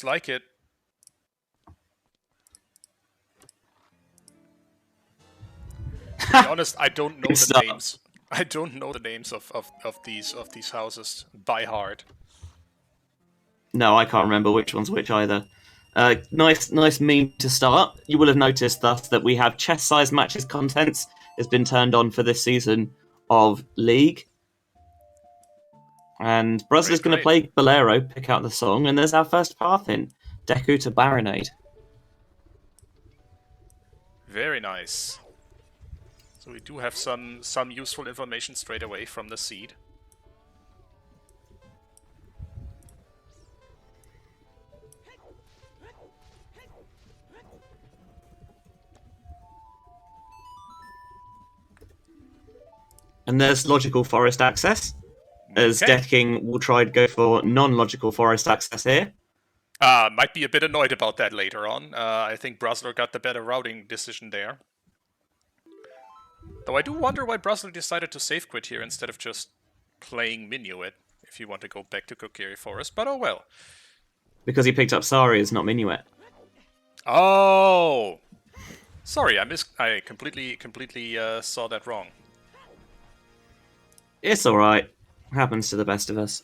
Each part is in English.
Looks like it. To be honest, I don't know the names. I don't know the names of these houses by heart. No, I can't remember which one's which either. Nice meme to start. You will have noticed thus that we have chess-sized matches contents has been turned on for this season of League. And BruZZler's going to play Bolero, pick out the song, and there's our first path in. Deku to Baronade. Very nice. So we do have some useful information straight away from the seed. And there's logical forest access, as Death King will try to go for non-logical forest access here. Might be a bit annoyed about that later on. I think BruZZler got the better routing decision there. Though I do wonder why BruZZler decided to save quit here instead of just playing Minuet, if you want to go back to Kokiri Forest, but oh well. Because he picked up Saria's, not Minuet. Oh! Sorry, I completely saw that wrong. It's alright. Happens to the best of us.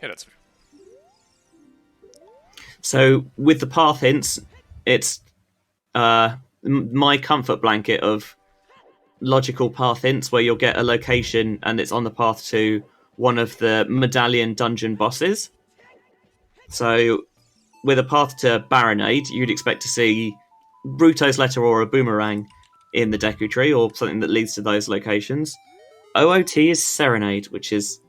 Yeah, that's fair. So, with the path hints, it's my comfort blanket of logical path hints where you'll get a location and it's on the path to one of the medallion dungeon bosses. So, with a path to Baronade, you'd expect to see Bruto's Letter or a Boomerang in the Deku Tree, or something that leads to those locations. OOT is Serenade, which is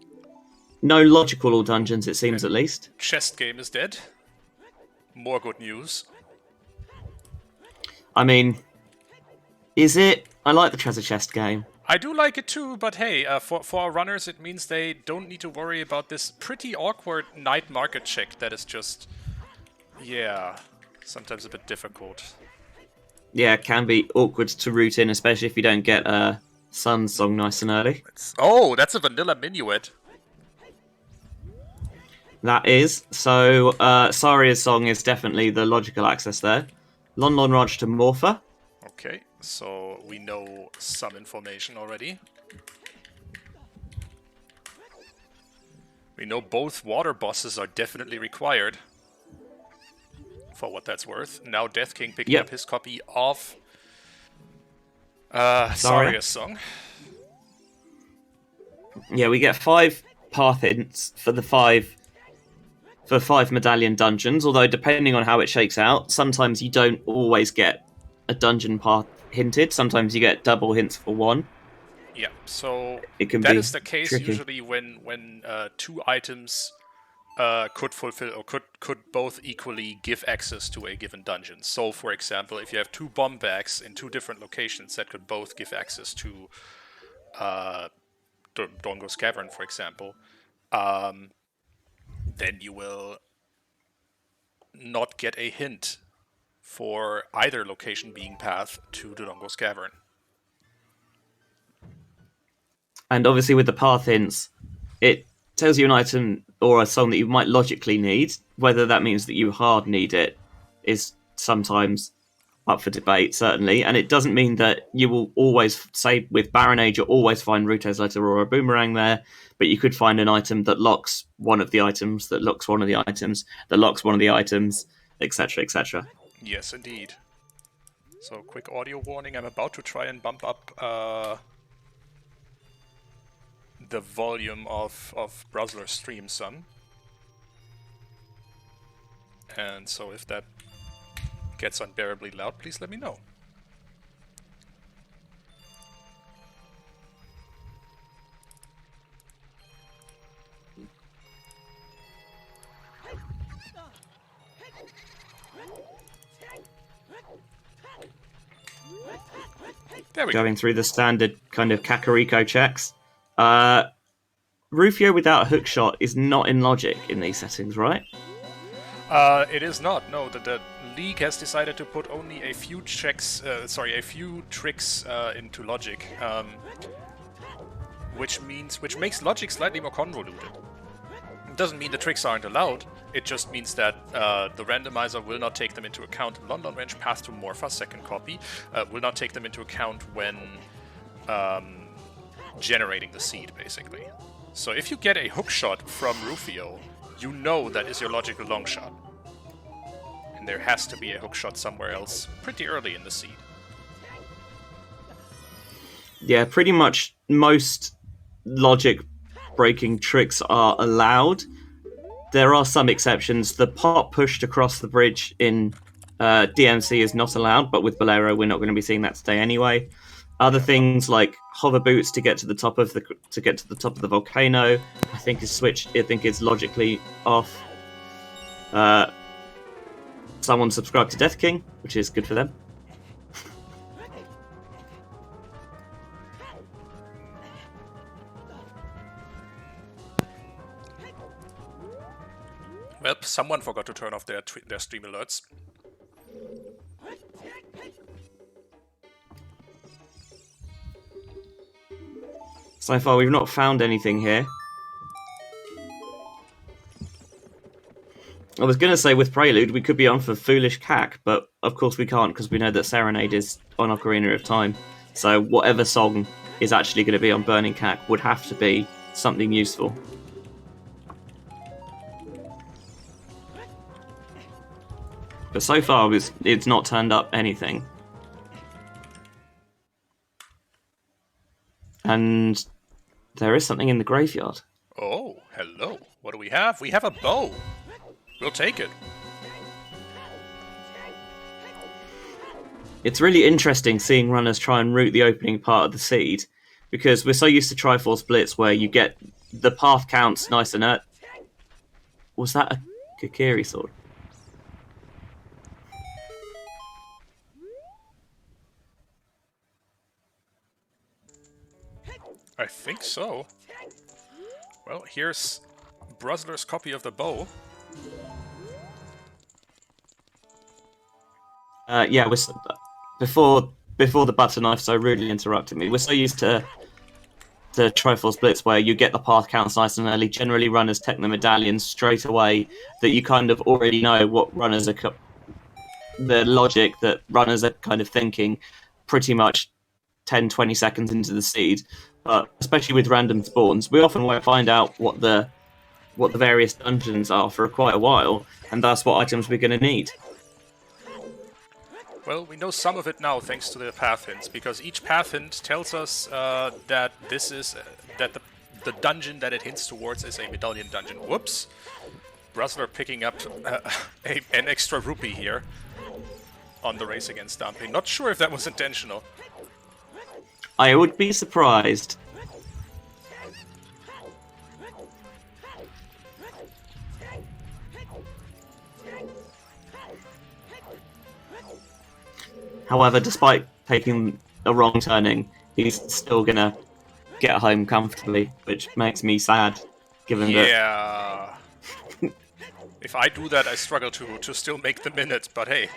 no logical all dungeons, it seems, at least. Chest game is dead. More good news. I mean, is it? I like the treasure chest game. I do like it too, but hey, for our runners, it means they don't need to worry about this pretty awkward night market check that is just, yeah, sometimes a bit difficult. Yeah, it can be awkward to route in, especially if you don't get Sun's song nice and early. Oh, that's a vanilla Minuet. That is. So, Saria's song is definitely the logical access there. Lon Lon Ranch to Morpher. Okay, so we know some information already. We know both water bosses are definitely required. For what that's worth. Now Death King picking up his copy of Saria's song. Yeah, we get 5 path hints for 5 medallion dungeons, although depending on how it shakes out, sometimes you don't always get a dungeon path hinted, sometimes you get double hints for one. Yeah, so that is the case tricky. Usually when 2 items could fulfill or could both equally give access to a given dungeon. So, for example, if you have 2 bomb bags in 2 different locations that could both give access to Dongo's Cavern, for example, then you will not get a hint for either location being path to Dongo's Cavern. And obviously with the path hints, it tells you an item or a song that you might logically need. Whether that means that you hard need it is sometimes up for debate, certainly. And it doesn't mean that you will always, say with Baronade, you'll always find Ruto's Letter or a Boomerang there, but you could find an item that locks one of the items, that locks one of the items, that locks one of the items, etc., etc. Yes, indeed. So, quick audio warning, I'm about to try and bump up the volume of BruZZler's stream some. And so if that gets unbearably loud, please let me know. There we go. Going through the standard kind of Kakariko checks. Rufio without a hook shot is not in logic in these settings, right? It is not. No, the league has decided to put only a few checks, a few tricks into logic. which makes logic slightly more convoluted. It doesn't mean the tricks aren't allowed, it just means that the randomizer will not take them into account. London Wrench Path to Morpha, second copy, will not take them into account when generating the seed, basically. So if you get a hook shot from Rufio, you know that is your logical long shot. And there has to be a hook shot somewhere else pretty early in the seed. Yeah, pretty much most logic breaking tricks are allowed. There are some exceptions. The pop pushed across the bridge in DMC is not allowed, but with Bolero we're not going to be seeing that today anyway. Other things like hover boots to get to the top of the volcano, I think is logically off. Someone subscribed to Death King, which is good for them. Well, someone forgot to turn off their stream alerts. So far, we've not found anything here. I was going to say with Prelude, we could be on for Foolish Cack, but of course we can't because we know that Serenade is on Ocarina of Time. So whatever song is actually going to be on Burning Cack would have to be something useful. But so far, it's not turned up anything. And there is something in the graveyard. Oh, hello. What do we have? We have a bow. We'll take it. It's really interesting seeing runners try and root the opening part of the seed, because we're so used to Triforce Blitz where you get the path counts nice and Was that a Kokiri sword? I think so. Well, here's BruZZler's copy of the bow. Yeah, before the butter knife so rudely interrupted me, we're so used to the Triforce Blitz where you get the path counts nice and early. Generally, runners take the medallions straight away, that you kind of already know what runners are... the logic that runners are kind of thinking pretty much 10-20 seconds into the seed. But especially with random spawns, we often won't find out what the various dungeons are for quite a while, and that's what items we're going to need. Well, we know some of it now thanks to the path hints, because each path hint tells us that this is that the dungeon that it hints towards is a medallion dungeon. Whoops! BruZZler picking up an extra rupee here on the race against Dumpy. Not sure if that was intentional. I would be surprised. However, despite taking a wrong turning, he's still gonna get home comfortably, which makes me sad, given that... Yeah. If I do that, I struggle to still make the minute, but hey.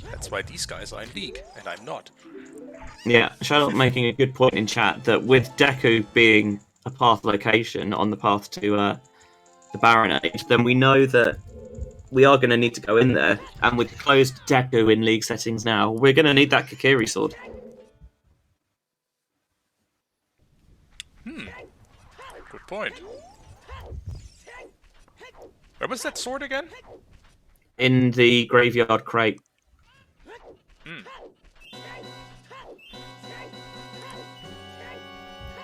That's why these guys are in League, and I'm not. Yeah, Charlotte making a good point in chat that with Deku being a path location on the path to the Baronage, then we know that we are going to need to go in there. And with closed Deku in League settings now, we're going to need that Kokiri sword. Good point. Where was that sword again? In the graveyard crate.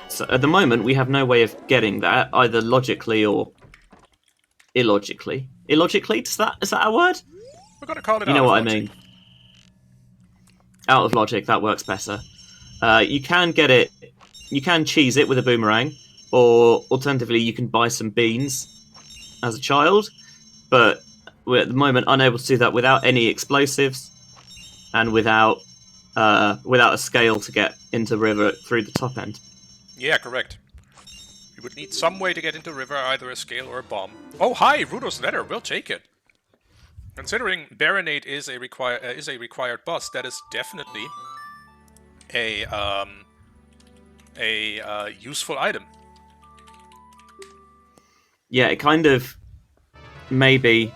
So at the moment, we have no way of getting that, either logically or illogically. Illogically? Is that a word? We're gonna call it. You know what I mean. Out of logic, that works better. You can get it. You can cheese it with a boomerang, or alternatively, you can buy some beans as a child. But we're at the moment unable to do that without any explosives, and without a scale to get into river through the top end. Yeah, correct. We would need some way to get into river, either a scale or a bomb. Oh, hi, Rudo's letter. We'll take it. Considering Baronade is a required boss, that is definitely a a useful item. Yeah, it kind of maybe.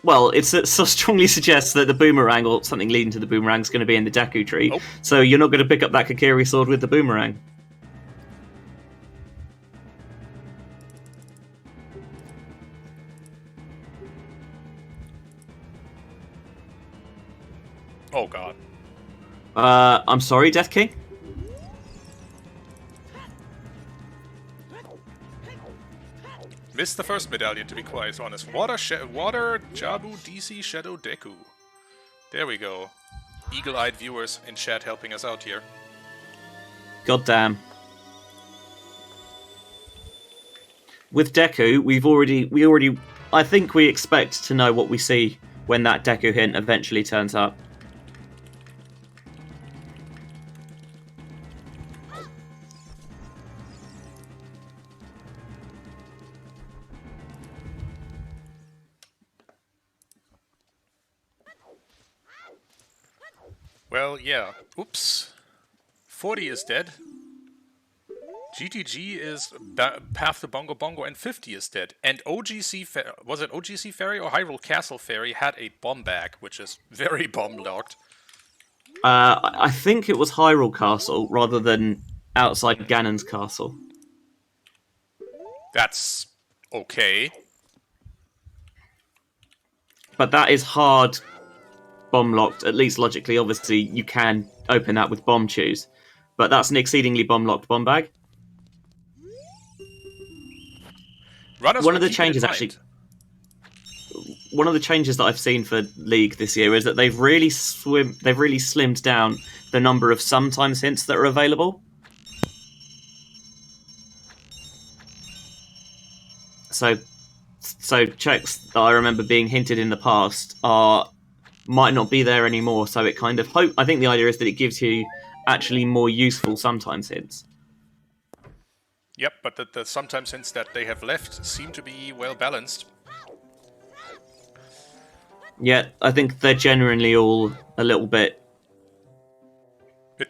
Well, it so strongly suggests that the boomerang or something leading to the boomerang is going to be in the Deku tree. Oh. So you're not going to pick up that Kakiri sword with the boomerang. Oh god. I'm sorry, Death King? Missed the first medallion, to be quite honest. Water, Jabu, DC, Shadow, Deku. There we go. Eagle-eyed viewers in chat helping us out here. God damn. With Deku, we already I think we expect to know what we see when that Deku hint eventually turns up. Well, yeah. Oops. 40 is dead. GTG is Path to Bongo Bongo, and 50 is dead. And OGC, was it OGC Ferry or Hyrule Castle Ferry had a bomb bag, which is very bomb-locked. I think it was Hyrule Castle rather than outside Ganon's castle. That's okay. But that is hard bomb-locked, at least logically. Obviously, you can open that with bomb chews. But that's an exceedingly bomb-locked bomb bag. One of the changes actually... One of the changes that I've seen for League this year is that they've really slimmed down the number of sometimes hints that are available. So checks that I remember being hinted in the past might not be there anymore. So it kind of I think the idea is that it gives you actually more useful sometimes hints. Yep, but the sometimes hints that they have left seem to be well balanced. Yeah, I think they're genuinely all a little bit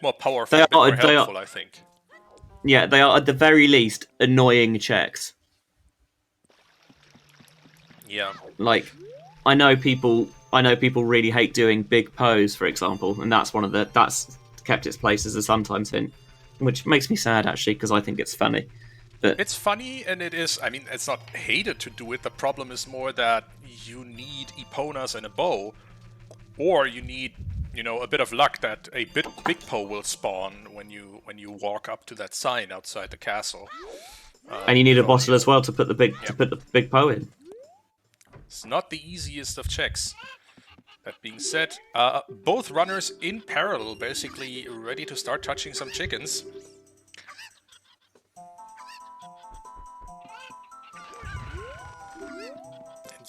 more powerful, a bit more helpful, I think. Yeah, they are at the very least annoying checks. Yeah. Like, I know people really hate doing big pose, for example, and that's kept its place as a sometimes hint, which makes me sad actually because I think it's funny. But it's funny, and it is. I mean, it's not hated to do it. The problem is more that you need Eponas and a bow, or you need, a bit of luck that a big Poe will spawn when you walk up to that sign outside the castle. And you need a bottle as well to put the big Poe in. It's not the easiest of checks. That being said, both runners in parallel, basically ready to start touching some chickens.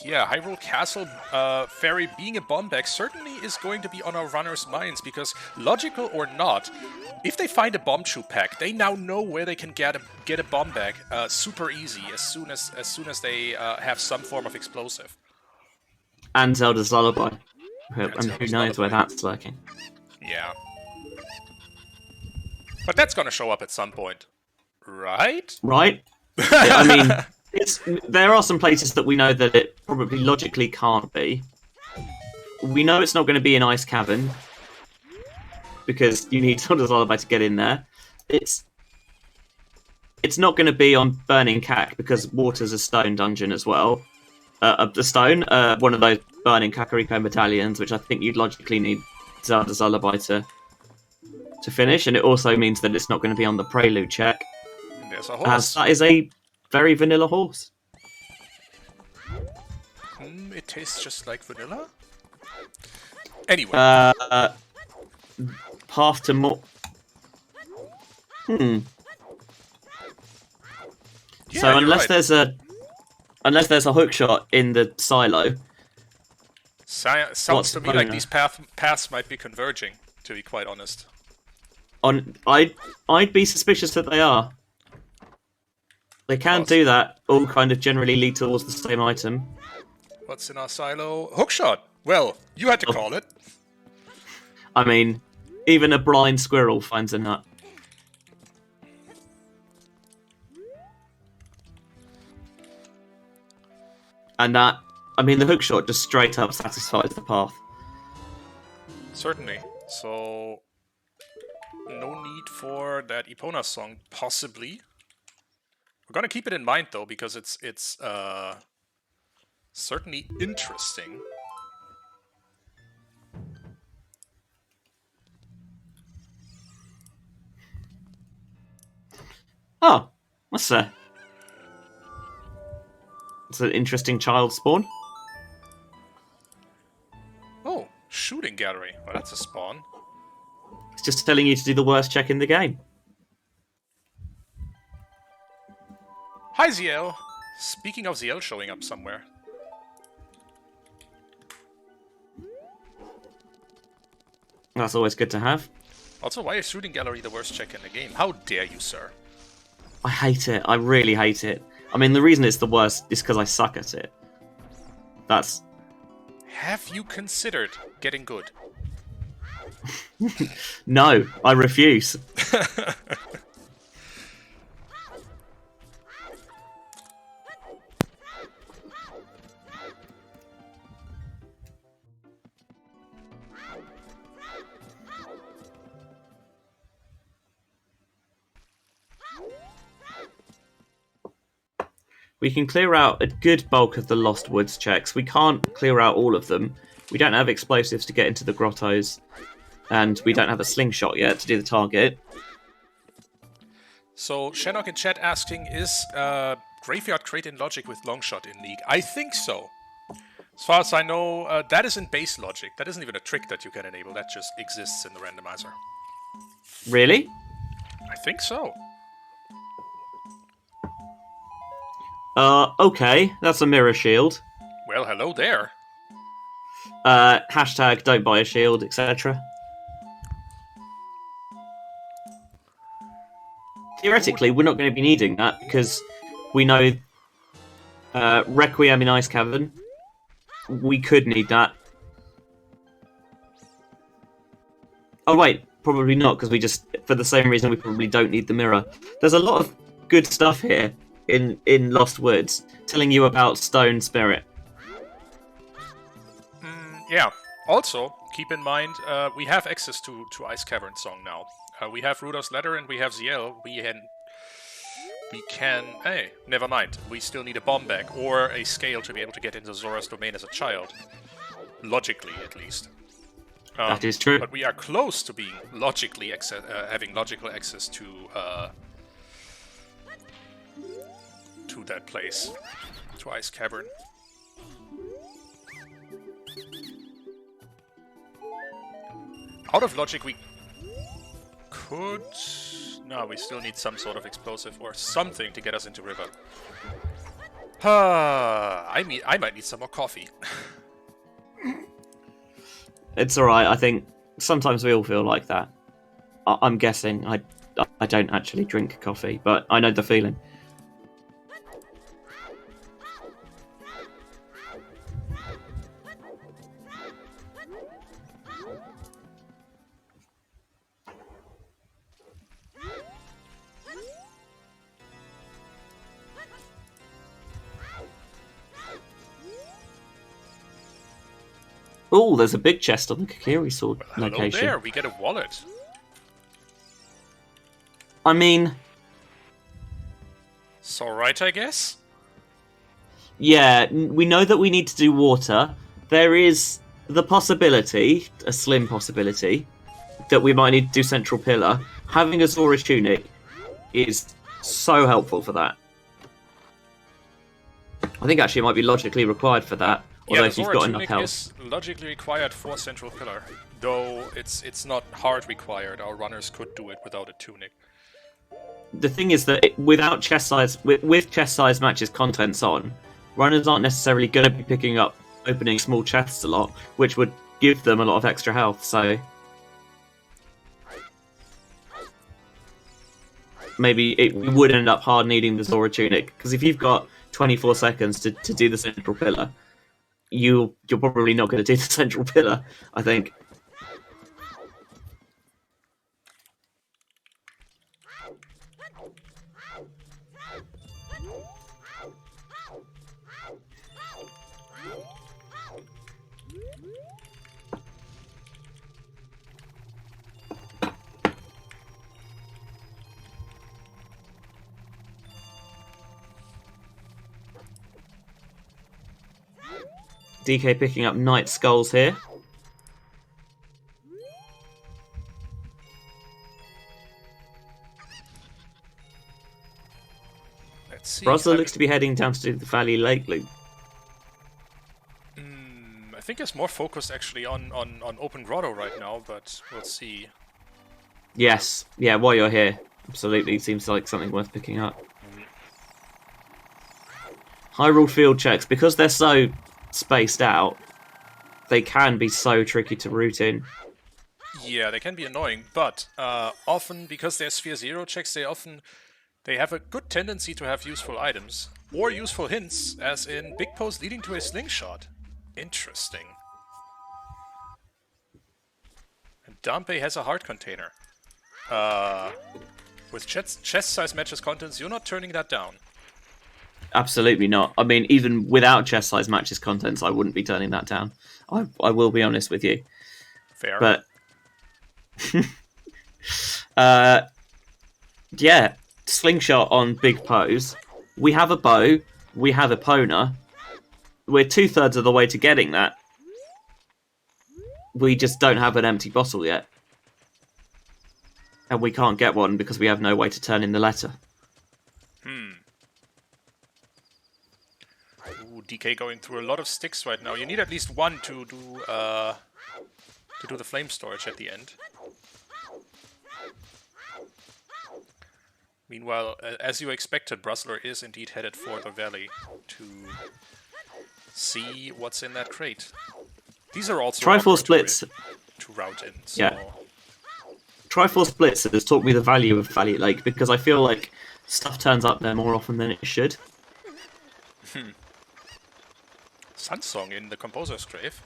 Yeah, Hyrule Castle Ferry being a bomb bag certainly is going to be on our runners' minds, because logical or not, if they find a bomb chew pack, they now know where they can get a bomb bag super easy as soon as they have some form of explosive. And Zelda's Lullaby. And who knows where that's lurking. Yeah. But that's gonna show up at some point. Right? Right? I mean... there are some places that we know that it probably logically can't be. We know it's not going to be an ice cavern because you need Zelda's Lullaby to get in there. It's not going to be on Burning Cack because water's a stone dungeon as well. The stone, one of those burning Kakariko medallions, which I think you'd logically need Zelda's Lullaby to finish, and it also means that it's not going to be on the Prelude check. And there's a horse. As that is a very vanilla horse. It tastes just like vanilla? Anyway. Path to more... Yeah, so unless there's a hook shot in the silo... Sounds to me like these paths might be converging, to be quite honest. I'd be suspicious that they are. They can do that, all kind of generally lead towards the same item. What's in our silo? Hookshot! Well, you had to call it. I mean, even a blind squirrel finds a nut. And that, I mean, the hookshot just straight up satisfies the path. Certainly. So, no need for that Epona song, possibly. We're gonna keep it in mind though, because it's certainly interesting. Oh, what's that? It's an interesting child spawn. Oh, shooting gallery. Well, that's a spawn. It's just telling you to do the worst check in the game. Hi, ZL. Speaking of ZL showing up somewhere. That's always good to have. Also, why is shooting gallery the worst check in the game? How dare you, sir? I hate it. I really hate it. I mean, the reason it's the worst is because I suck at it. That's... Have you considered getting good? No, I refuse. We can clear out a good bulk of the Lost Woods checks. We can't clear out all of them. We don't have explosives to get into the grottos. And we don't have a slingshot yet to do the target. So, Shannock in chat asking, is Graveyard Crate in Logic with Longshot in League? I think so. As far as I know, that is in base logic. That isn't even a trick that you can enable. That just exists in the randomizer. Really? I think so. Okay. That's a mirror shield. Well, hello there. Hashtag don't buy a shield, etc. Theoretically, we're not going to be needing that because we know Requiem in Ice Cavern. We could need that. Oh wait, probably not because we just, for the same reason, we probably don't need the mirror. There's a lot of good stuff here in Lost Woods, telling you about Stone Spirit. Yeah. Also, keep in mind, we have access to Ice Cavern Song now. We have Rudolph's Letter and we have ZL. We can... Hey, never mind. We still need a bomb bag or a scale to be able to get into Zora's domain as a child. Logically, at least. That is true. But we are close to being logically having logical access to that place, to Ice Cavern. Out of logic, we could... No, we still need some sort of explosive or something to get us into river. I might need some more coffee. It's alright, I think sometimes we all feel like that. I'm guessing. I don't actually drink coffee, but I know the feeling. Oh, there's a big chest on the Kakiri sword location. Hello there, we get a wallet. I mean... It's alright, I guess? Yeah, we know that we need to do water. There is the possibility, a slim possibility, that we might need to do Central Pillar. Having a Zora tunic is so helpful for that. I think actually it might be logically required for that. Although Yeah, if the you've Zora got enough tunic health. is logically required for Central Pillar. Though it's not hard required. Our runners could do it without a tunic. The thing is that without chest size, with chest size matches contents on, runners aren't necessarily going to be picking up opening small chests a lot, which would give them a lot of extra health. So maybe we would end up hard needing the Zora tunic because if you've got 24 seconds to do the Central Pillar, you're probably not going to do the Central Pillar, I think. DK picking up Knight Skulls here. Let's see. BruZZler looks to be heading down to the Valley Lake loop. I think it's more focused actually on Open Grotto right now, but we'll see. Yes, yeah, while you're here, absolutely seems like something worth picking up. Hyrule field checks, because they're so spaced out, they can be so tricky to route in. Yeah, they can be annoying, but often, because they're Sphere Zero checks, they have a good tendency to have useful items. Or useful hints, as in Big Post leading to a slingshot. Interesting. And Dampe has a heart container. With chest-size matches contents, you're not turning that down. Absolutely not. I mean, even without chest size matches contents, I wouldn't be turning that down. I will be honest with you. Fair. But yeah, slingshot on Big Pose. We have a bow. We have Epona. We're 2/3 of the way to getting that. We just don't have an empty bottle yet. And we can't get one because we have no way to turn in the letter. Ooh, DK going through a lot of sticks right now. You need at least one to do the flame storage at the end. Meanwhile, as you expected, BruZZler is indeed headed for the valley to see what's in that crate. These are also Triforce Splits to route in. So. Yeah. Triforce Splits has taught me the value of Valley Lake because I feel like stuff turns up there more often than it should. Sunsong in the Composer's Grave.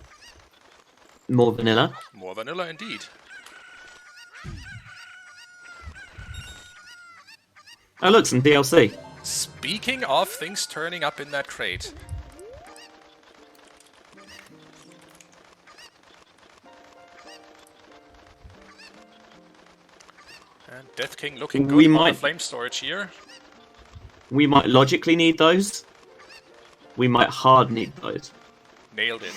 More vanilla. More vanilla indeed. Oh look, some DLC. Speaking of things turning up in that crate. And Death King looking good on the flame storage here. We might logically need those. We might hard need those. Nailed it.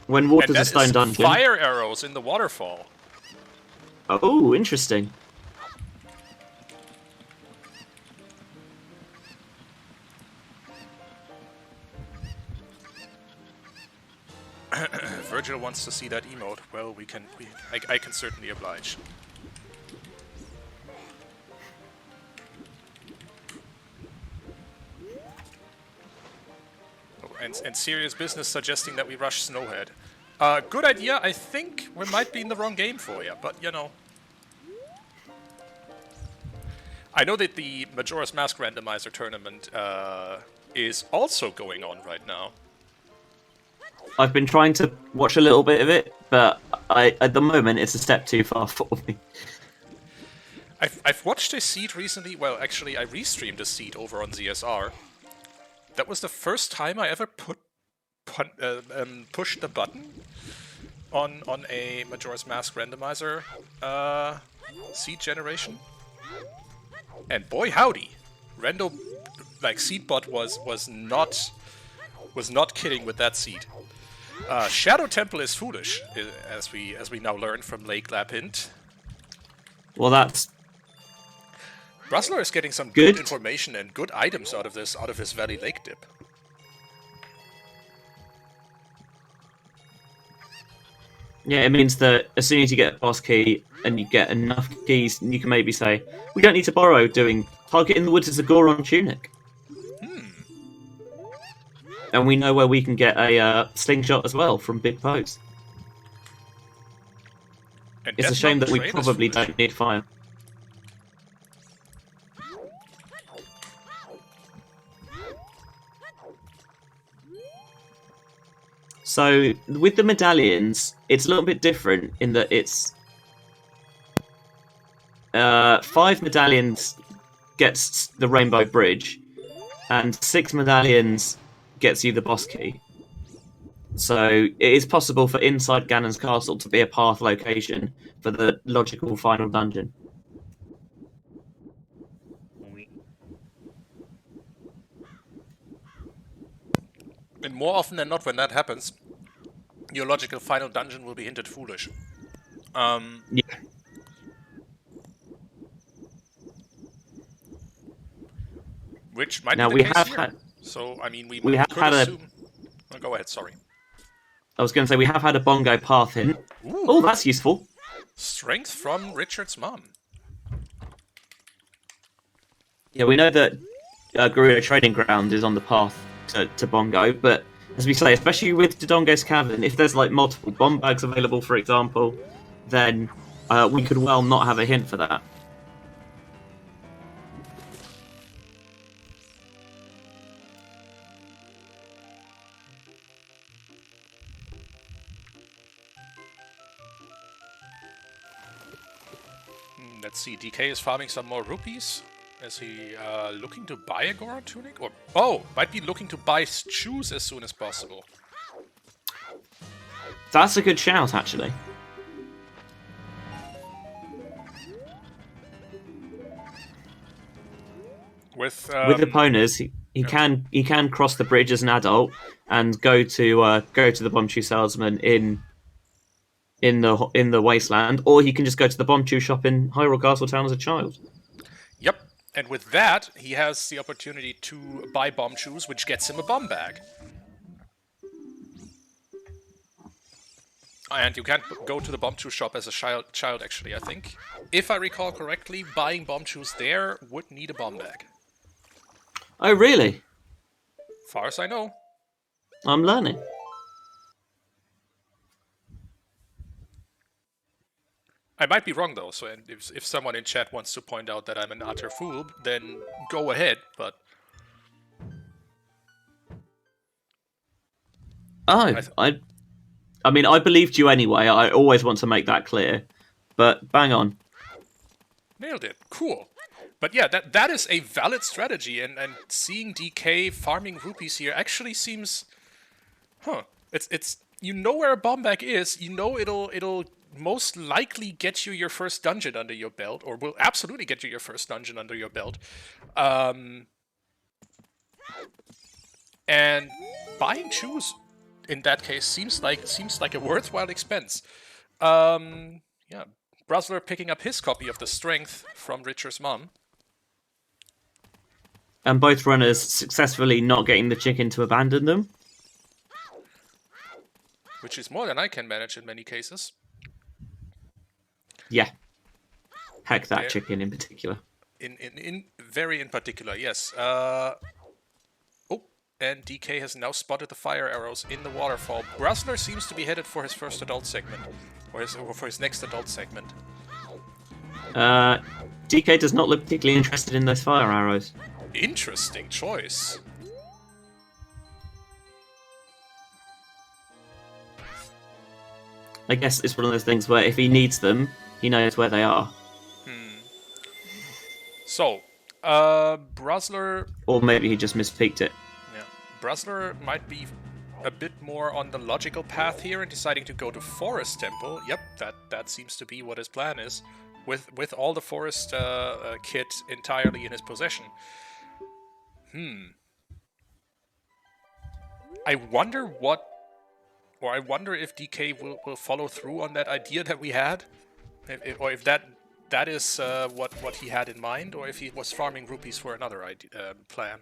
When Water's a Stone Dungeon. Fire arrows in the waterfall. Oh, interesting. Virgil wants to see that emote. Well, I can certainly oblige. Oh, and serious business suggesting that we rush Snowhead. Good idea. I think we might be in the wrong game for you, but you know. I know that the Majora's Mask Randomizer tournament is also going on right now. I've been trying to watch a little bit of it, but at the moment it's a step too far for me. I've watched a seed recently. Well, actually, I restreamed a seed over on ZSR. That was the first time I ever pushed the button on a Majora's Mask Randomizer seed generation. And boy howdy, Seedbot was not kidding with that seed. Shadow Temple is foolish, as we now learn from Lake Lapint. Well, that's BruZZler is getting some good information and good items out of his Valley Lake dip. Yeah, it means that as soon as you get a boss key and you get enough keys, you can maybe say, we don't need to borrow doing Target in the Woods is a Goron tunic. And we know where we can get a slingshot as well from Big Pose. And it's a shame that we probably don't need fire. So, with the medallions, it's a little bit different in that it's 5 medallions gets the Rainbow Bridge, and 6 medallions gets you the boss key. So, it is possible for inside Ganon's castle to be a path location for the logical final dungeon. And more often than not, when that happens, your logical final dungeon will be hinted foolish. Yeah. Which might Now be we the case have here. had So, I mean, we have could had a. assume... Oh, go ahead, sorry. I was going to say we have had a bongo path hint. Ooh, Oh, that's useful. strength from Richard's mom. Yeah, we know that Gorilla Trading Ground is on the path to Bongo, but as we say, especially with Dodongo's Cavern, if there's like multiple bomb bags available, for example, then we could well not have a hint for that. Let's see, DK is farming some more rupees. Is he looking to buy a Goron tunic? Or might be looking to buy shoes as soon as possible. That's a good shout, actually. With opponents, he can cross the bridge as an adult and go to the Bombchu salesman in the wasteland, or he can just go to the Bombchu shop in Hyrule Castle Town as a child. Yep, and with that, he has the opportunity to buy bomb shoes, which gets him a bomb bag. And you can't go to the bomb shoe shop as a child, actually, I think. If I recall correctly, buying bomb shoes there would need a bomb bag. Oh, really? Far as I know. I'm learning. I might be wrong, though, so if someone in chat wants to point out that I'm an utter fool, then go ahead, but... Oh, I mean, I believed you anyway. I always want to make that clear. But bang on. Nailed it. Cool. But yeah, that is a valid strategy, and seeing DK farming rupees here actually seems... It's you know where a bomb bag is, you know it'll most likely get you your first dungeon under your belt, or will absolutely get you your first dungeon under your belt. And buying shoes in that case seems like a worthwhile expense. Yeah, BruZZler picking up his copy of the Strength from Richard's mom. And both runners successfully not getting the chicken to abandon them. Which is more than I can manage in many cases. Yeah. Heck that chicken in particular. In particular, yes. And DK has now spotted the fire arrows in the waterfall. BruZZler seems to be headed for his first adult segment. Or for his next adult segment. DK does not look particularly interested in those fire arrows. Interesting choice. I guess it's one of those things where if he needs them, he knows where they are. So, BruZZler... Or maybe he just mispeaked it. Yeah. BruZZler might be a bit more on the logical path here and deciding to go to Forest Temple. Yep, that seems to be what his plan is. With all the Forest kit entirely in his possession. I wonder if DK will follow through on that idea that we had, or if that is what he had in mind, or if he was farming rupees for another plan.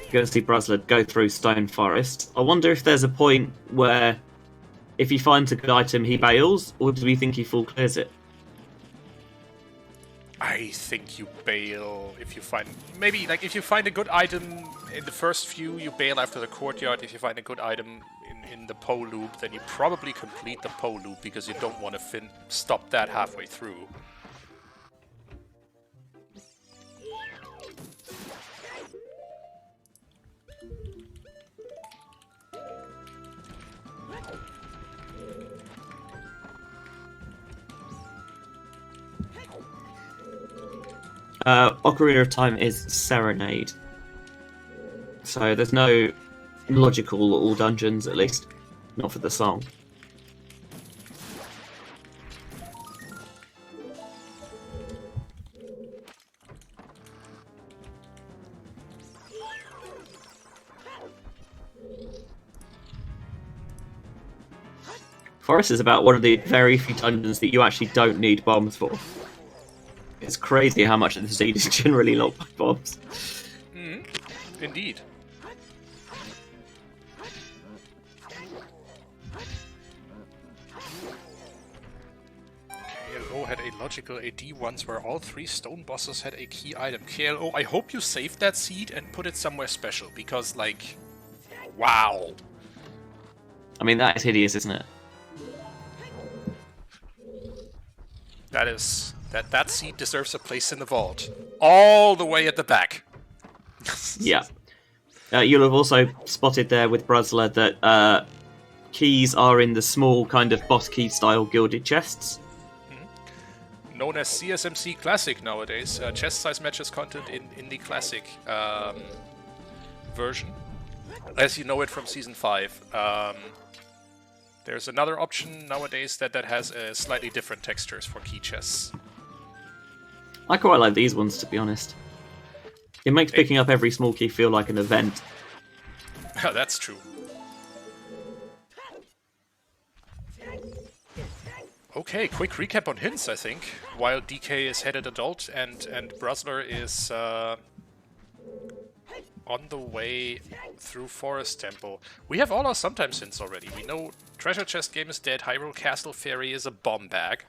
Going to see BruZZler go through Stone Forest. I wonder if there's a point where, if he finds a good item, he bails, or do we think he full clears it? I think you bail if you find... Maybe, like, if you find a good item in the first few, you bail after the courtyard. If you find a good item in the Po loop, then you probably complete the Po loop, because you don't want to stop that halfway through. Ocarina of Time is Serenade. So there's no logical all dungeons, at least. Not for the song. Forest is about one of the very few dungeons that you actually don't need bombs for. It's crazy how much of the seed is generally locked by bombs. Indeed. KLO had a logical AD once where all 3 stone bosses had a key item. KLO, I hope you saved that seed and put it somewhere special, because, like, wow. I mean, that is hideous, isn't it? That seed deserves a place in the vault. All the way at the back. Yeah. You'll have also spotted there with BruZZler that keys are in the small kind of boss key style gilded chests. Known as CSMC Classic nowadays. Chest size matches content in the Classic version. As you know it from Season 5. There's another option nowadays that has slightly different textures for key chests. I quite like these ones, to be honest. It makes picking up every small key feel like an event. That's true. Okay, quick recap on hints, I think. While DK is headed adult and BruZZler is on the way through Forest Temple. We have all our sometimes hints already. We know Treasure Chest Game is dead, Hyrule Castle Fairy is a bomb bag,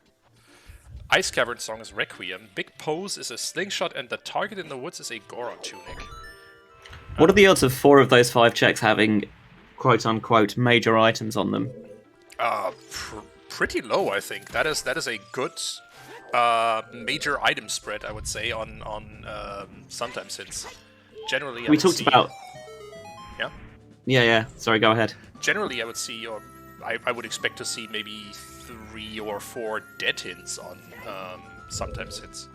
Ice Cavern Song is Requiem, Big Pose is a slingshot, and the target in the woods is a Goron tunic. What are the odds of 4 of those 5 checks having quote-unquote major items on them? Pretty low, I think. That is a good major item spread, I would say, on sometimes hints. Generally, we talked about... Yeah? Yeah. Sorry, go ahead. Generally, I would see, or I would expect to see maybe 3 or 4 dead hints on sometimes hits.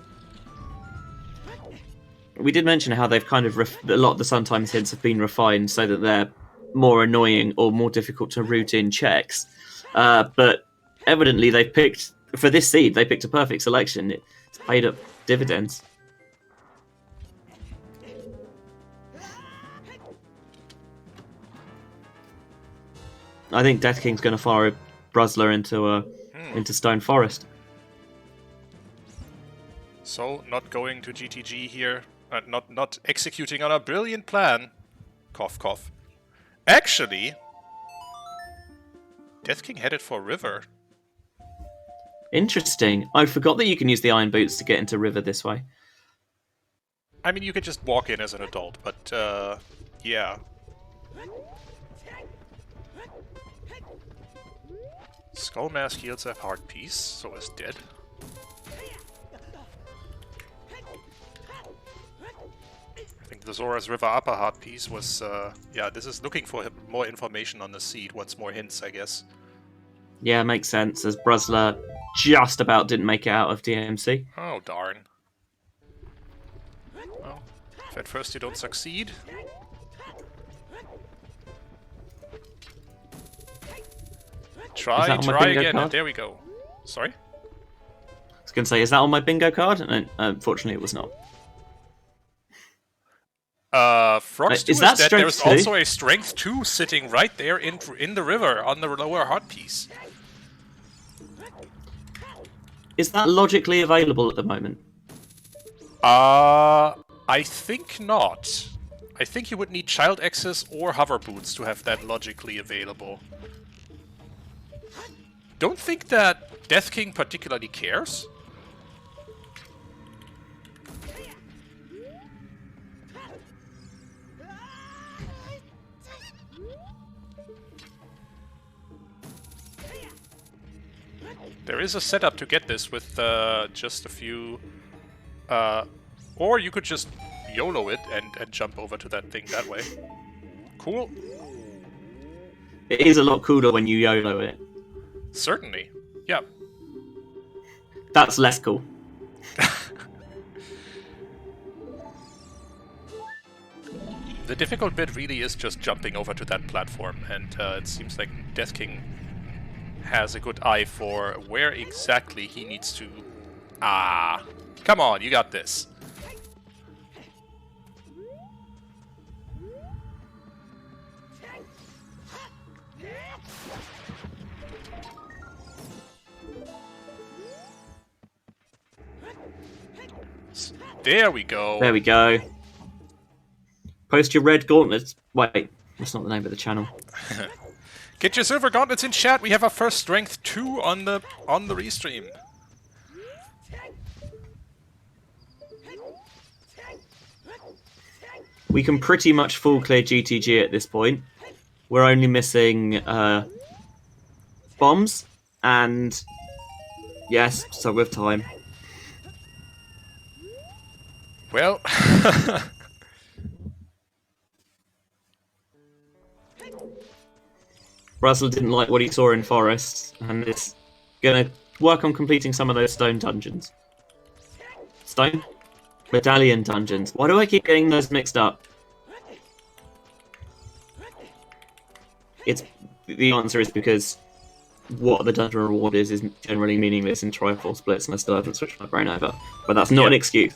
We did mention how they've kind of... a lot of the sometimes hints have been refined so that they're more annoying or more difficult to route in checks. But evidently they've picked... For this seed, they picked a perfect selection. It's paid up dividends. I think Death King's going to follow BruZZler into Stone Forest. So, not going to GTG here. Not executing on a brilliant plan. Cough, cough. Actually, Death King headed for River. Interesting. I forgot that you can use the Iron Boots to get into River this way. I mean, you could just walk in as an adult, but, yeah. Skull Mask heals a heart piece, so is dead. I think the Zora's River upper heart piece was, yeah, this is looking for more information on the seed, wants more hints, I guess. Yeah, makes sense, as BruZZler just about didn't make it out of DMC. Oh, darn. Well, if at first you don't succeed... Try again, and there we go. Sorry? I was going to say, is that on my bingo card? And unfortunately, it was not. Frogs 2 is dead. There's also a Strength 2 sitting right there in the river on the lower heart piece. Is that logically available at the moment? I think not. I think you would need Child Access or Hover Boots to have that logically available. Don't think that Death King particularly cares. There is a setup to get this with just a few... or you could just YOLO it and jump over to that thing that way. Cool. It is a lot cooler when you YOLO it. Certainly. Yeah. That's less cool. The difficult bit really is just jumping over to that platform, and it seems like Death King has a good eye for where exactly he needs to... Ah! Come on, you got this. There we go. There we go. Post your red gauntlets. Wait, that's not the name of the channel. Get your silver gauntlets in chat. We have our first strength 2 on the restream. We can pretty much full clear GTG at this point. We're only missing bombs and yes, so with time. Well, BruZZler didn't like what he saw in Forest and is gonna work on completing some of those stone dungeons. Stone? Medallion dungeons. Why do I keep getting those mixed up? The answer is because what the dungeon reward is generally meaningless in Triforce Blitz, and I still haven't switched my brain over. But that's not an excuse.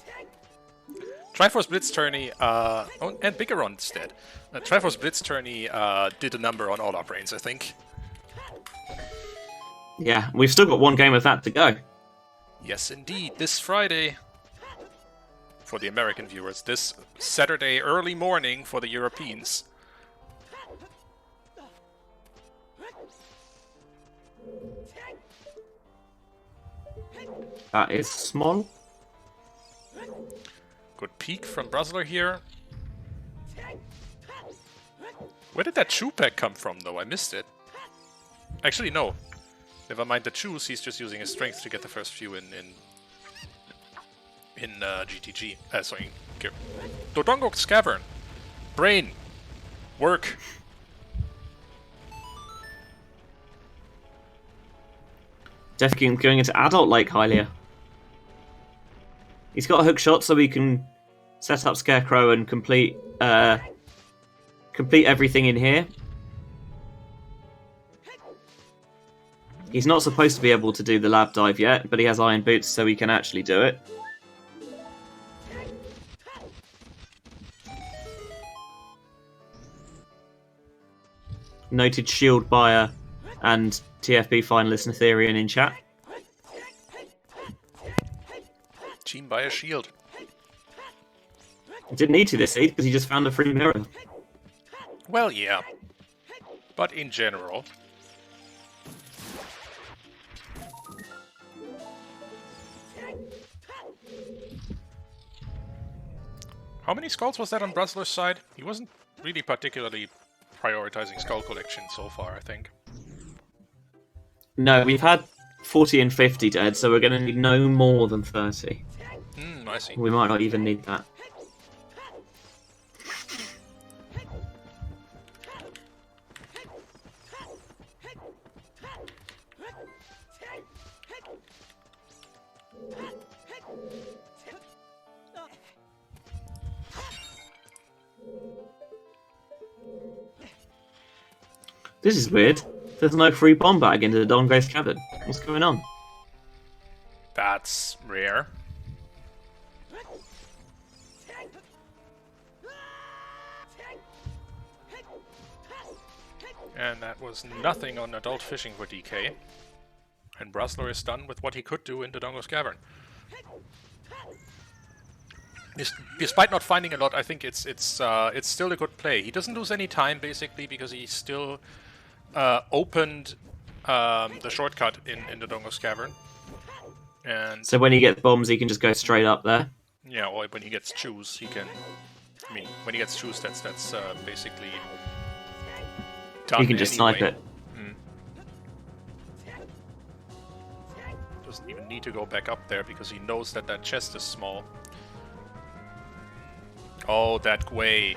Triforce Blitz tourney, and Bigaron instead. Triforce Blitz tourney did a number on all our brains, I think. Yeah, we've still got one game of that to go. Yes, indeed. This Friday, for the American viewers. This Saturday early morning for the Europeans. That is small. Good peek from BruZZler here. Where did that chew pack come from, though? I missed it. Actually, no. Never mind the chews, he's just using his strength to get the first few in GTG. Sorry, Dodongo's Cavern. Brain. Work. Definitely going into adult Lake Hylia. He's got a hook shot so he can set up Scarecrow and complete everything in here. He's not supposed to be able to do the lab dive yet, but he has iron boots so he can actually do it. Noted shield buyer and TFB finalist Netherian in chat. Team by a shield. He didn't need to this seed because he just found a free mirror. Well, yeah. But in general. How many skulls was that on BruZZler's side? He wasn't really particularly prioritizing skull collection so far, I think. No, we've had 40 and 50 dead, so we're going to need no more than 30. I see. We might not even need that. This is weird. There's no free bomb bag into the Dongrace cabin. What's going on? That's rare. And that was nothing on adult fishing for DK. And BruZZler is done with what he could do in the Dodongo's Cavern. Despite not finding a lot, I think it's still a good play. He doesn't lose any time basically because he still opened the shortcut in the Dodongo's Cavern. And so when he gets bombs, he can just go straight up there. Yeah, or when he gets chews, he can. I mean, when he gets chews, that's basically done. He can just anyway. snipe it. Doesn't even need to go back up there because he knows that that chest is small. Oh, that way.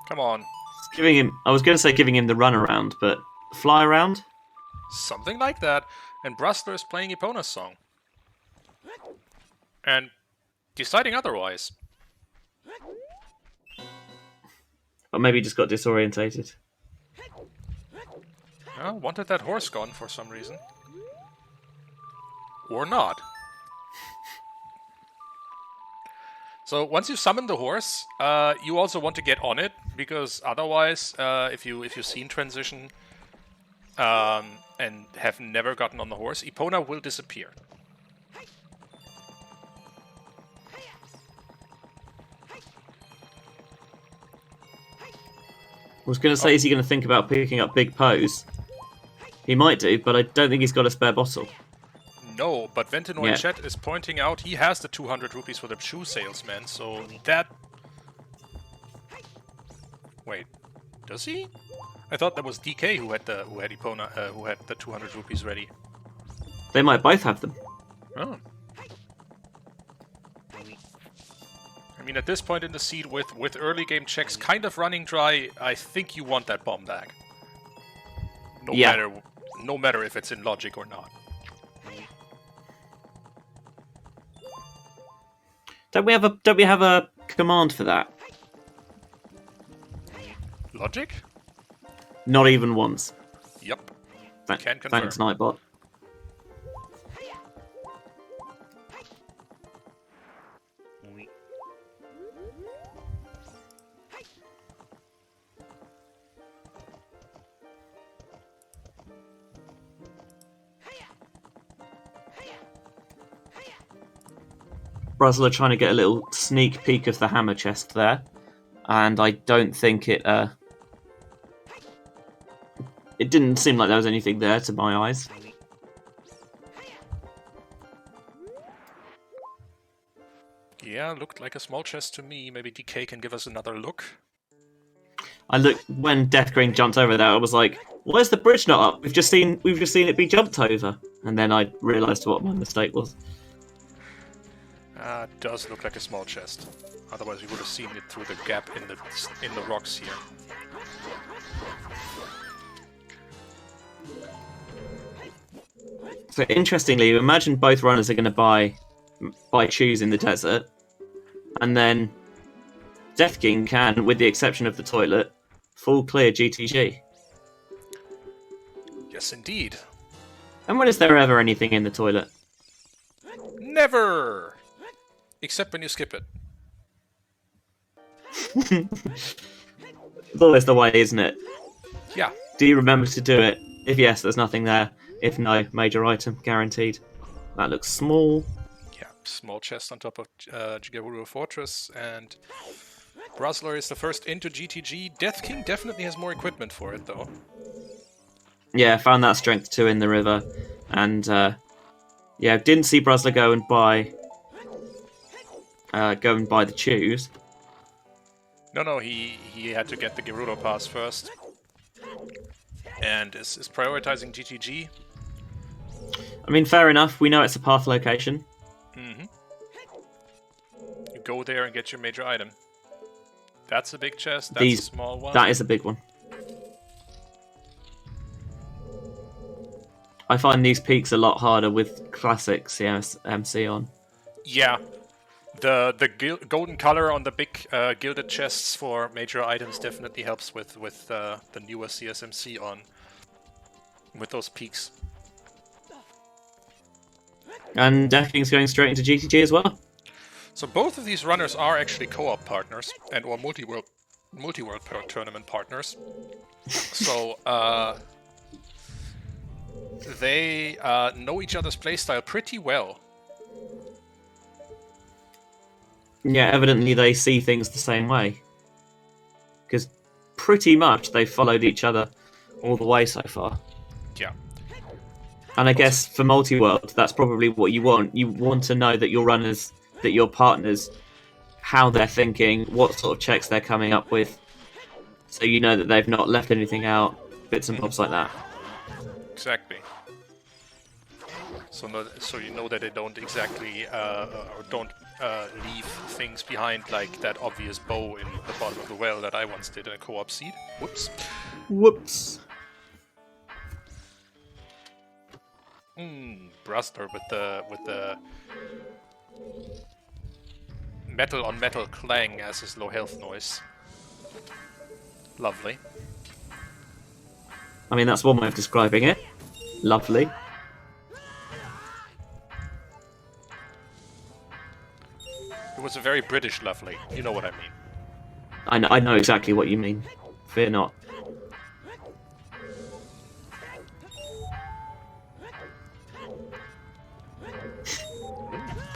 Come on. It's giving him. I was going to say giving him the run around, but fly around. Something like that. And BruZZler is playing Epona's song. And deciding otherwise. Or maybe he just got disorientated. Well, wanted that horse gone for some reason. Or not. So once you summon the horse, you also want to get on it, because otherwise, if you scene transition, and have never gotten on the horse, Epona will disappear. I was going to say, is he going to think about picking up Big Pose? He might do, but I don't think he's got a spare bottle. No, but Ventino in chat is pointing out he has the 200 rupees for the shoe salesman, so that... Wait, does he? I thought that was DK who had Epona, who had the 200 rupees ready. They might both have them. Oh. I mean, at this point in the seed, with early game checks kind of running dry, I think you want that bomb bag. No matter if it's in logic or not. Don't we have a command for that? Logic? Not even once. Yep. Can confirm. Thanks, Nightbot. BruZZler trying to get a little sneak peek of the hammer chest there, and I don't think it didn't seem like there was anything there to my eyes. Yeah, looked like a small chest to me. Maybe DK can give us another look. I looked when Death Green jumped over there. I was like, "Where's the bridge not up? We've just seen it be jumped over." And then I realised what my mistake was. It does look like a small chest. Otherwise, we would have seen it through the gap in the rocks here. So interestingly, imagine both runners are going to buy shoes in the desert, and then Death King can, with the exception of the toilet, full clear GTG. Yes, indeed. And when is there ever anything in the toilet? Never! Except when you skip it. It's always the way, isn't it? Yeah. Do you remember to do it? If yes, there's nothing there. If no, major item, guaranteed. That looks small. Yeah, small chest on top of Gigarudo Fortress, and BruZZler is the first into GTG. Death King definitely has more equipment for it, though. Yeah, found that strength 2 in the river, and yeah, didn't see BruZZler go and buy the shoes. No, he had to get the Gerudo pass first, and is prioritizing GTG. I mean, fair enough. We know it's a path location. Mm-hmm. You go there and get your major item. That's a big chest. That's a small one. That is a big one. I find these peaks a lot harder with classic CMC on. Yeah. The golden color on the big gilded chests for major items definitely helps with the newer CSMC on. With those peaks. And Death King's going straight into GTG as well. So both of these runners are actually co-op partners and/or multi-world tournament partners. So they know each other's playstyle pretty well. Yeah, evidently they see things the same way. Because pretty much they've followed each other all the way so far. Yeah. And I guess for multi-world, that's probably what you want. You want to know that your runners, that your partners, how they're thinking, what sort of checks they're coming up with. So you know that they've not left anything out, bits and bobs like that. Exactly. So you know that they don't exactly, or don't leave things behind like that obvious bow in the bottom of the well that I once did in a co-op seed. Whoops. Whoops. BruZZler with the metal on metal clang as his low health noise. Lovely. I mean, that's one way of describing it. Lovely. It was a very British lovely. You know what I mean. I know exactly what you mean. Fear not.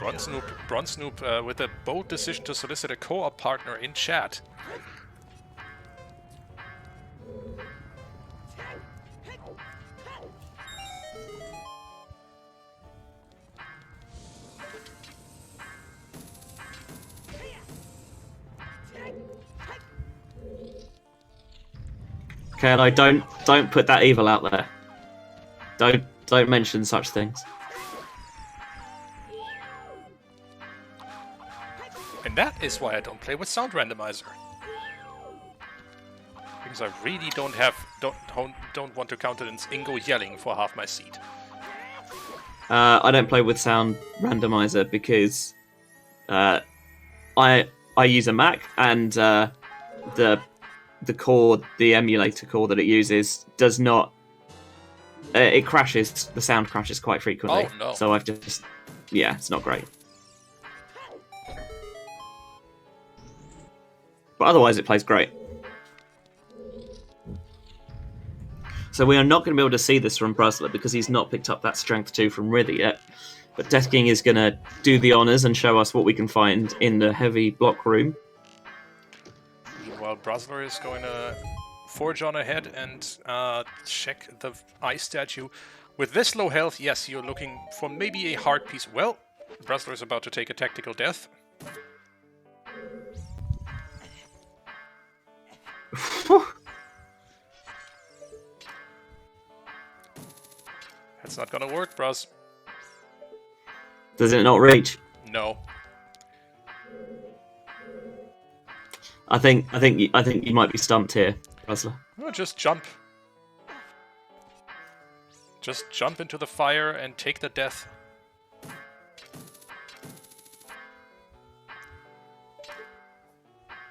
Bronze Noob with a bold decision to solicit a co-op partner in chat. Okay, and I don't put that evil out there. Don't mention such things. And that is why I don't play with Sound Randomizer. Because I really don't want to countenance Ingo yelling for half my seat. I don't play with Sound Randomizer because I use a Mac, and the emulator core that it uses does not. It crashes. The sound crashes quite frequently. Oh no! So I've just, it's not great. But otherwise, it plays great. So we are not going to be able to see this from BruZZler because he's not picked up that Strength 2 from Rither yet. But Death King is going to do the honours and show us what we can find in the heavy block room. Meanwhile, BruZZler is going to forge on ahead and check the ice statue. With this low health, yes, you're looking for maybe a hard piece. Well, BruZZler is about to take a tactical death. That's not gonna work, Bruz. Does it not reach? No. I think you might be stumped here, BruZZler. Oh, just jump. Just jump into the fire and take the death.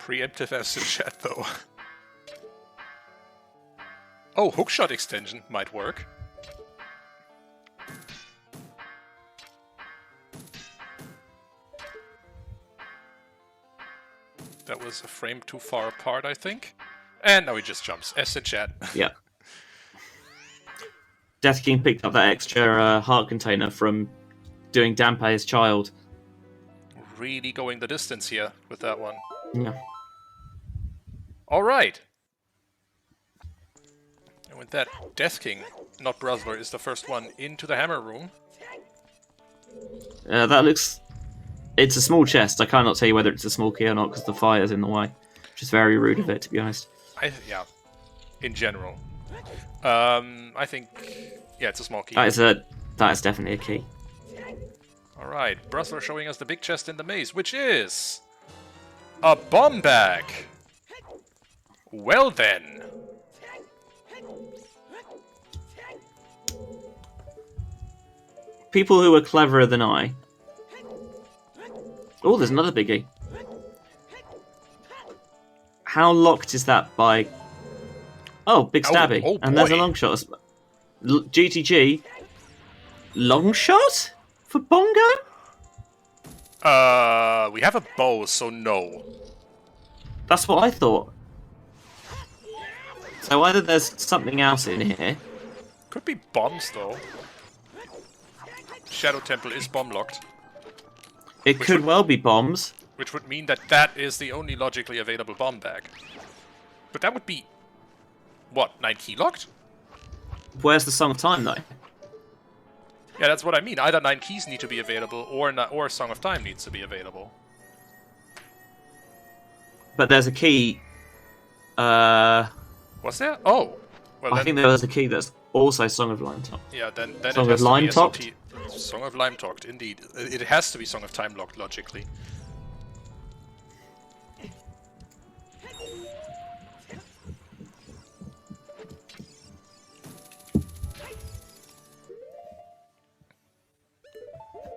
Preemptive as in chat, though. Oh, hookshot extension might work. That was a frame too far apart, I think. And now he just jumps. S in chat. Yeah. Death King picked up that extra heart container from doing Dampe's child. Really going the distance here with that one. Yeah. Alright. And with that, Death King, not BruZZler, is the first one into the hammer room. That looks... It's a small chest. I cannot tell you whether it's a small key or not because the fire's in the way. Which is very rude of it, to be honest. Yeah. In general. I think... Yeah, it's a small key. That is definitely a key. Alright, BruZZler showing us the big chest in the maze, which is... a bomb bag! Well then! People who are cleverer than I... Oh, there's another biggie. How locked is that by... Oh, big stabby. Oh and there's a long shot. GTG. Long shot? For Bongo? We have a bow, so no. That's what I thought. So either there's something else in here. Could be bombs, though. Shadow Temple is bomb locked. It could well be bombs. Which would mean that that is the only logically available bomb bag. But that would be... What, 9 key locked? Where's the Song of Time, though? Yeah, that's what I mean. Either 9 keys need to be available, or Song of Time needs to be available. But there's a key... Was there? Oh! Well, I think there was a key that's also Song of Lime Top. Yeah, then Song it has of Lime to be Top? SOT. Song of Lime Talked, indeed. It has to be Song of Time locked, logically.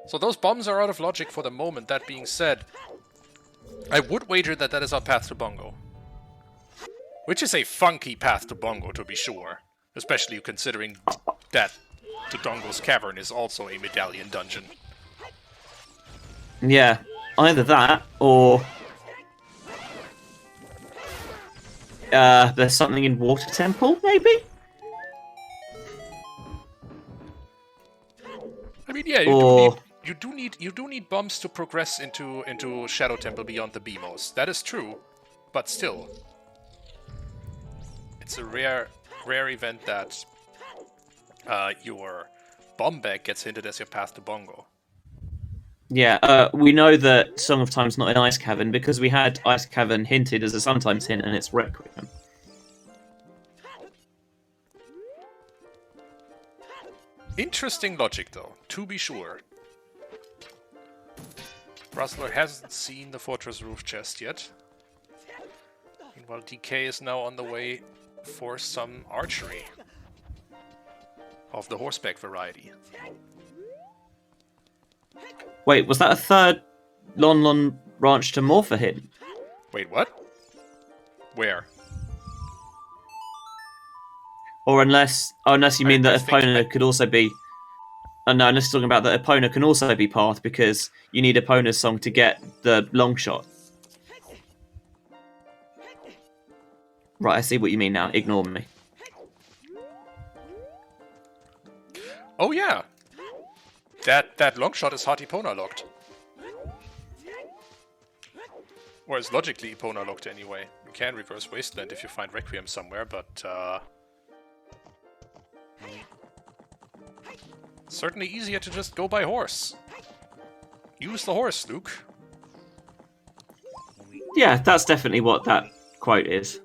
So those bombs are out of logic for the moment. That being said, I would wager that that is our path to Bongo. Which is a funky path to Bongo, to be sure. Especially considering that Dodongo's Cavern is also a medallion dungeon. Yeah, either that, or... there's something in Water Temple, maybe? I mean, yeah, Or you do need bombs to progress into Shadow Temple beyond the BMOs. That is true, but still, it's a rare event that your bomb bag gets hinted as your path to Bongo. Yeah, we know that Song of Time's not in Ice Cavern because we had Ice Cavern hinted as a sometimes hint, and it's Requiem. Interesting logic, though, to be sure. BruZZler hasn't seen the Fortress Roof Chest yet. Meanwhile, DK is now on the way for some archery of the horseback variety. Wait, was that a third Lon Lon Ranch to Morpher hit? Wait, what? Where? Or unless you mean that think Epona could also be... Oh, no, unless you're talking about that Epona can also be Path because you need Epona's song to get the long shot. Right, I see what you mean now. Ignore me. Oh yeah! That long shot is hard Epona locked. Or is logically Epona locked anyway. You can reverse Wasteland if you find Requiem somewhere, but certainly easier to just go by horse. Use the horse, Luke. Yeah, that's definitely what that quote is.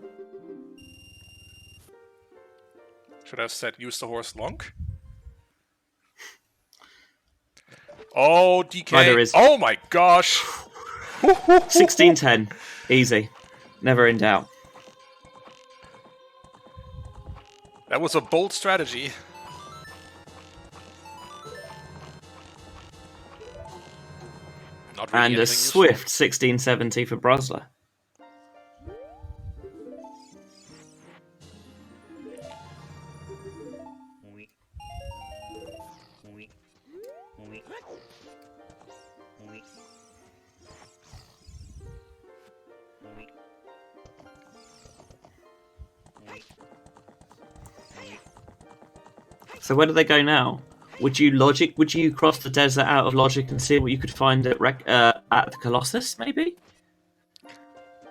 Should I have said use the horse long? Oh, DK. Right, there is. Oh my gosh. 16-10. Easy. Never in doubt. That was a bold strategy. Not really And a anything useful. swift 1670 for BruZZler. So where do they go now? Would you cross the desert out of logic and see what you could find at the Colossus, maybe?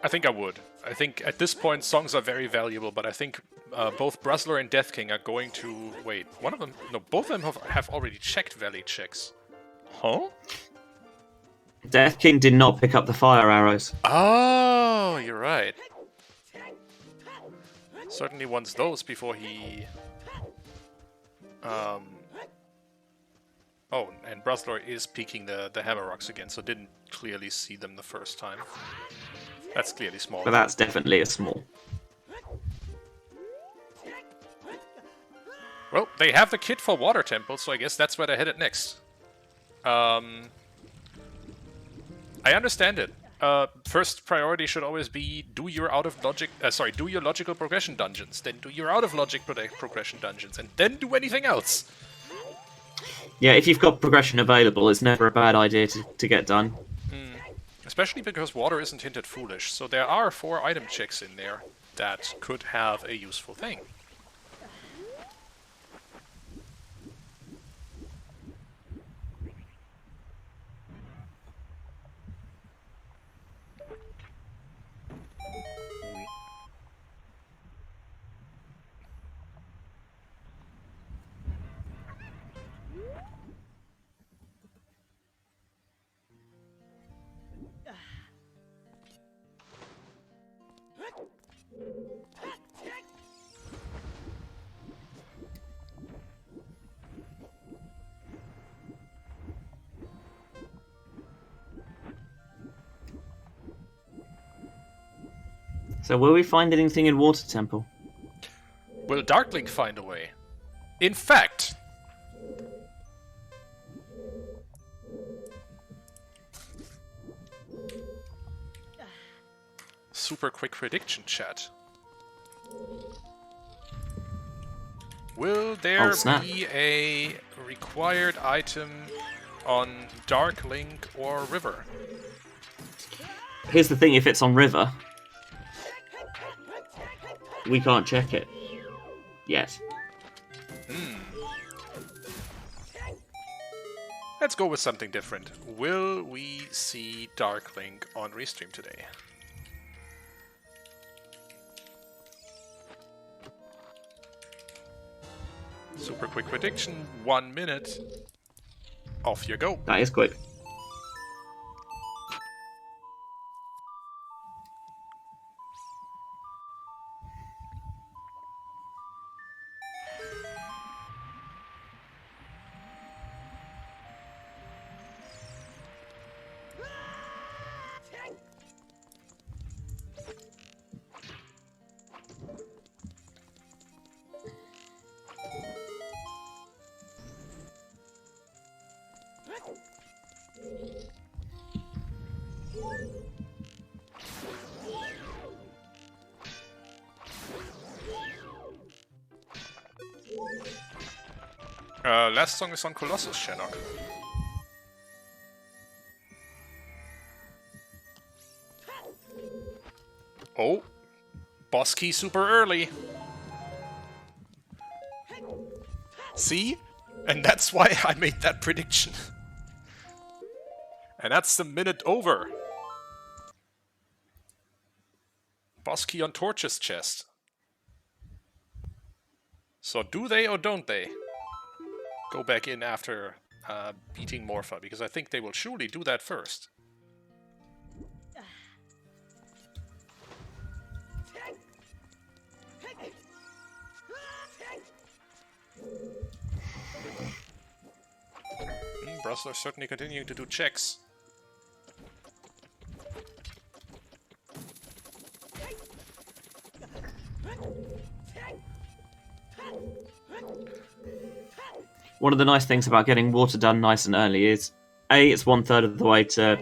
I think I would. I think at this point songs are very valuable, but I think both BruZZler and Death King are going to... Wait, one of them... No, both of them have already checked Valley checks. Huh? Death King did not pick up the fire arrows. Oh, you're right. Certainly wants those before he... Oh, and BruZZler is peeking the Hammer Rocks again, so didn't clearly see them the first time. That's clearly small. But that's definitely a small. Well, they have the kit for Water Temple, so I guess that's where they're headed next. I understand it. First priority should always be do your do your logical progression dungeons, then do your out of logic progression dungeons, and then do anything else. Yeah, if you've got progression available, it's never a bad idea to get done. Especially because water isn't hinted foolish, so there are 4 item checks in there that could have a useful thing. So will we find anything in Water Temple? Will Darklink find a way? In fact... Super quick prediction, chat. Will there be a required item on Darklink or River? Here's the thing, if it's on River, we can't check it yet. Let's go with something different. Will we see Dark Link on Restream today? Super quick prediction, 1 minute. Off you go. That is quick. Last song is on Colossus, Shannock. Oh, boss key super early. See? And that's why I made that prediction. And that's the minute over. Boss key on Torch's chest. So do they or don't they go back in after beating Morpha? Because I think they will surely do that first. BruZZler certainly continuing to do checks. One of the nice things about getting water done nice and early is A, it's 1/3 of the way to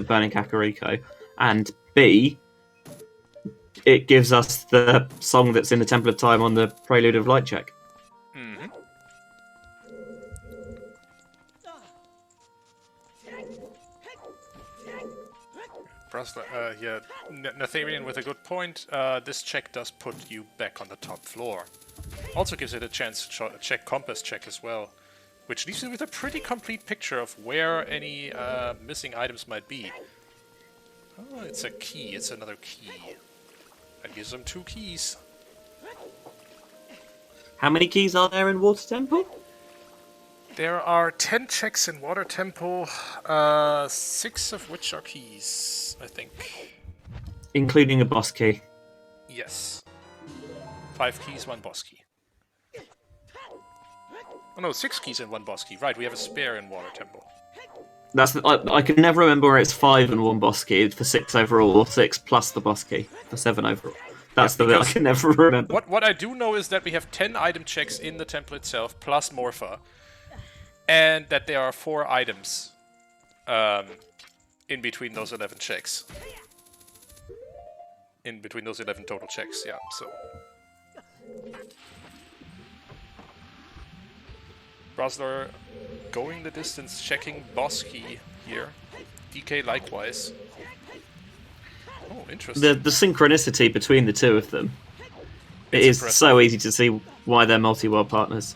burning Kakariko, and B, it gives us the song that's in the Temple of Time on the Prelude of Light check. Mm-hmm. BruZZler, yeah, Natharian with a good point. This check does put you back on the top floor. Also gives it a chance to check Compass check as well, which leaves you with a pretty complete picture of where any missing items might be. Oh, it's a key. It's another key. That gives them 2 keys. How many keys are there in Water Temple? There are 10 checks in Water Temple, 6 of which are keys, I think. Including a boss key. Yes. 5 keys, 1 boss key. Oh no, 6 keys and 1 boss key. Right, we have a spare in Water Temple. I can never remember where it's 5 and 1 boss key for 6 overall, or 6 plus the boss key for 7 overall. That's the bit I can never remember. What I do know is that we have 10 item checks in the temple itself, plus Morpha. And that there are 4 items in between those 11 checks. In between those 11 total checks, yeah, so. BruZZler going the distance, checking boss key here. DK likewise. Oh, interesting. The synchronicity between the two of them. It is impressive. so easy to see why they're multi-world partners.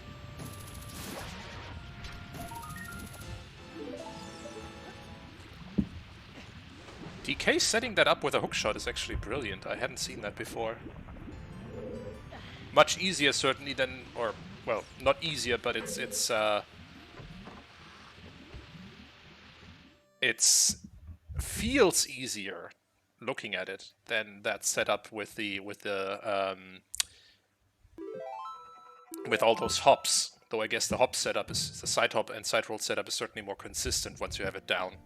DK setting that up with a hookshot is actually brilliant. I hadn't seen that before. Much easier certainly than, or well, not easier, but it's feels easier looking at it than that setup with all those hops. Though I guess the hop setup is the side hop and side roll setup is certainly more consistent once you have it down.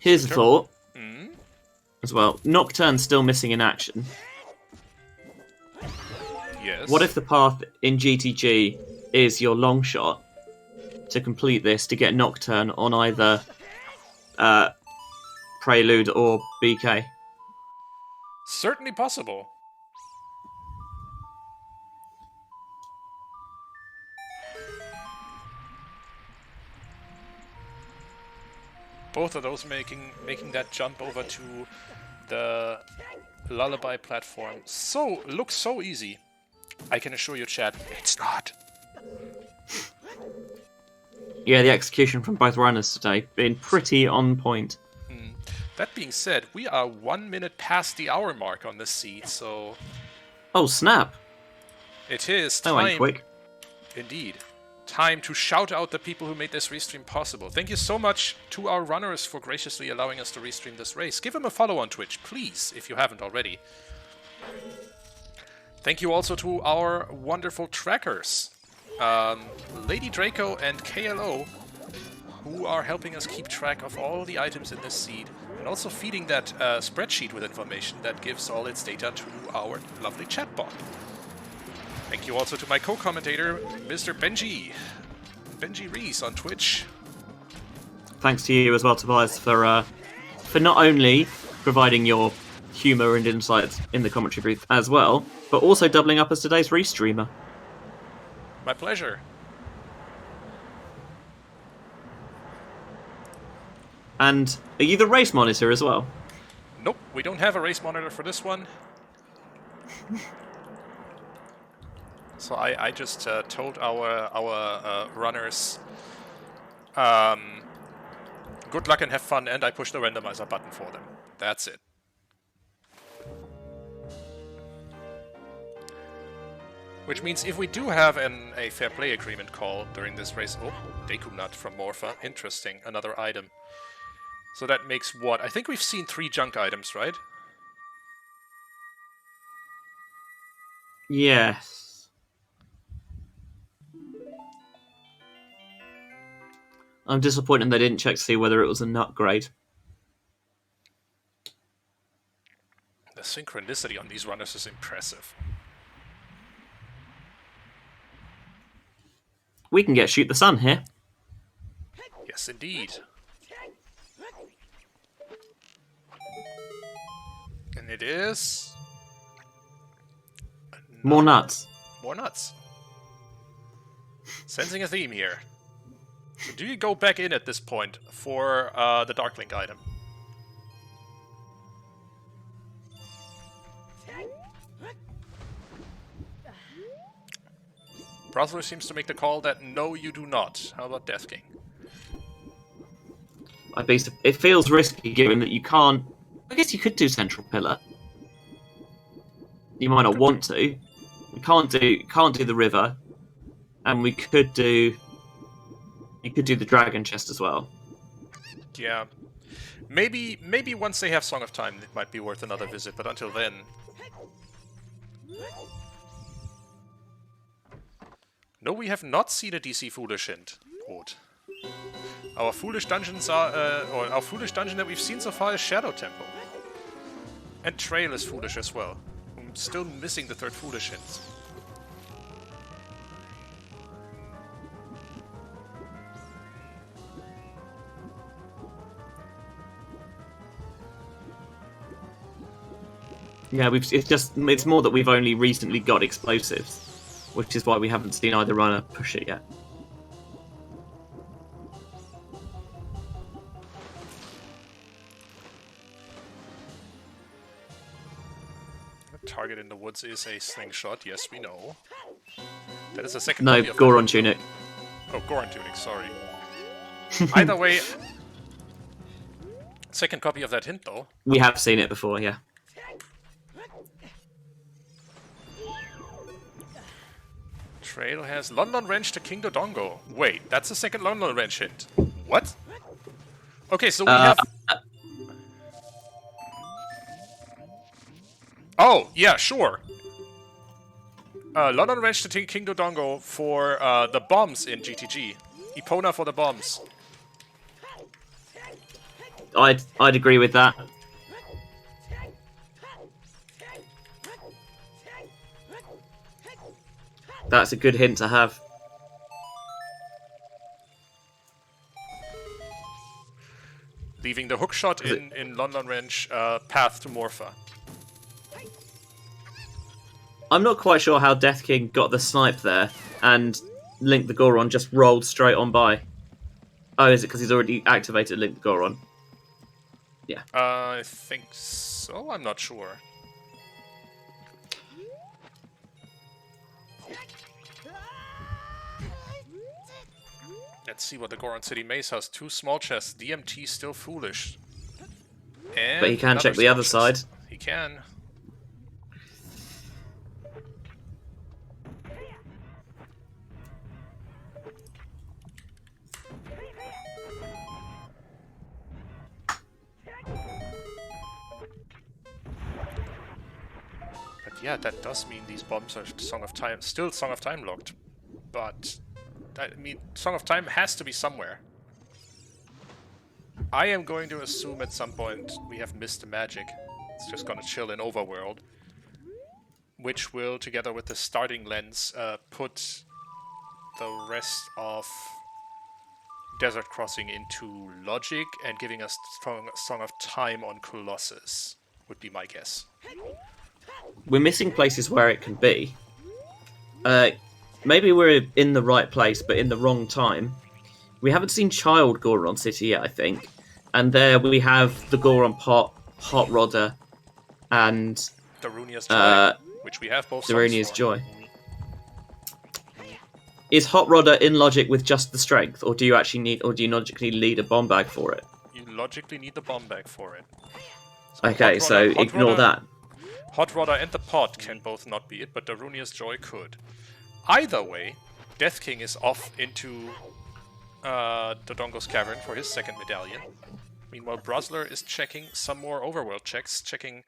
Here's a thought, as well. Nocturne's still missing in action. Yes. What if the path in GTG is your long shot to complete this to get Nocturne on either Prelude or BK? Certainly possible. both of those making that jump over to the lullaby platform looks so easy. I can assure you, chat, it's not. Yeah, the execution from both runners today been pretty on point. That being said, we are 1 minute past the hour mark on this seed, so Oh snap! it is That time. went quick. Indeed. Time to shout out the people who made this restream possible. Thank you so much to our runners for graciously allowing us to restream this race. Give them a follow on Twitch, please, if you haven't already. Thank you also to our wonderful trackers, Lady Draco and KLO, who are helping us keep track of all the items in this seed, and also feeding that spreadsheet with information that gives all its data to our lovely chatbot. Thank you also to my co-commentator, Mr. Benjy Reese on Twitch. Thanks to you as well, Tobias, for not only providing your humour and insights in the commentary booth as well, but also doubling up as today's restreamer. My pleasure. And are you the race monitor as well? Nope, we don't have a race monitor for this one. So I just told our runners, good luck and have fun, and I pushed the randomizer button for them. That's it. Which means if we do have a fair play agreement call during this race... Oh, Deku Nut from Morpha. Interesting. Another item. So that makes what? I think we've seen 3 junk items, right? Yes. I'm disappointed they didn't check to see whether it was a nut grade. The synchronicity on these runners is impressive. We can get Shoot the Sun here. Yes, indeed. And it is... More nuts. More nuts. Sensing a theme here. So do you go back in at this point for the Darklink item? BruZZler seems to make the call that no, you do not. How about Death King? It feels risky given that you can't... I guess you could do Central Pillar. You might not want to. We can't do the river. And we could do... You could do the Dragon Chest as well. Yeah. Maybe once they have Song of Time, it might be worth another visit, but until then... No, we have not seen a DC Foolish hint. Quote. Our Foolish Dungeons are... or our Foolish Dungeon that we've seen so far is Shadow Temple. And Trail is Foolish as well. I'm still missing the 3rd Foolish hint. Yeah, it's more that we've only recently got explosives, which is why we haven't seen either runner push it yet. The target in the woods is a slingshot, yes we know. That is a second No, copy of Goron that. Tunic. Oh, Goron Tunic, sorry. Either way, second copy of that hint though. We have seen it before, yeah. Trail has London Wrench to King Dodongo. Wait, that's the second London Wrench hint. What? Okay, so we have... Oh, yeah, sure. London Wrench to King Dodongo for the bombs in GTG. Epona for the bombs. I'd agree with that. That's a good hint to have. Leaving the hookshot in London Wrench path to Morpha. I'm not quite sure how Death King got the snipe there, and Link the Goron just rolled straight on by. Oh, is it because he's already activated Link the Goron? Yeah. I think so. I'm not sure. Let's see what the Goron City Maze has. 2 small chests. DMT still foolish. And But he can check the small other chest. side. He can. But yeah, that does mean these bombs are still Song of Time locked. But I mean, Song of Time has to be somewhere. I am going to assume at some point we have missed the magic. It's just gonna chill in Overworld, which will, together with the starting lens, put the rest of Desert Crossing into logic and giving us Song of Time on Colossus, would be my guess. We're missing places where it can be. Maybe we're in the right place, but in the wrong time. We haven't seen Child Goron City yet, I think. And there we have the Goron Pot, Hot Rodder, and Darunia's Joy, which we have both songs Darunia's for. Joy. Is Hot Rodder in logic with just the strength, or do you actually need, or do you logically need a bomb bag for it? You logically need the bomb bag for it. So Okay, so ignore that. Hot Rodder and the Pot can both not be it, but Darunia's Joy could. Either way, Death King is off into Dodongo's Cavern for his second medallion. Meanwhile, BruZZler is checking some more overworld checks, checking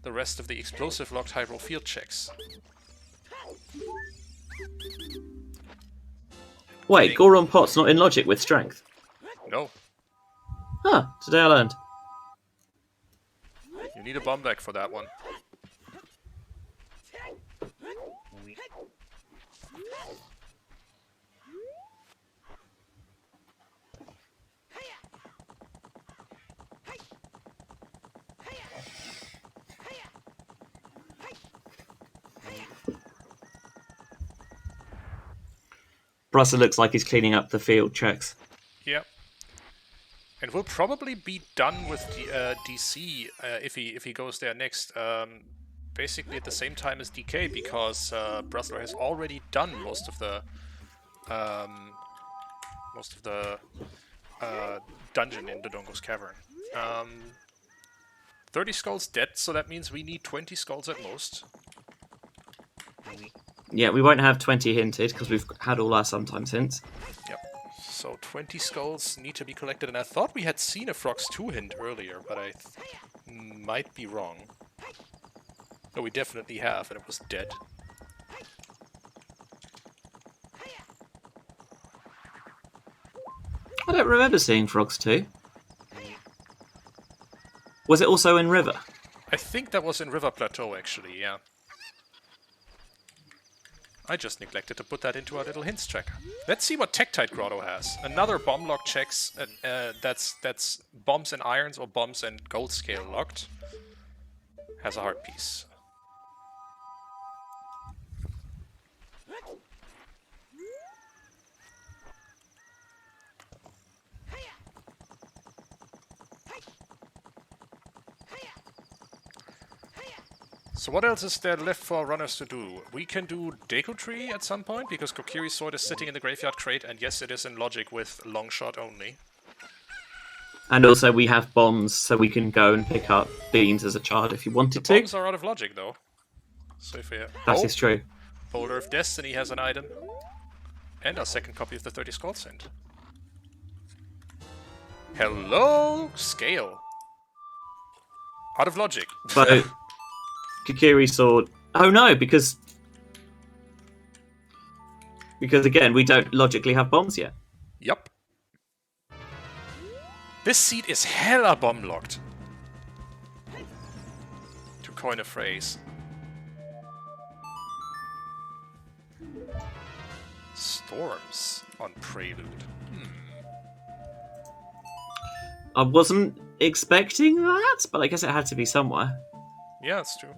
the rest of the explosive locked Hyrule field checks. Wait, Goron Pot's not in logic with strength? No. Huh, today I learned. You need a bomb bag for that one. BruZZler looks like he's cleaning up the field checks. Yep. And we'll probably be done with the DC if he goes there next. Basically at the same time as DK, because BruZZler has already done most of the dungeon in Dodongo's Cavern. 30 skulls dead, so that means we need 20 skulls at most. Yeah, we won't have 20 hinted, because we've had all our sometimes hints. Yep. So 20 skulls need to be collected, and I thought we had seen a Frogs 2 hint earlier, but I might be wrong. No, we definitely have, and it was dead. I don't remember seeing Frogs 2. Was it also in River? I think that was in River Plateau, actually, yeah. I just neglected to put that into our little hints tracker. Let's see what Tektite Grotto has. Another bomb lock checks, that's bombs and irons or bombs and gold scale locked. Has a heart piece. So what else is there left for our runners to do? We can do Deku Tree at some point, because Kokiri's sword is sitting in the graveyard crate, and yes, it is in logic with long shot only. And also we have bombs, so we can go and pick up beans as a child if you wanted to. Bombs are out of logic, though. So if we That is true. Boulder of Destiny has an item. And our second copy of the 30 Skull Scent. Hello, Scale. Out of logic. So, Kokiri's sword... Oh no, because again, we don't logically have bombs yet. Yup. This seat is hella bomb locked. To coin a phrase. Storms on Prelude. I wasn't expecting that, but I guess it had to be somewhere. Yeah, that's true.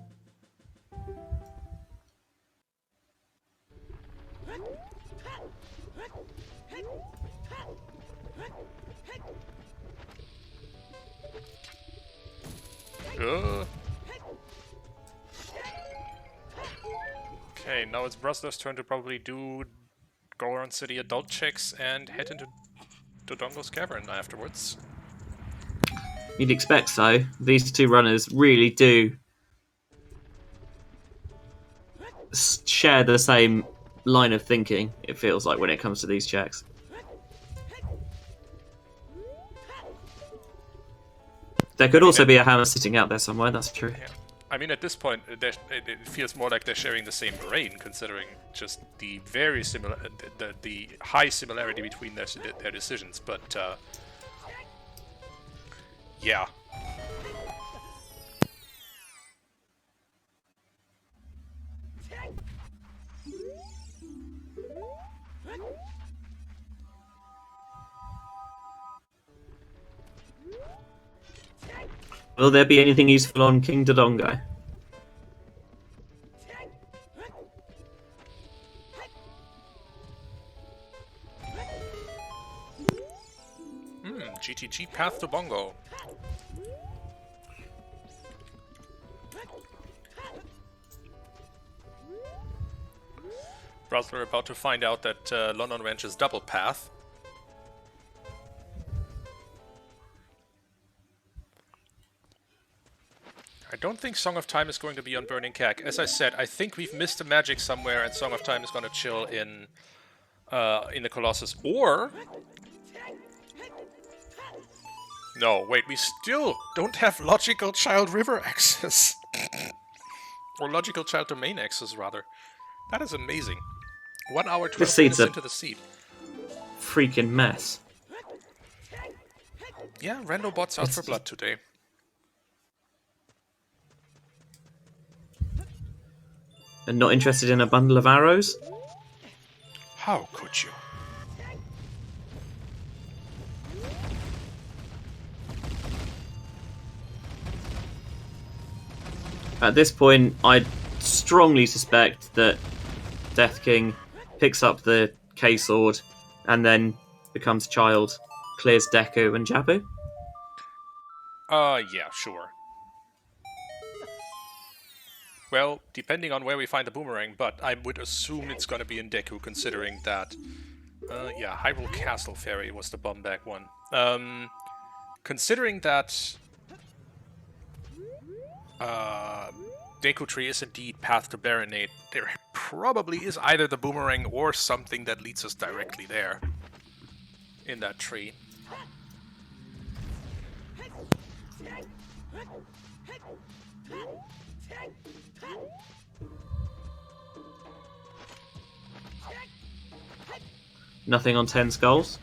Okay, now it's BruZZler's turn to probably do Goron City adult checks and head into Dodongo's Cavern afterwards. You'd expect so. These two runners really do share the same line of thinking, it feels like, when it comes to these checks. There could also be a hammer sitting out there somewhere, that's true. Yeah. I mean, at this point, it feels more like they're sharing the same brain, considering just the very similar, the high similarity between their decisions. But yeah. Will there be anything useful on King Dodongo? GTG Path to Bongo. BruZZler about to find out that London Ranch is double path. I don't think Song of Time is going to be on Burning Cag. As I said, I think we've missed a magic somewhere, and Song of Time is going to chill in the Colossus. Or no, wait, we still don't have Logical Child River access. Or Logical Child Domain access, rather. That is amazing. 1 hour, 12 minutes into the seed. Freaking mess. Yeah, Rando bot's out for blood today. And not interested in a bundle of arrows? How could you? At this point, I strongly suspect that Death King picks up the K-Sword and then becomes Child, clears Deku and Jabu. Yeah, sure. Well, depending on where we find the boomerang, but I would assume it's gonna be in Deku, considering that... yeah, Hyrule Castle Ferry was the bomb-back one. Considering that... Deku Tree is indeed Path to Baronade, there probably is either the boomerang or something that leads us directly there. In that tree. Nothing on 10 skulls?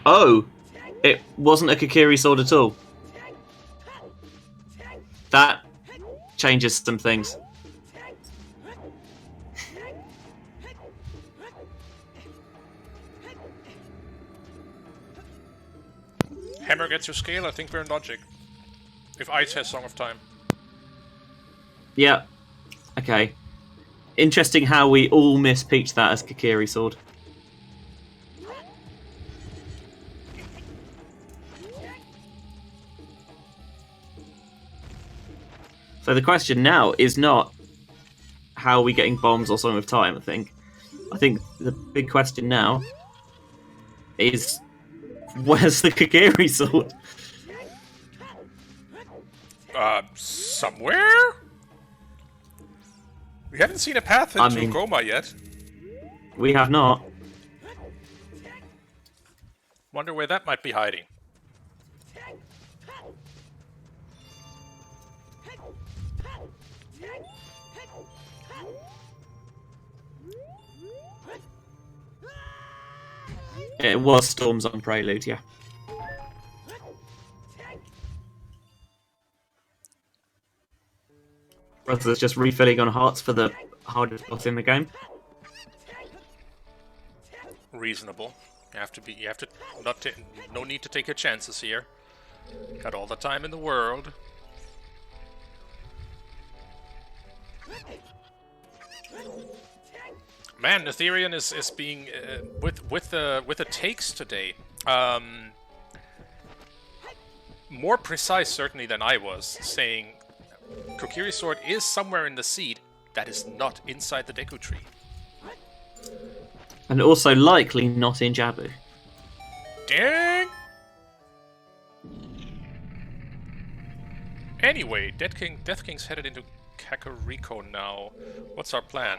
Oh! It wasn't a Kokiri sword at all. That changes some things. Hammer gets your scale, I think we're in logic. If Ice has Song of Time. Yeah. Okay. Interesting how we all mispeached that as Kokiri sword. So the question now is not how are we getting bombs or Song of Time, I think. I think the big question now is where's the Kokiri sword? Somewhere? We haven't seen a path into Goma yet. We have not. Wonder where that might be hiding. It was Storms on Prelude, yeah. BruZZler's just refilling on hearts for the hardest boss in the game. Reasonable. You have to no need to take your chances here. Got all the time in the world. Man, Ethereum is being with the takes today. More precise certainly than I was, saying Kokiri's sword is somewhere in the seed that is not inside the Deku tree. And also likely not in Jabu. Dang! Anyway, Death King's headed into Kakariko now. What's our plan?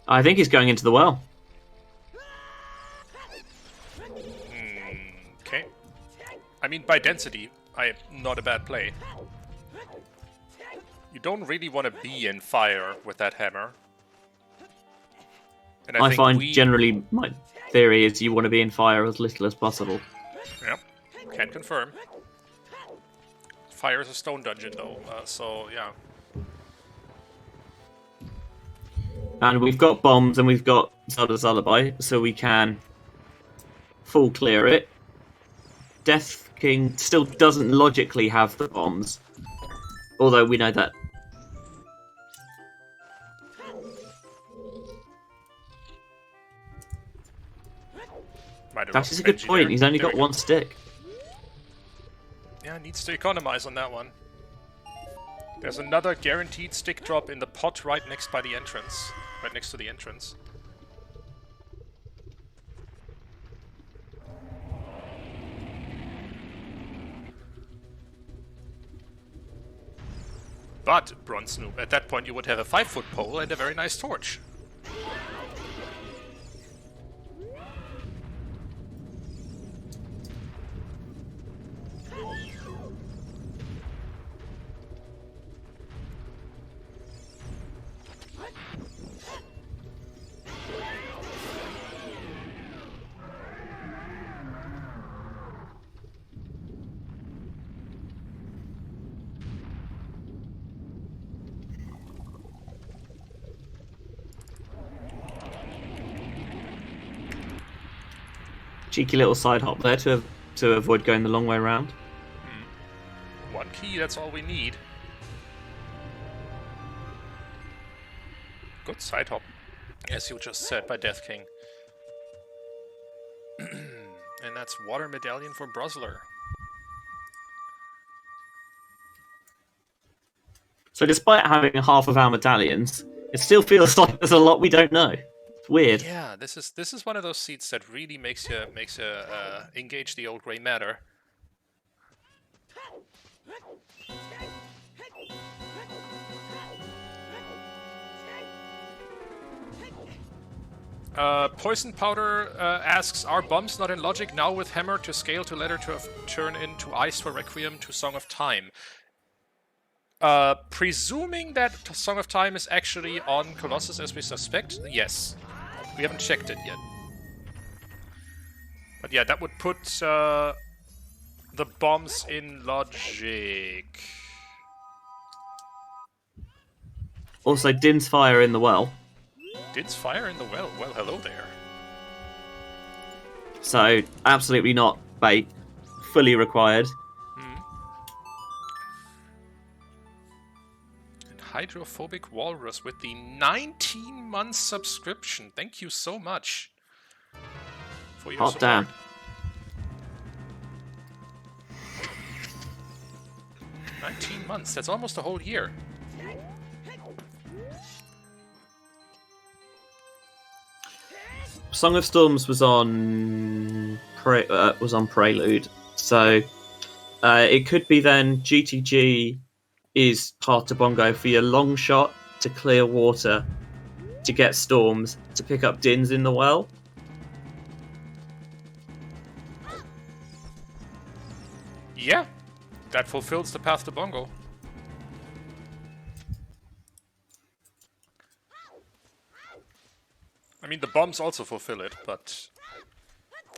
I think he's going into the well. Okay. I mean, by density, not a bad play. You don't really want to be in fire with that hammer. And I find generally my theory is you want to be in fire as little as possible. Yep, can confirm. Fire is a stone dungeon though, so yeah. And we've got bombs and we've got Zelda's Lullaby, so we can full clear it. Death King still doesn't logically have the bombs, although we know that. That is a good point. He's only got one stick. Yeah, needs to economize on that one. There's another guaranteed stick drop in the pot right next to the entrance. But, Bronze Noob, at that point you would have a 5-foot pole and a very nice torch. Cheeky little side hop there to avoid going the long way around. One key, that's all we need. Good side hop, as you just said, by Death King. And that's Water Medallion for BruZZler. So despite having half of our medallions, it still feels like there's a lot we don't know. It's weird. Yeah, this is one of those seats that really makes you engage the old grey matter. Poison Powder asks, are bombs not in logic now with hammer to scale to letter to turn into ice for Requiem to Song of Time? Presuming that Song of Time is actually on Colossus as we suspect, yes. We haven't checked it yet. But yeah, that would put the bombs in logic. Also, Din's fire in the well. Din's fire in the well? Well, hello there. So, absolutely not bait. Fully required. Hydrophobic Walrus with the 19-month subscription. Thank you so much for your support. Damn. $19 months. That's almost a whole year. Song of Storms was on Prelude, so it could be then GTG is part of Bongo for your long shot to clear water, to get storms, to pick up Dins in the well. Yeah, that fulfills the path to Bongo. I mean, the bombs also fulfill it, but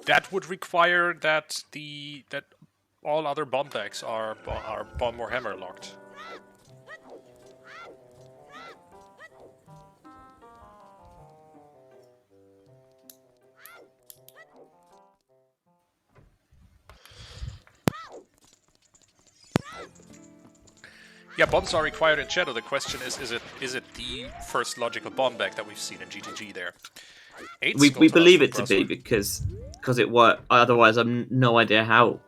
that would require that all other bomb bags are bomb or hammer locked. Yeah, bombs are required in Shadow. The question is it the first logical bomb bag that we've seen in GTG there? We believe it to be because it worked. Otherwise, I've no idea how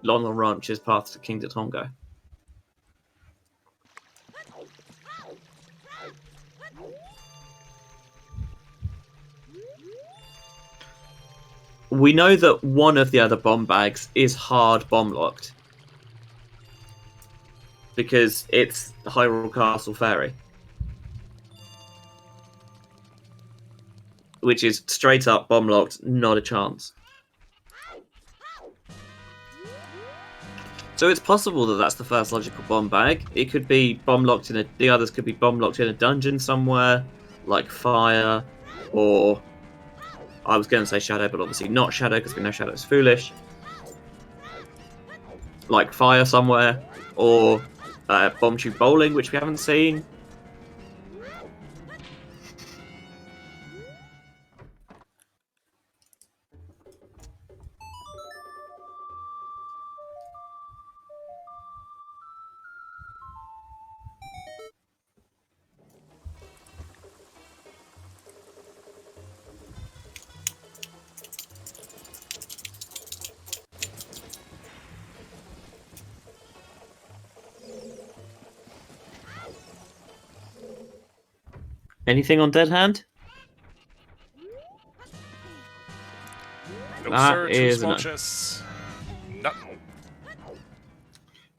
Long Ranch's path to King Tonga. We know that one of the other bomb bags is hard bomb locked because it's the Hyrule Castle Ferry, which is straight up bomb locked, not a chance. So it's possible that that's the first logical bomb bag. It could be bomb locked in the others could be bomb locked in a dungeon somewhere, like fire, or I was going to say Shadow, but obviously not Shadow because we know Shadow's foolish. Like fire somewhere, or bomb tube bowling, which we haven't seen. Anything on Dead Hand? No, That sir, two is small no. chests. Nothing.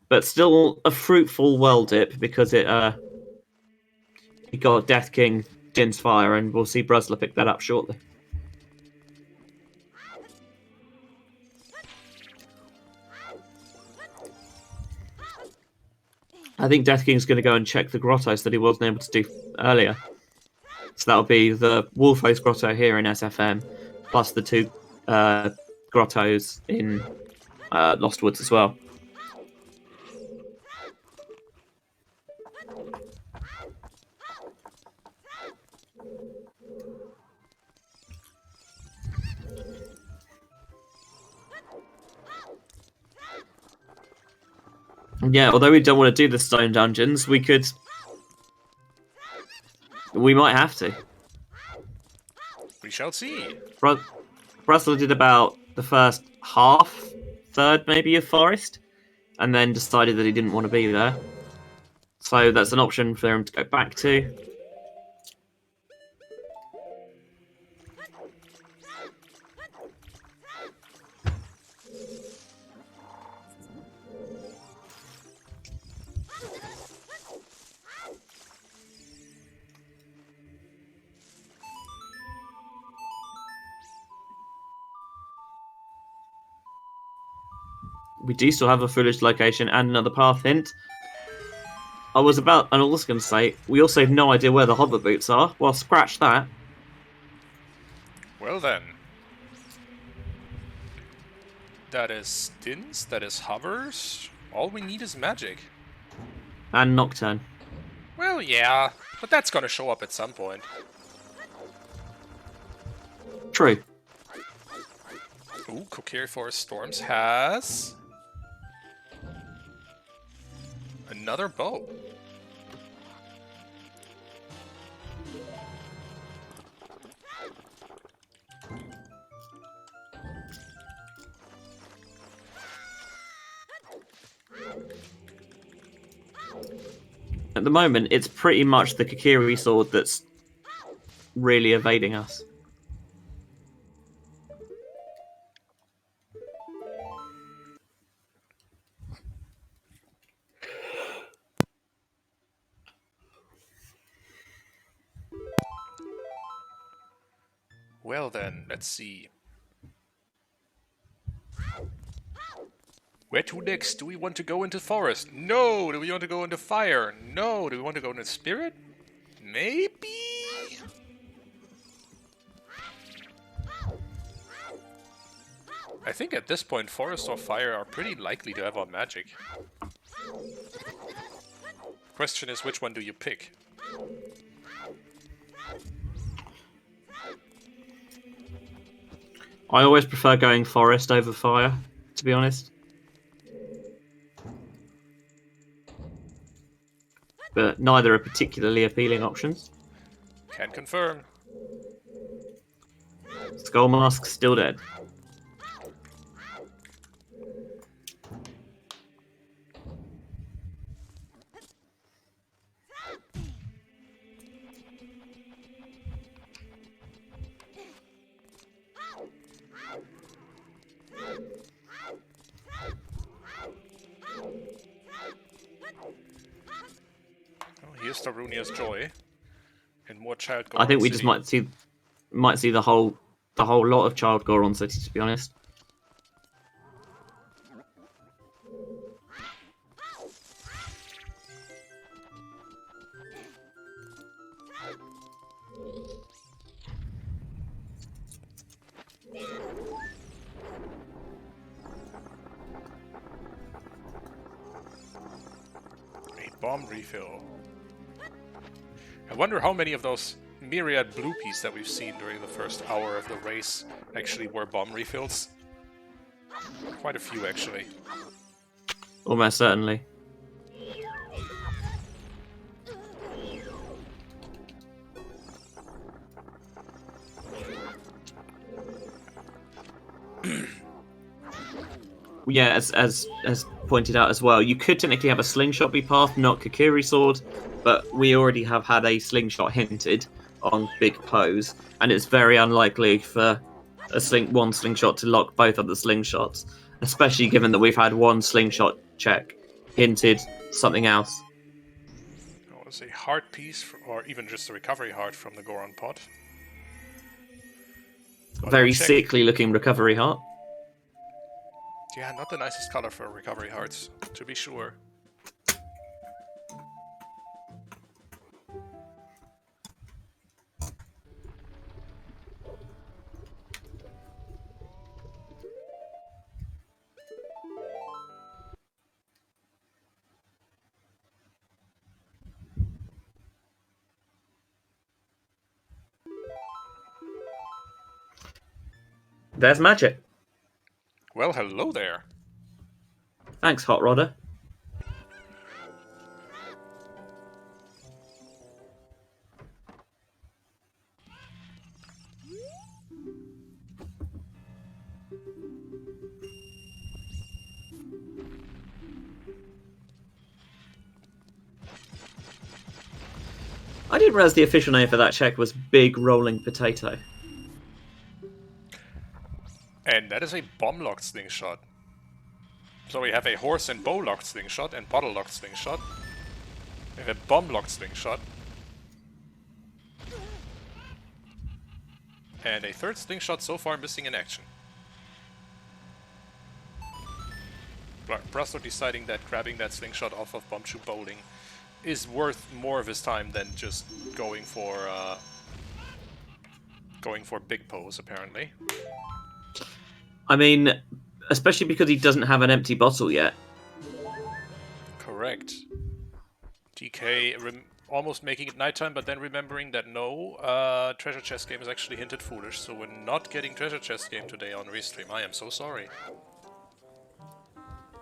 But still a fruitful well dip because it got Death King Jin's Fire, and we'll see BruZZler pick that up shortly. I think Death King's going to go and check the grottos that he wasn't able to do earlier. So that'll be the Wolfos Grotto here in SFM, plus the two grottos in Lost Woods as well. Yeah, although we don't want to do the stone dungeons, we might have to. We shall see. BruZZler did about the first third maybe of Forest, and then decided that he didn't want to be there. So that's an option for him to go back to. We do still have a foolish location and another path hint. I was going to say, we also have no idea where the hover boots are. Well, scratch that. Well then. That is stints, that is hovers. All we need is magic. And Nocturne. Well, yeah, but that's gonna show up at some point. True. Ooh, Kokiri Forest Storms has another bow. At the moment, it's pretty much the Kokiri sword that's really evading us. Well then, let's see. Where to next? Do we want to go into forest? No. Do we want to go into fire? No. Do we want to go into spirit? Maybe? I think at this point, Forest or Fire are pretty likely to have on Magic. Question is, which one do you pick? I always prefer going Forest over Fire, to be honest. But neither are particularly appealing options. Can confirm. Skull Mask's still dead. Oh, here's Darunia's Joy. And more Child I think we just City. might see the whole lot of Child Goron City, to be honest. A bomb refill. I wonder how many of those myriad bloopies that we've seen during the first hour of the race actually were bomb refills. Quite a few, actually. Almost certainly. Yeah, as pointed out as well, you could technically have a slingshot be path, not Kakiri sword, but we already have had a slingshot hinted on Big Pose, and it's very unlikely for one slingshot to lock both of the slingshots, especially given that we've had one slingshot check hinted something else. That was a heart piece, or even just a recovery heart from the Goron pot. Very sickly looking recovery heart. Yeah, not the nicest color for recovery hearts, to be sure. There's magic. Well, hello there. Thanks, Hot Rodder. I didn't realize the official name for that check was Big Rolling Potato. And that is a bomb-locked slingshot. So we have a horse and bow-locked slingshot and bottle-locked slingshot. We have a bomb-locked slingshot. And a third slingshot so far missing in action. BruZZler deciding that grabbing that slingshot off of Bombchu Bowling is worth more of his time than just going for Big Pose, apparently. I mean, especially because he doesn't have an empty bottle yet. Correct. TK almost making it nighttime, but then remembering that no, treasure chest game is actually hinted foolish, so we're not getting treasure chest game today on Restream. I am so sorry.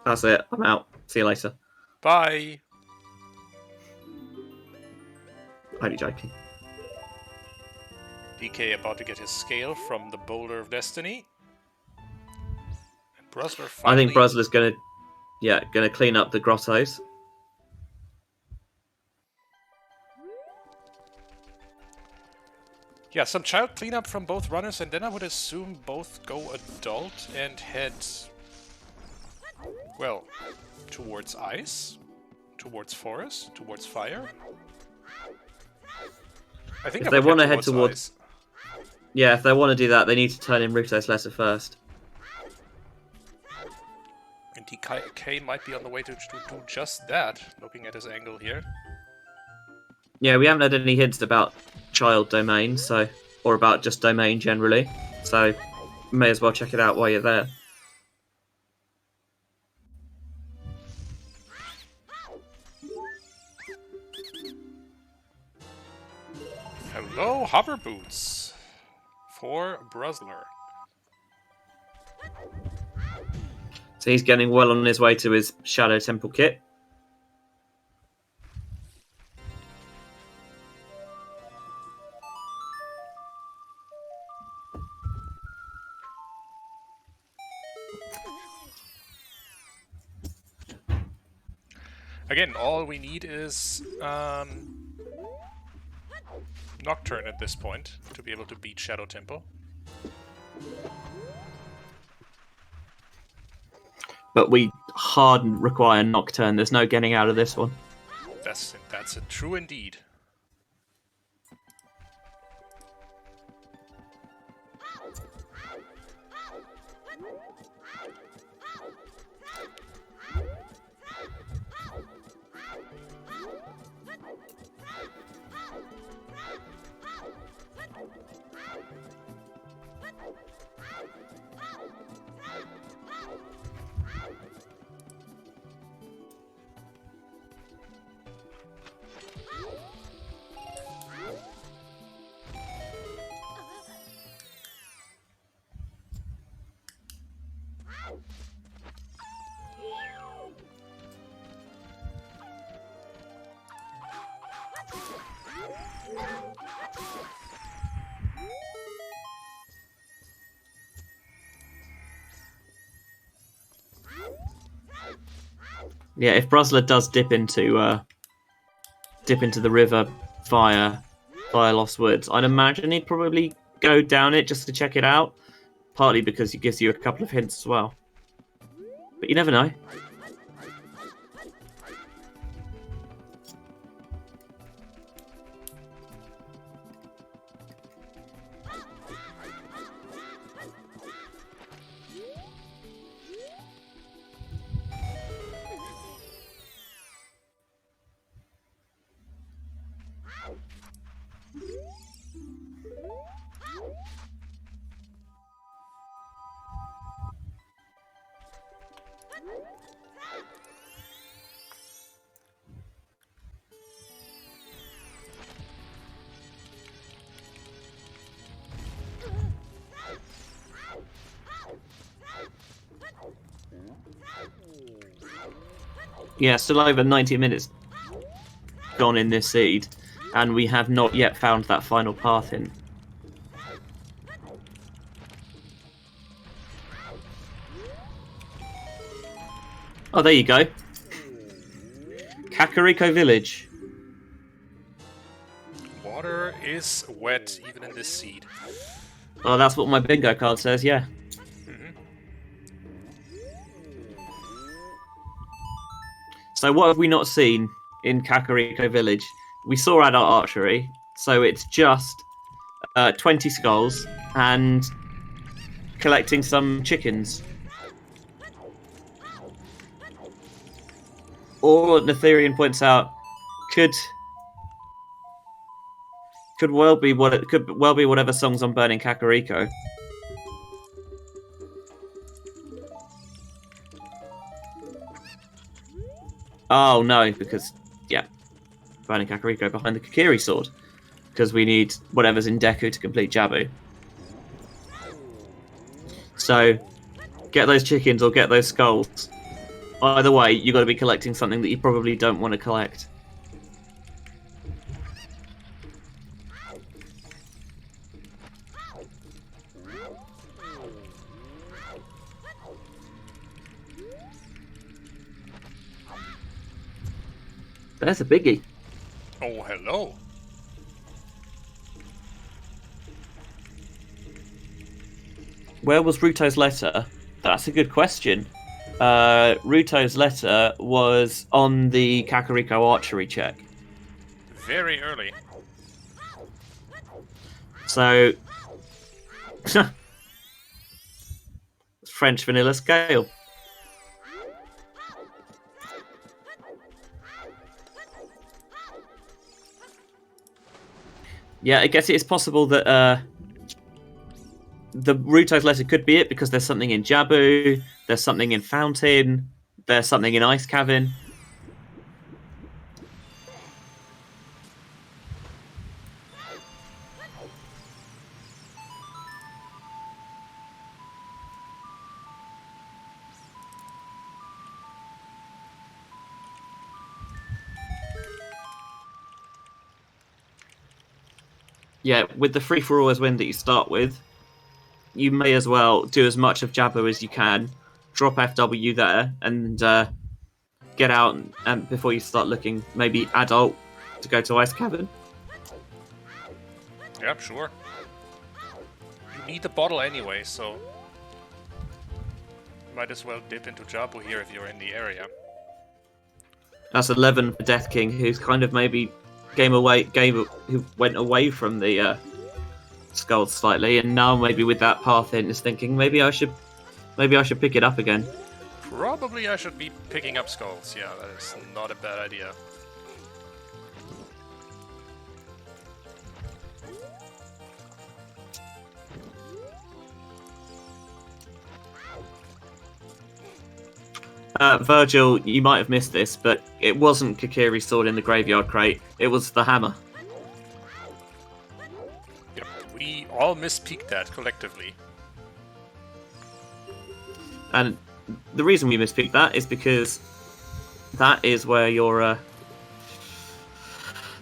That's it. I'm out. See you later. Bye! Only joking. DK about to get his scale from the Boulder of Destiny. And BruZZler finally... I think BruZZler's gonna clean up the grottos. Yeah, some child cleanup from both runners, and then I would assume both go adult and head... well, towards ice, towards forest, towards fire. I think if they want to head towards ice. Yeah, if they want to do that, they need to turn in Ruto's Letter first. And DK might be on the way to do just that, looking at his angle here. Yeah, we haven't had any hints about child domain, or about just domain generally, so may as well check it out while you're there. go hover boots for BruZZler. So he's getting well on his way to his Shadow Temple kit. Again, all we need is Nocturne at this point to be able to beat Shadow Temple. But we hard require Nocturne. There's no getting out of this one. That's a true indeed. Yeah, if BruZZler does dip into the river via Lost Woods, I'd imagine he'd probably go down it just to check it out. Partly because it gives you a couple of hints as well. But you never know. Yeah, still over 90 minutes gone in this seed, and we have not yet found that final path in. Oh, there you go. Kakariko Village. Water is wet even in this seed. Oh, that's what my bingo card says, yeah. So what have we not seen in Kakariko Village? We saw adult archery, so it's just 20 skulls and collecting some chickens. Or Netherian points out, could well be whatever songs on Burning Kakariko. Oh no, because yeah, Burning Kakariko behind the Kokiri sword, because we need whatever's in Deku to complete Jabu. So get those chickens or get those skulls. Either way, you've got to be collecting something that you probably don't want to collect. There's a biggie. Oh, hello. Where was Ruto's letter? That's a good question. Ruto's letter was on the Kakariko archery check. Very early. So, French vanilla scale. Yeah, I guess it is possible that the Ruto's letter could be it, because there's something in Jabu, there's something in Fountain, there's something in Ice Cavern. Yeah, with the free for all as win that you start with, you may as well do as much of Jabu as you can, drop FW there, and get out and before you start looking maybe adult to go to Ice Cavern. Yeah, sure. You need the bottle anyway, so might as well dip into Jabu here if you're in the area. That's 11 for Death King, who's kind of maybe who went away from the skulls slightly, and now maybe with that path in is thinking maybe I should pick it up again. Probably I should be picking up skulls. Yeah, that is not a bad idea. Virgil, you might have missed this, but it wasn't Kokiri's sword in the graveyard crate. It was the hammer. Yep, we all mispeaked that collectively. And the reason we mispicked that is because that is where your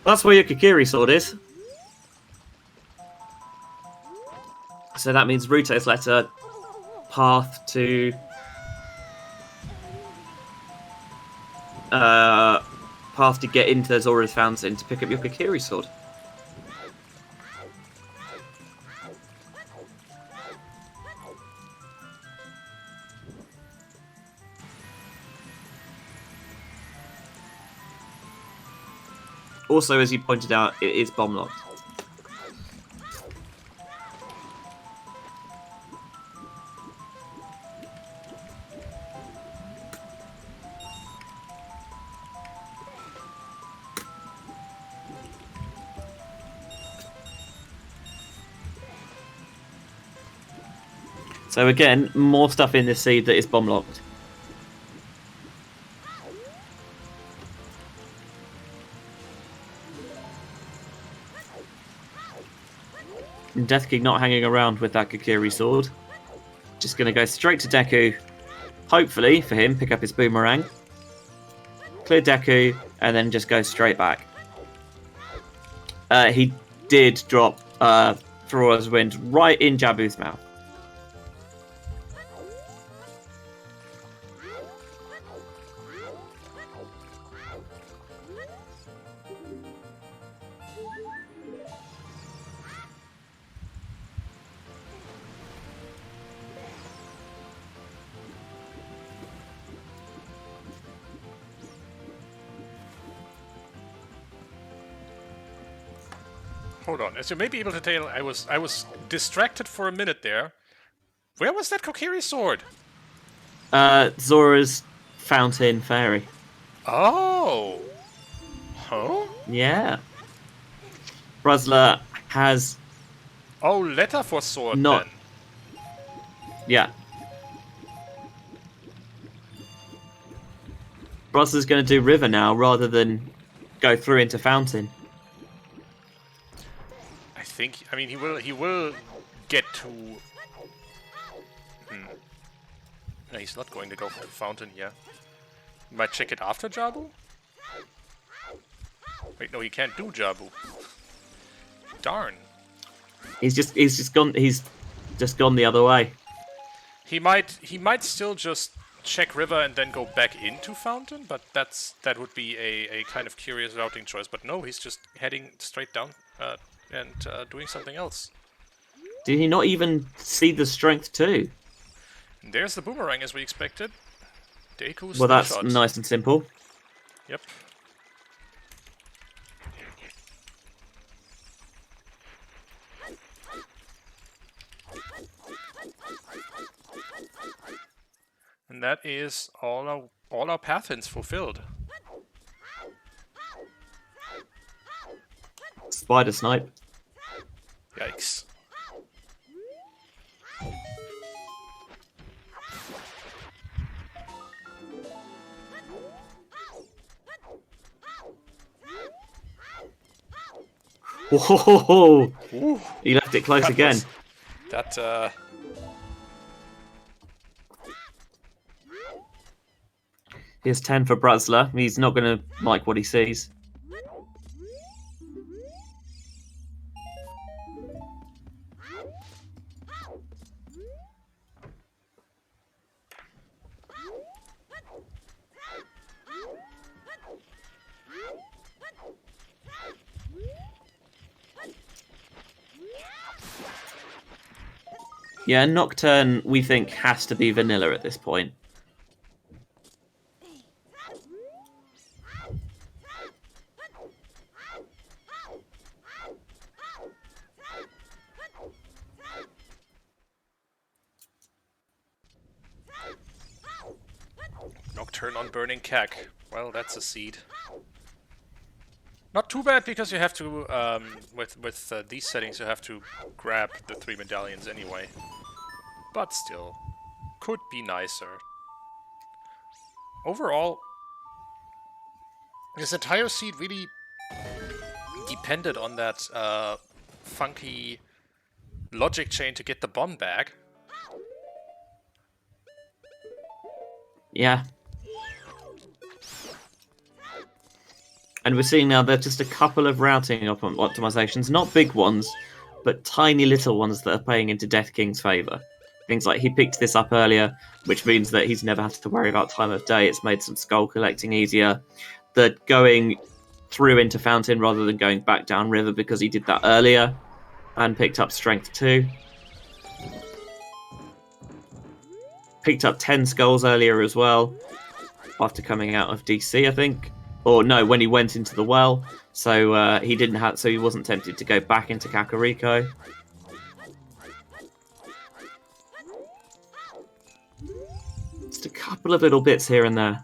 that's where your Kokiri sword is. So that means Ruto's letter path to get into Zora's Fountain to pick up your Kokiri sword. Also, as you pointed out, it is bomb locked. So again, more stuff in this seed that is bomb locked. And Death King not hanging around with that Kokiri sword. Just going to go straight to Deku. Hopefully, for him, pick up his boomerang. Clear Deku, and then just go straight back. He did drop Thrower's Wind right in Jabu's mouth. Hold on, as you may be able to tell, I was distracted for a minute there. Where was that Kokiri sword? Zora's Fountain Fairy. Oh! Huh? Yeah. BruZZler has... Oh, letter for sword not... then. Yeah. BruZZler's going to do River now rather than go through into Fountain. I mean, he will get to... No, he's not going to go for the fountain here. He might check it after Jabu? Wait, no, he can't do Jabu. Darn. He's just gone the other way. He might still just check River and then go back into Fountain, but that would be a kind of curious routing choice. But no, he's just heading straight down and doing something else. Did he not even see the strength too? And there's the boomerang as we expected. Deku's well, that's shot. nice and simple. Yep. And that is all our path hints fulfilled. Spider snipe. Yikes. Whoa! Ooh, He left it close again. Here's 10 for BruZZler. He's not going to like what he sees. Yeah, Nocturne, we think, has to be vanilla at this point. Nocturne on Burning Keg. Well, that's a seed. Not too bad, because you have to, with these settings, you have to grab the 3 medallions anyway. But still, could be nicer. Overall, this entire seed really depended on that funky logic chain to get the bomb back. Yeah. And we're seeing now there's just a couple of routing optimizations, not big ones, but tiny little ones that are playing into Death King's favour. Things like he picked this up earlier, which means that he's never had to worry about time of day. It's made some skull collecting easier. The going through into Fountain rather than going back down river, because he did that earlier, and picked up Strength 2. Picked up 10 skulls earlier as well, after coming out of DC, I think. Or no, when he went into the well, so he didn't have, so he wasn't tempted to go back into Kakariko. Just a couple of little bits here and there.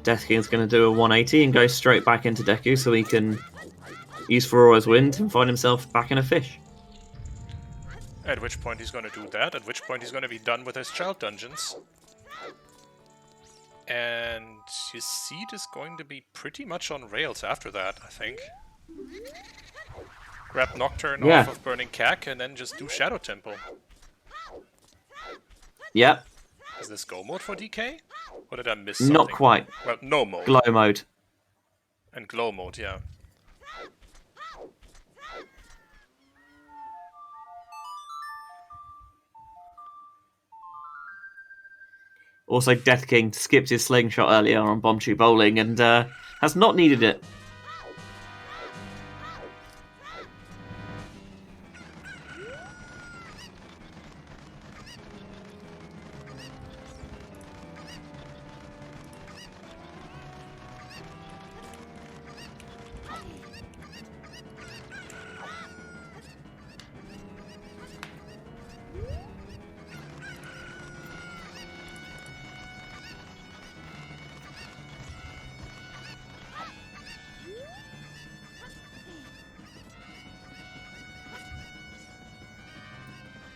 Death King's going to do a 180 and go straight back into Deku so he can use Aurora's Wind and find himself back in a fish. At which point he's going to do that, at which point he's going to be done with his child dungeons. And his seed is going to be pretty much on rails after that, I think. Grab Nocturne off of Burning Keg and then just do Shadow Temple. Yep. Is this go mode for DK? Or did I miss something? Not quite. Well, no mode. Glow mode. And glow mode, yeah. Also, Death King skipped his slingshot earlier on Bombchu Bowling and has not needed it.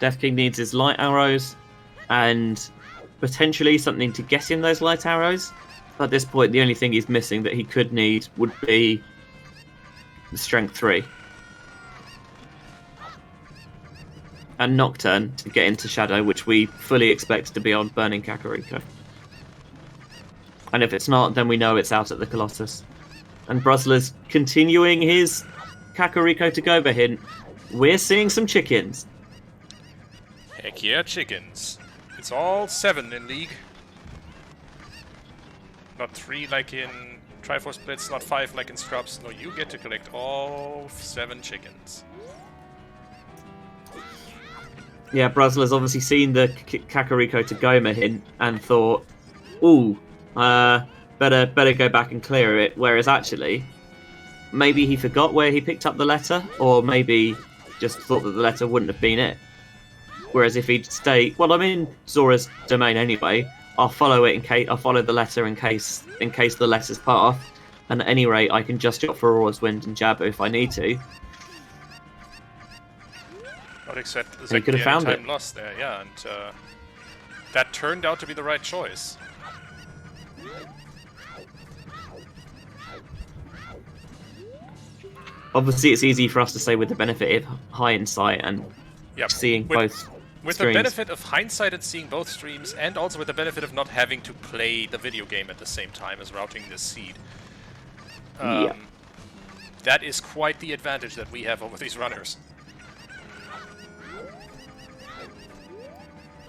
Death King needs his light arrows and potentially something to get him those light arrows. At this point, the only thing he's missing that he could need would be the Strength 3. And Nocturne to get into Shadow, which we fully expect to be on Burning Kakariko. And if it's not, then we know it's out at the Colossus. And BruZZler's continuing his Kakariko to Goba hint. We're seeing some chickens. Heck yeah, chickens. It's all 7 in League. Not 3 like in Triforce Blitz, not 5 like in Scrubs. No, you get to collect all 7 chickens. Yeah, BruZZler's obviously seen the Kakariko to Goma hint and thought, ooh, better go back and clear it. Whereas actually, maybe he forgot where he picked up the letter, or maybe just thought that the letter wouldn't have been it. Whereas if he'd stay, well, I'm in Zora's domain anyway. I'll follow it in case. I'll follow the letter in case the letter's path. And at any rate, I can just drop for Aurora's Wind and Jabu if I need to. Not exactly he could have found time it. Lost there, yeah, and that turned out to be the right choice. Obviously, it's easy for us to say with the benefit of hindsight and seeing both. With streams. the benefit of hindsight and seeing both streams, and also with the benefit of not having to play the video game at the same time as routing this seed. That is quite the advantage that we have over these runners.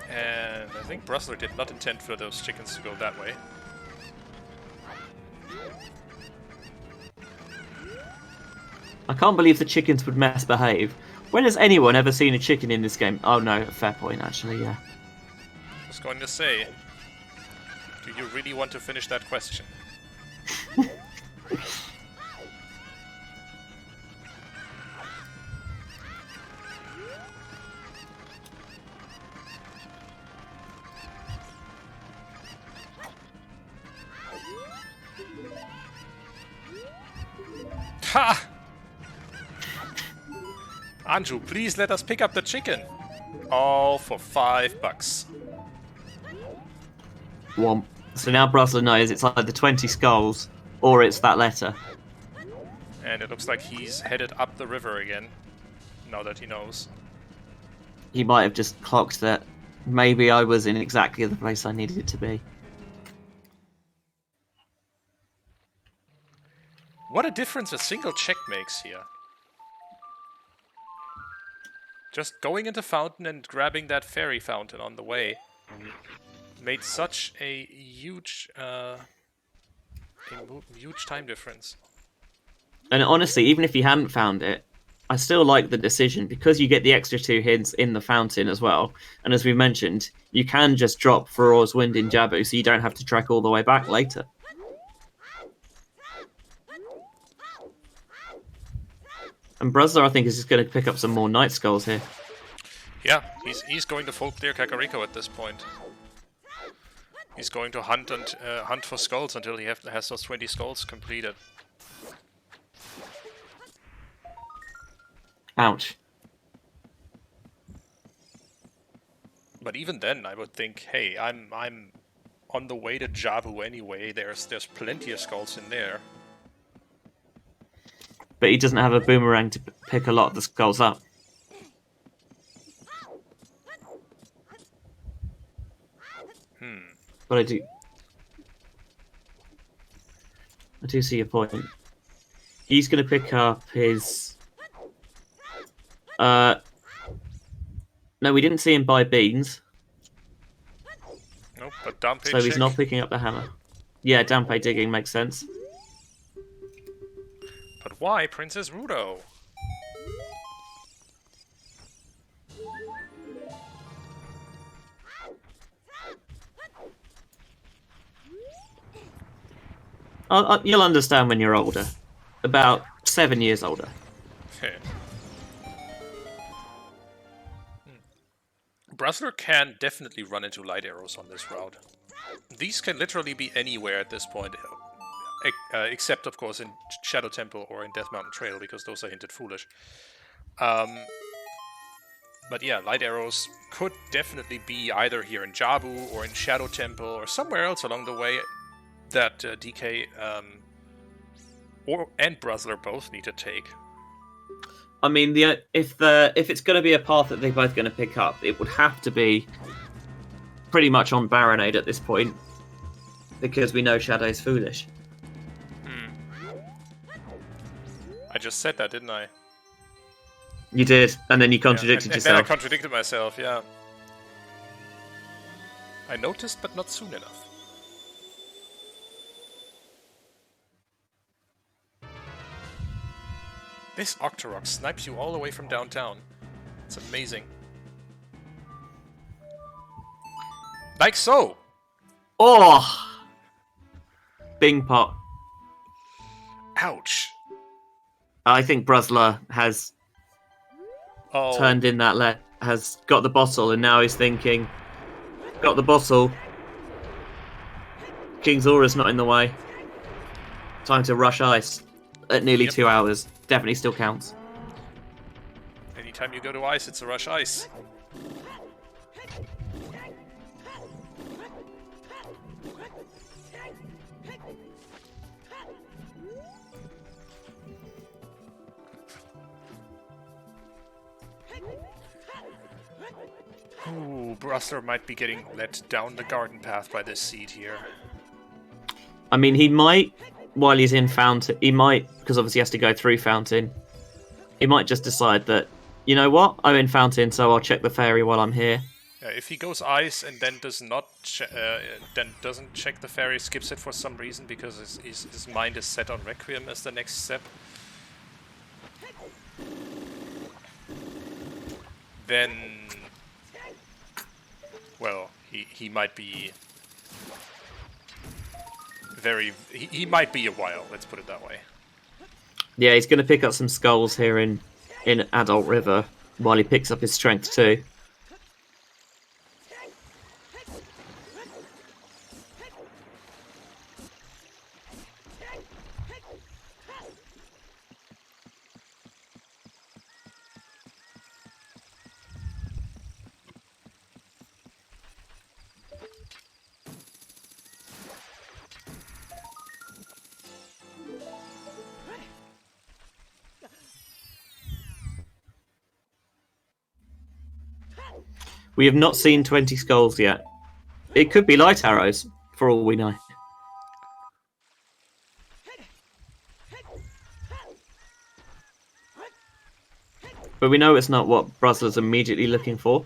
And I think BruZZler did not intend for those chickens to go that way. I can't believe the chickens would misbehave. When has anyone ever seen a chicken in this game? Oh no, fair point actually, yeah. I was going to say, do you really want to finish that question? Ha! Anju, please let us pick up the chicken. All for $5. Womp. So now BruZZler knows it's either 20 skulls or it's that letter. And it looks like he's headed up the river again, now that he knows. He might have just clocked that maybe I was in exactly the place I needed it to be. What a difference a single check makes here. Just going into fountain and grabbing that fairy fountain on the way made such a huge time difference. And honestly, even if you hadn't found it, I still like the decision because you get the extra 2 hints in the fountain as well. And as we mentioned, you can just drop Farore's Wind in Jabu, so you don't have to trek all the way back later. And BruZZler, I think, is just going to pick up some more Night Skulls here. Yeah, he's going to full clear Kakariko at this point. He's going to hunt for skulls until he has those 20 skulls completed. Ouch. But even then, I would think, hey, I'm on the way to Jabu anyway. There's plenty of skulls in there. But he doesn't have a boomerang to pick a lot of the skulls up. But I do see your point. He's going to pick up his... No, we didn't see him buy beans. Nope, but Dampe So he's not picking up the hammer. Yeah, Dampe digging makes sense. But why Princess Rudo? You'll understand when you're older. About 7 years older. BruZZler can definitely run into light arrows on this route. These can literally be anywhere at this point, except of course in Shadow Temple or in Death Mountain Trail, because those are hinted foolish. But yeah, light arrows could definitely be either here in Jabu or in Shadow Temple or somewhere else along the way that DK and BruZZler both need to take. I mean, if it's going to be a path that they're both going to pick up, it would have to be pretty much on Baronade at this point, because we know Shadow's foolish. I just said that, didn't I? You did, and then you contradicted yourself. Then I contradicted myself, yeah. I noticed, but not soon enough. This Octorok snipes you all the way from downtown. It's amazing. Like so! Oh! Bing pot. Ouch! I think BruZZler has turned in that has got the bottle, and now he's thinking, got the bottle. King's Aura's not in the way. Time to rush ice at nearly 2 hours. Definitely still counts. Anytime you go to ice, it's a rush ice. Ooh, BruZZler might be getting led down the garden path by this seed here. I mean, he might, while he's in Fountain, he might, because obviously he has to go through Fountain, he might just decide that, you know what, I'm in Fountain, so I'll check the fairy while I'm here. If he goes ice and then does not, then doesn't check the fairy, skips it for some reason because his mind is set on Requiem as the next step, then, well, he might be he might be a while. Let's put it that way. Yeah, he's going to pick up some skulls here in Adult River while he picks up his strength too. We have not seen 20 skulls yet. It could be light arrows, for all we know. But we know it's not what BruZZler's immediately looking for.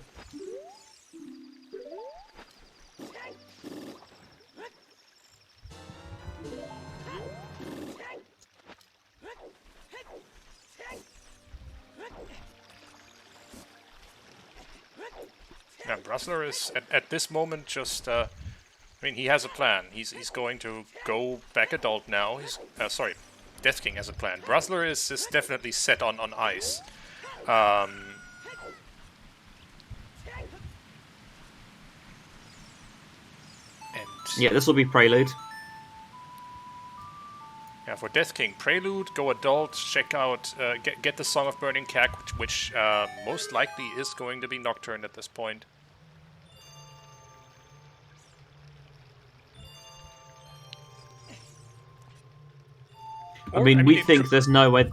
Yeah, BruZZler is at this moment just. I mean, he has a plan. He's going to go back adult now. He's sorry, Death King has a plan. BruZZler is definitely set on ice. And yeah, this will be Prelude. Yeah, for Death King, Prelude, go adult, check out, get the Song of Burning Cack, which most likely is going to be Nocturne at this point. I mean, we think there's no way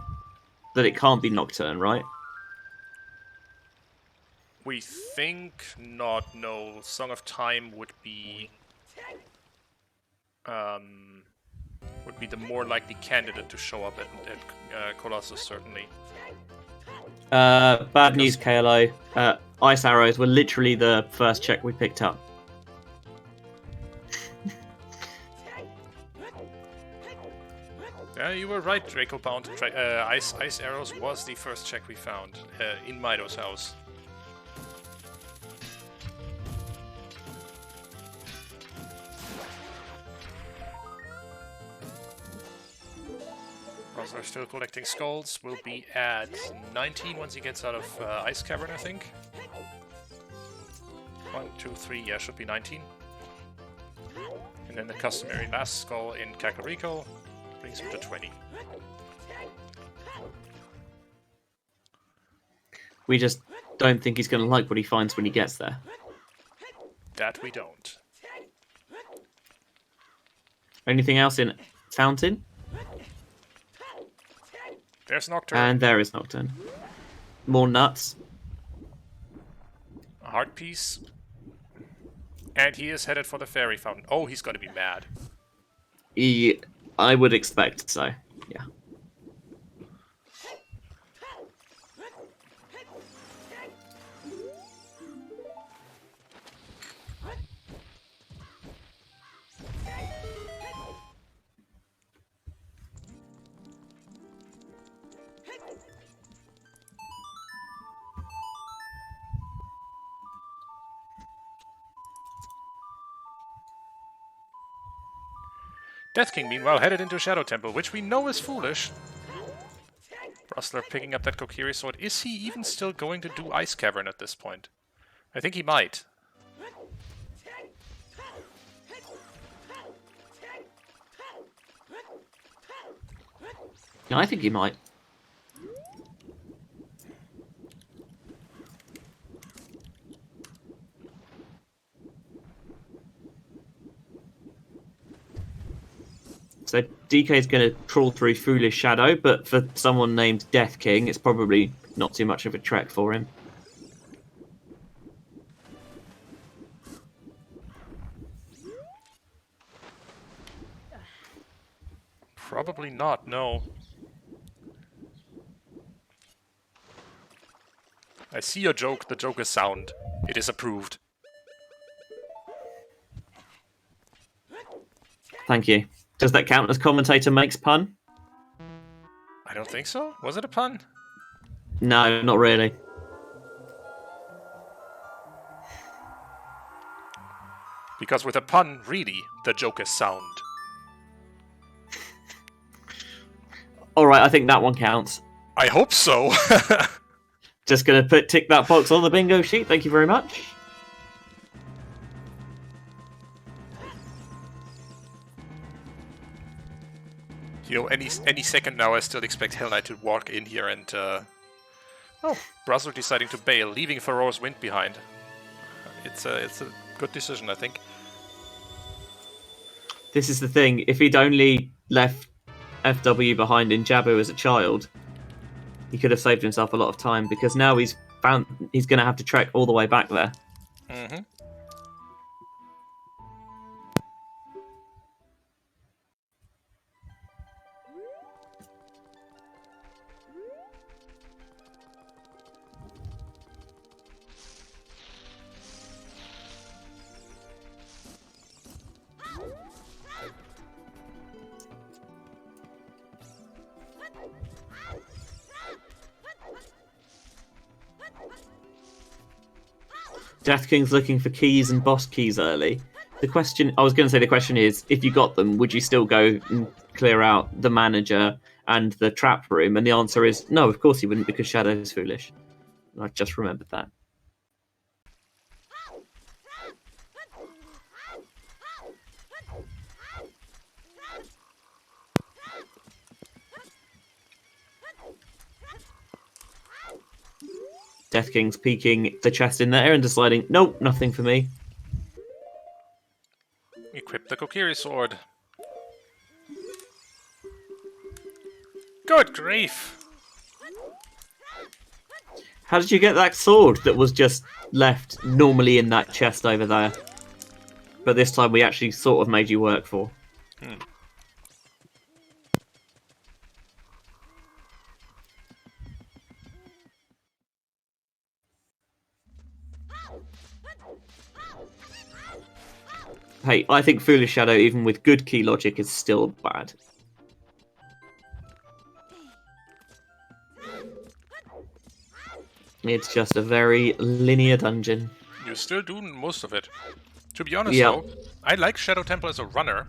that it can't be Nocturne, right? We think not, no. Song of Time would be the more likely candidate to show up at Colossus, certainly. Bad news, KLO. Ice arrows were literally the first check we picked up. You were right, Draco Bound. Ice arrows was the first check we found in Mido's house. BruZZler still collecting skulls. Will be at 19 once he gets out of Ice Cavern, I think. 1, 2, 3, yeah, should be 19. And then the customary last skull in Kakariko brings him to 20. We just don't think he's going to like what he finds when he gets there. That we don't. Anything else in Fountain? There's Nocturne. And there is Nocturne. More nuts. A heart piece. And he is headed for the fairy fountain. Oh, he's gonna be mad. I would expect so, yeah. Death King, meanwhile, headed into Shadow Temple, which we know is foolish. BruZZler picking up that Kokiri sword. Is he even still going to do Ice Cavern at this point? I think he might. Yeah, I think he might. So DK is going to crawl through Foolish Shadow, but for someone named Death King, it's probably not too much of a trek for him. Probably not, no. I see your joke. The joke is sound. It is approved. Thank you. Does that count as commentator makes pun? I don't think so. Was it a pun? No, not really. Because with a pun, really, the joke is sound. Alright, I think that one counts. I hope so. Just gonna tick that box on the bingo sheet, thank you very much. You know, any second now I still expect Hell Knight to walk in here and... Oh, BruZZler deciding to bail, leaving Fero's Wind behind. It's a good decision, I think. This is the thing, if he'd only left FW behind in Jabu as a child, he could have saved himself a lot of time, because now he's going to have to trek all the way back there. Mm-hmm. Death King's looking for keys and boss keys early. The question is, if you got them, would you still go and clear out the manager and the trap room? And the answer is no, of course you wouldn't, because Shadow is foolish. I just remembered that. Death King's peeking the chest in there and deciding, nope, nothing for me. Equip the Kokiri sword. Good grief! How did you get that sword that was just left normally in that chest over there? But this time we actually sort of made you work for. Hey, I think Foolish Shadow, even with good key logic, is still bad. It's just a very linear dungeon. You're still doing most of it. To be honest, though, I like Shadow Temple as a runner,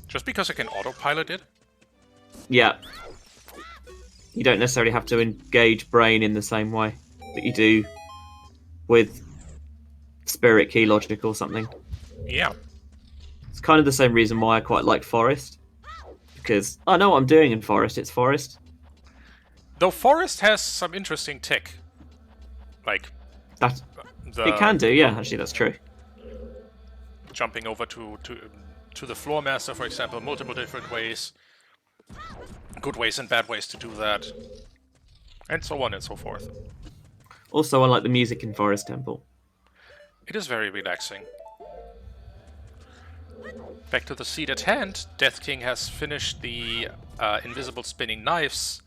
just because I can autopilot it. Yeah. You don't necessarily have to engage brain in the same way that you do with Spirit Key Logic or something. Yeah. It's kind of the same reason why I quite like Forest. Because I know what I'm doing in Forest, it's Forest. Though Forest has some interesting tech. Like... That, it can do, yeah, actually that's true. Jumping over to the Floor Master, for example, multiple different ways. Good ways and bad ways to do that. And so on and so forth. Also, I like the music in Forest Temple. It is very relaxing. Back to the seat at hand, Death King has finished the invisible spinning knives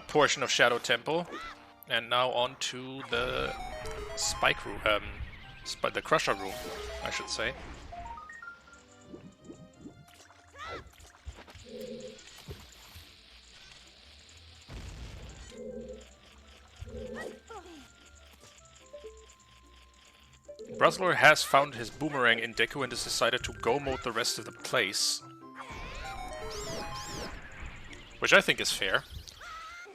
portion of Shadow Temple. And now on to the Spike room, the Crusher room, I should say. BruZZler has found his boomerang in Deku and has decided to go mode the rest of the place. Which I think is fair.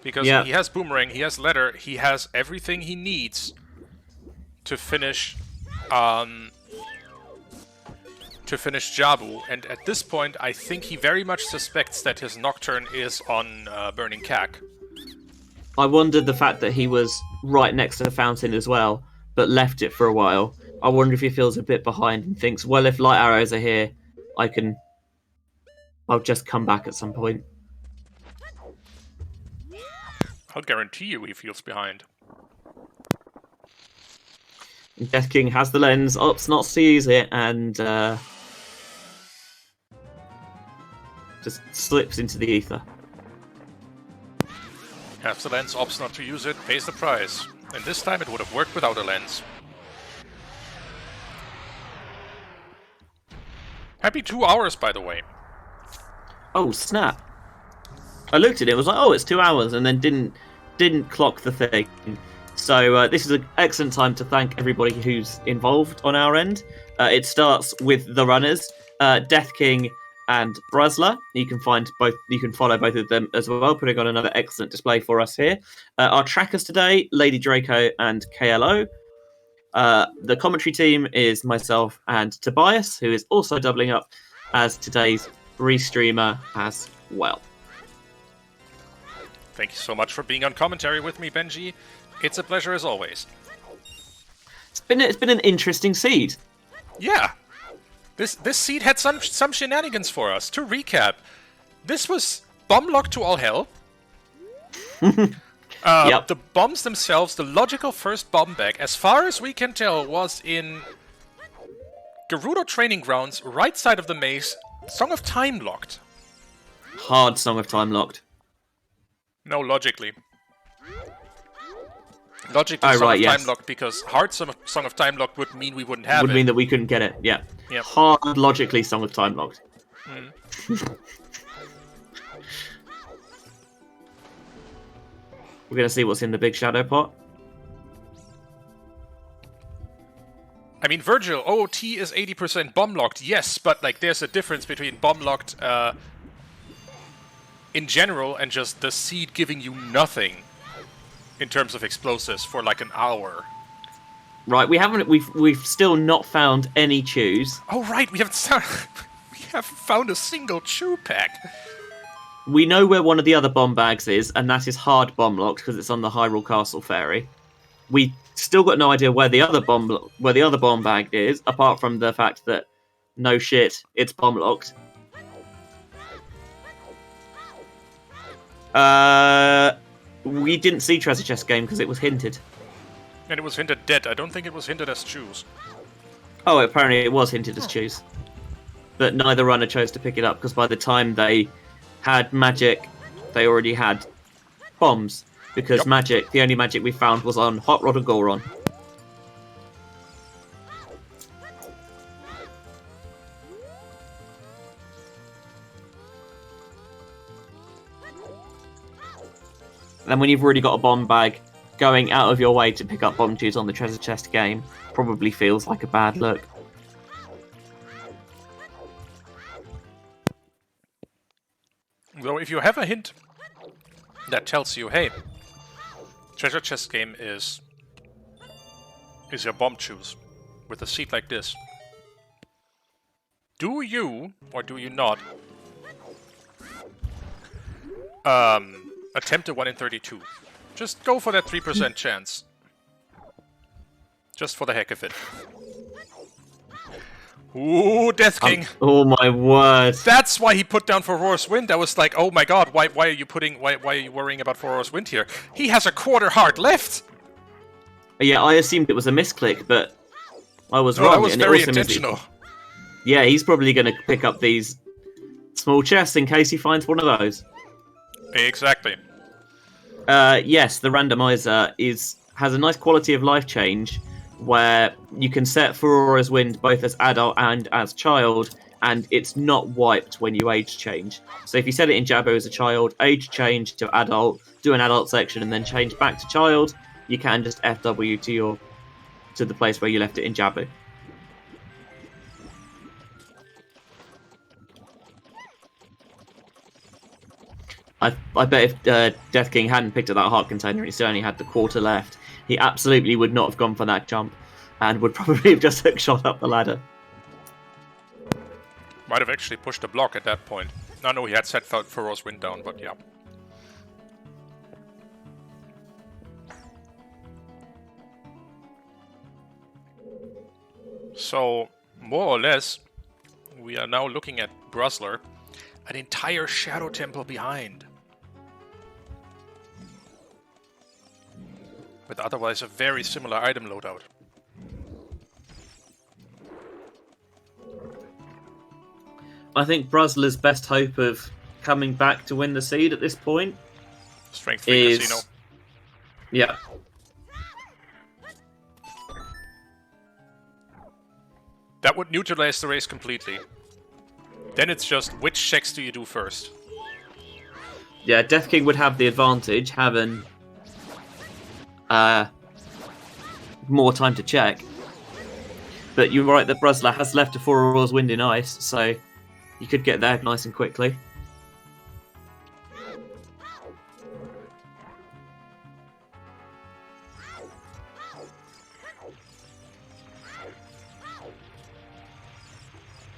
Because he has boomerang, he has letter, he has everything he needs to finish Jabu, and at this point I think he very much suspects that his Nocturne is on Burning Cack. I wondered the fact that he was right next to the fountain as well, but left it for a while. I wonder if he feels a bit behind and thinks, well, if light arrows are here, I'll just come back at some point. I'll guarantee you he feels behind. Death King has the lens, opts not to use it, and just slips into the ether. Has the lens, opts not to use it, pays the price. And this time it would have worked without a lens. Happy 2 hours, by the way. Oh, snap. I looked at it, was like, oh, it's 2 hours, and then didn't clock the thing. So this is an excellent time to thank everybody who's involved on our end. It starts with the runners, Death King and BruZZler. You can follow both of them as well, putting on another excellent display for us here. Our trackers today, Lady Draco and KLO. The commentary team is myself and Tobias, who is also doubling up as today's restreamer as well. Thank you so much for being on commentary with me, Benjy. It's a pleasure as always. It's been an interesting seed. Yeah. This seed had some shenanigans for us. To recap, this was bomb locked to all hell. Yep. The bombs themselves, the logical first bomb bag, as far as we can tell, was in Gerudo Training Grounds, right side of the maze, Song of Time locked. Hard Song of Time locked. No, logically. Logically, Oh, Song right, of yes. Time locked, because hard Song of Time locked would mean we wouldn't have it. Would mean that we couldn't get it, yeah. Yep. Hard, logically, Song of Time locked. We're going to see what's in the big shadow pot. I mean, Virgil, OoT is 80% bomb locked, yes, but like there's a difference between bomb locked in general and just the seed giving you nothing in terms of explosives for like an hour. Right, we've still not found any chews. Oh right, we haven't found a single chew pack. We know where one of the other bomb bags is, and that is hard bomb locked because it's on the Hyrule Castle ferry. We still got no idea where the other bomb bag is, apart from the fact that no shit, it's bomb locked. We didn't see Treasure Chest Game because it was hinted. And it was hinted dead. I don't think it was hinted as chews. Oh, apparently it was hinted as chews. But neither runner chose to pick it up because by the time they had magic, they already had bombs. Because the only magic we found was on Hot Rod and Goron. And when you've already got a bomb bag, going out of your way to pick up bomb chews on the treasure chest game probably feels like a bad look. Though if you have a hint that tells you, hey, treasure chest game is your bomb chews with a seed like this, do you, or do you not, attempt a 1 in 32? Just go for that 3% chance. Just for the heck of it. Ooh, Death King! Oh my word! That's why he put down for Roar's Wind. I was like, oh my god, why are you worrying about for Roar's Wind here? He has a quarter heart left! Yeah, I assumed it was a misclick, but I was wrong. That was and very it also means intentional. Yeah, he's probably going to pick up these small chests in case he finds one of those. Exactly. Yes, the randomizer has a nice quality of life change where you can set Aurora's Wind both as adult and as child, and it's not wiped when you age change. So if you set it in Jabbo as a child, age change to adult, do an adult section, and then change back to child, you can just FW to the place where you left it in Jabbo. I bet if Death King hadn't picked up that heart container and he still only had the quarter left, he absolutely would not have gone for that jump and would probably have just shot up the ladder. Might have actually pushed a block at that point. No, he had set Pharaoh's Wind down, but yeah. So, more or less, we are now looking at BruZZler, an entire Shadow Temple behind. With otherwise a very similar item loadout. I think BruZZler's best hope of coming back to win the seed at this point Strength 3 Casino. Yeah. That would neutralize the race completely. Then it's just, which checks do you do first? Yeah, Death King would have the advantage, having more time to check. But you're right that BruZZler has left a Furor's Wind in Ice, so you could get there nice and quickly.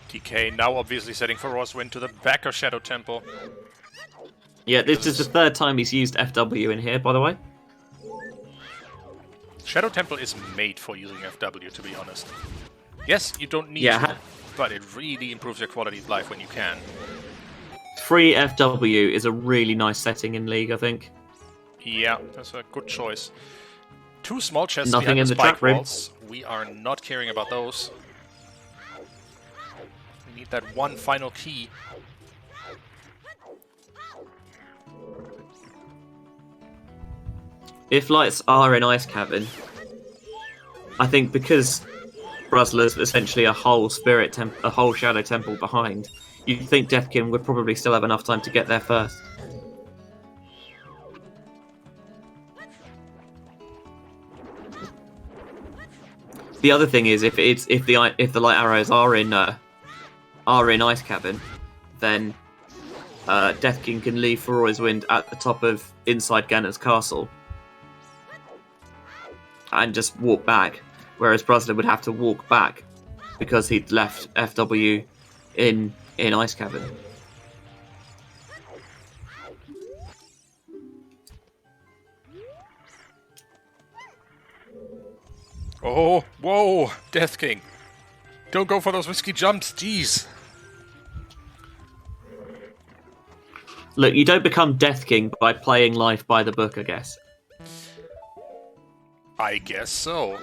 DK now obviously setting Furor's Wind to the back of Shadow Temple. Yeah, this is the third time he's used FW in here, by the way. Shadow Temple is made for using FW, to be honest. Yes, you don't need Yeah, to, but it really improves your quality of life when you can. free FW is a really nice setting in League, I think. Yeah, that's a good choice. 2 small chests Nothing behind in the the spike trap room. walls. We are not caring about those. We need that one final key. If lights are in Ice Cavern, I think because BruZZler's essentially a whole a whole Shadow Temple behind, you'd think Death King would probably still have enough time to get there first. The other thing is, if the light arrows are in Ice Cavern, then Death King can leave Furor's Wind at the top of inside Ganon's castle and just walk back, whereas BruZZler would have to walk back because he'd left FW in Ice Cavern. Oh, whoa, Death King. Don't go for those risky jumps, jeez. Look, you don't become Death King by playing life by the book, I guess. I guess so.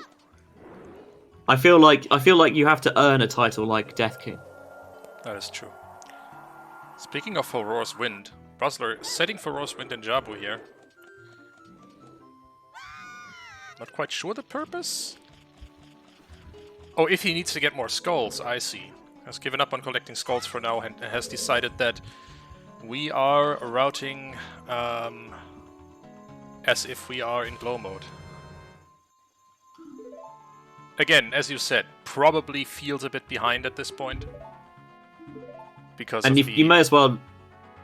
I feel like you have to earn a title like Death King. That is true. Speaking of Furor's Wind, BruZZler setting Furor's Wind in Jabu here. Not quite sure the purpose? Oh, if he needs to get more skulls, I see. Has given up on collecting skulls for now and has decided that we are routing as if we are in glow mode. Again, as you said, probably feels a bit behind at this point. Because and of you may as well...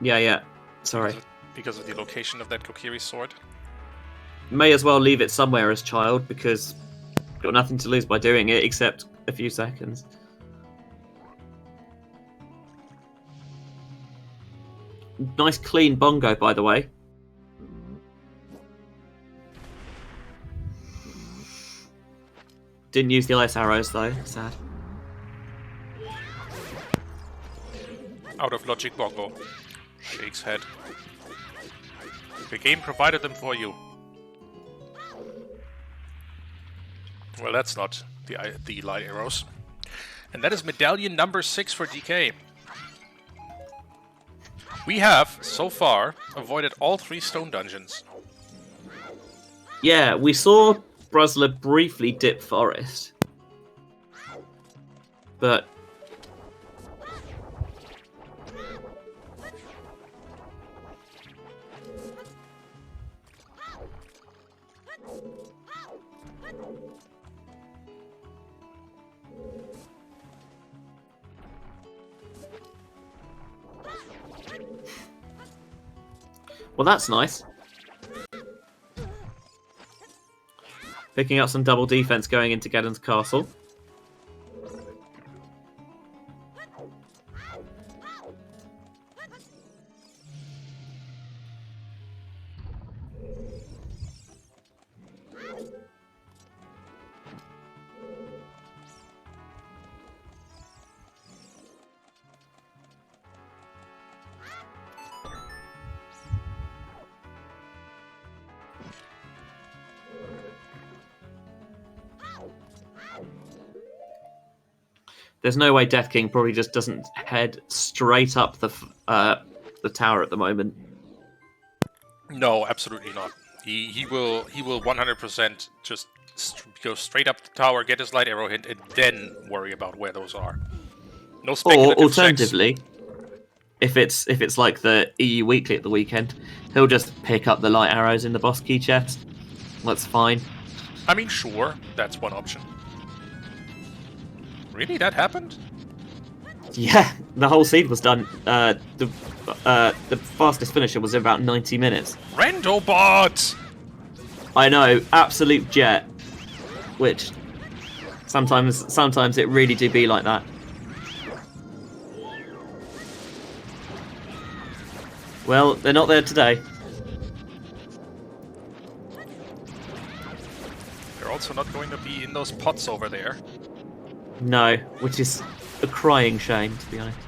Yeah, sorry. Because of the location of that Kokiri sword. May as well leave it somewhere as child, because you've got nothing to lose by doing it except a few seconds. Nice clean bongo, by the way. Didn't use the ice arrows though, sad. Out of logic, Bongo. Shakes head. The game provided them for you. Well, that's not the light arrows. And that is medallion number 6 for DK. We have, so far, avoided all 3 stone dungeons. Yeah, we saw BruZZler briefly dip forest. But... well, that's nice. Picking up some double defense going into Gadon's castle. There's no way Death King probably just doesn't head straight up the tower at the moment. No, absolutely not. He will 100% just go straight up the tower, get his light arrow hit, and then worry about where those are. No speculative Or alternatively, checks. if it's like the EU Weekly at the weekend, he'll just pick up the light arrows in the boss key chest. That's fine. I mean, sure, that's one option. Really, that happened? Yeah, the whole seed was done. The fastest finisher was about 90 minutes. Randobot! I know, absolute jet. Which sometimes it really do be like that. Well, they're not there today. They're also not going to be in those pots over there. No, which is a crying shame, to be honest.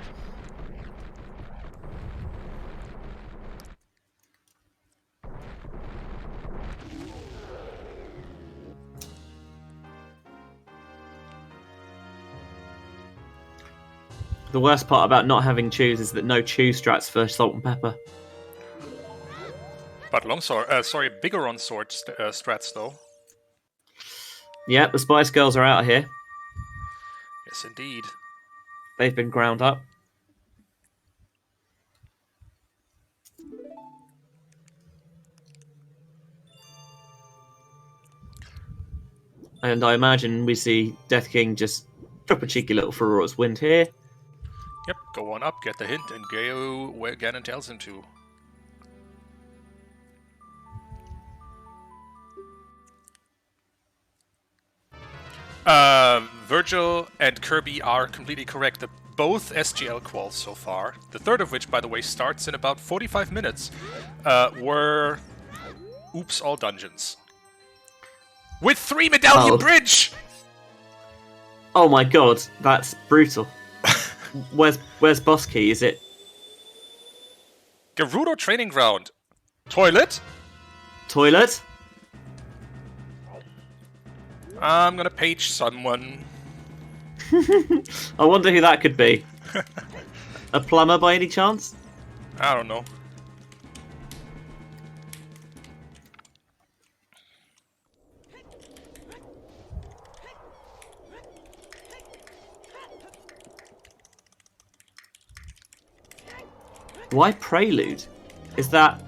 The worst part about not having chews is that no chew strats for salt and pepper. But Biggoron sword strats though. Yeah, the Spice Girls are out of here. Yes, indeed. They've been ground up. And I imagine we see Death King just drop a cheeky little Aurora's Wind here. Yep, go on up, get the hint, and go where Ganon tells him to. Virgil and Kirby are completely correct. Both SGL quals so far, the third of which, by the way, starts in about 45 minutes, were Oops All Dungeons. With 3 medallion bridge! Oh my god, that's brutal. Where's boss key? Is it Gerudo Training Ground. Toilet? toilet? I'm gonna page someone. I wonder who that could be. A plumber by any chance? I don't know. Why Prelude? Is that...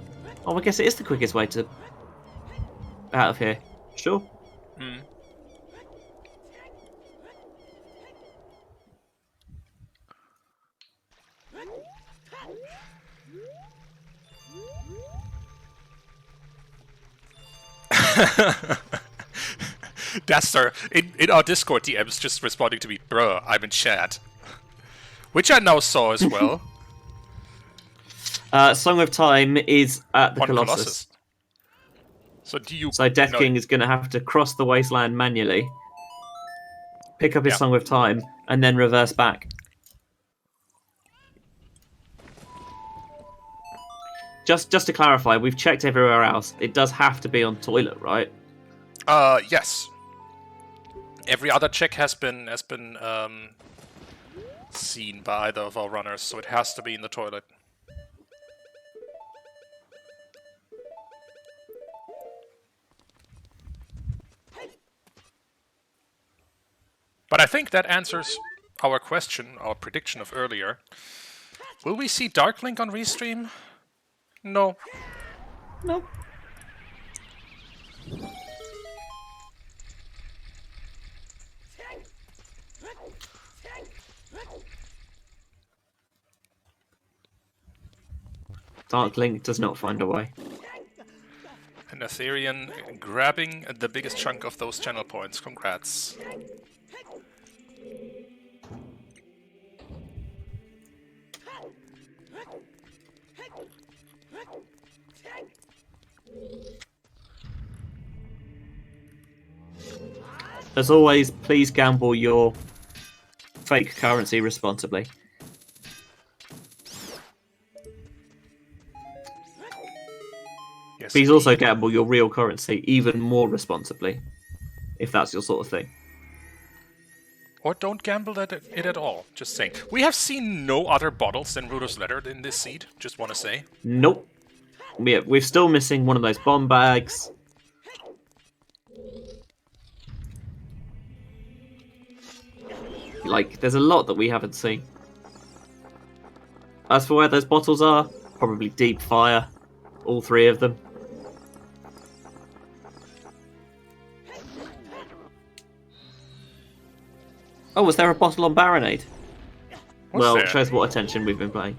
Oh, I guess it is the quickest way to... out of here. Sure. Hmm. Daster, in our Discord DMs, just responding to me, bruh, I'm in chat. Which I now saw as well. Song of Time is at the On Colossus. So Death King is going to have to cross the wasteland manually, pick up his Song of Time, and then reverse back. Just to clarify, we've checked everywhere else. It does have to be on toilet, right? Yes. Every other check has been seen by either of our runners, so it has to be in the toilet. But I think that answers our question, our prediction of earlier. Will we see Dark Link on Restream? No. No. Dark Link does not find a way. And Aetherian grabbing the biggest chunk of those channel points. Congrats. As always, please gamble your fake currency responsibly. Yes, Please also gamble your real currency even more responsibly, if that's your sort of thing. Or don't gamble it at all. Just saying. We have seen no other bottles than BruZZler in this seed. Just want to say. Nope. We're still missing one of those bomb bags. Like, there's a lot that we haven't seen. As for where those bottles are, probably deep fire. All three of them. Oh, was there a bottle on Baronade? Was Well, there? shows what attention we've been paying.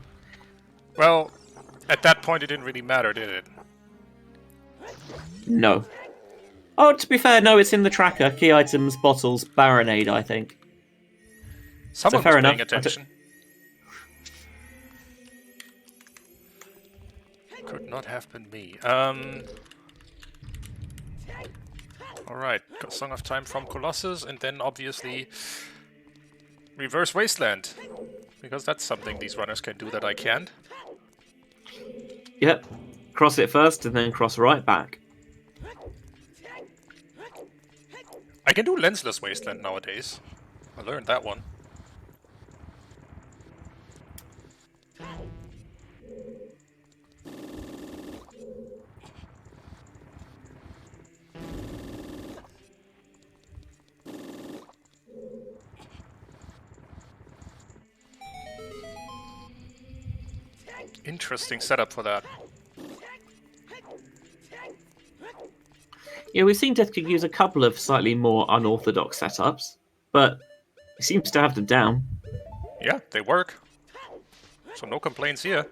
Well, at that point it didn't really matter, did it? No. Oh, to be fair, no, it's in the tracker. Key items, bottles, Baronade, I think. Someone fair was paying enough. attention. Could not have been me. Alright, got Song of Time from Colossus, and then obviously Reverse Wasteland. Because that's something these runners can do that I can't. Yep. Cross it first and then cross right back. I can do Lensless Wasteland nowadays. I learned that one. Interesting setup for that. Yeah, we've seen Death King use a couple of slightly more unorthodox setups, but he seems to have them down. Yeah, they work. So no complaints here.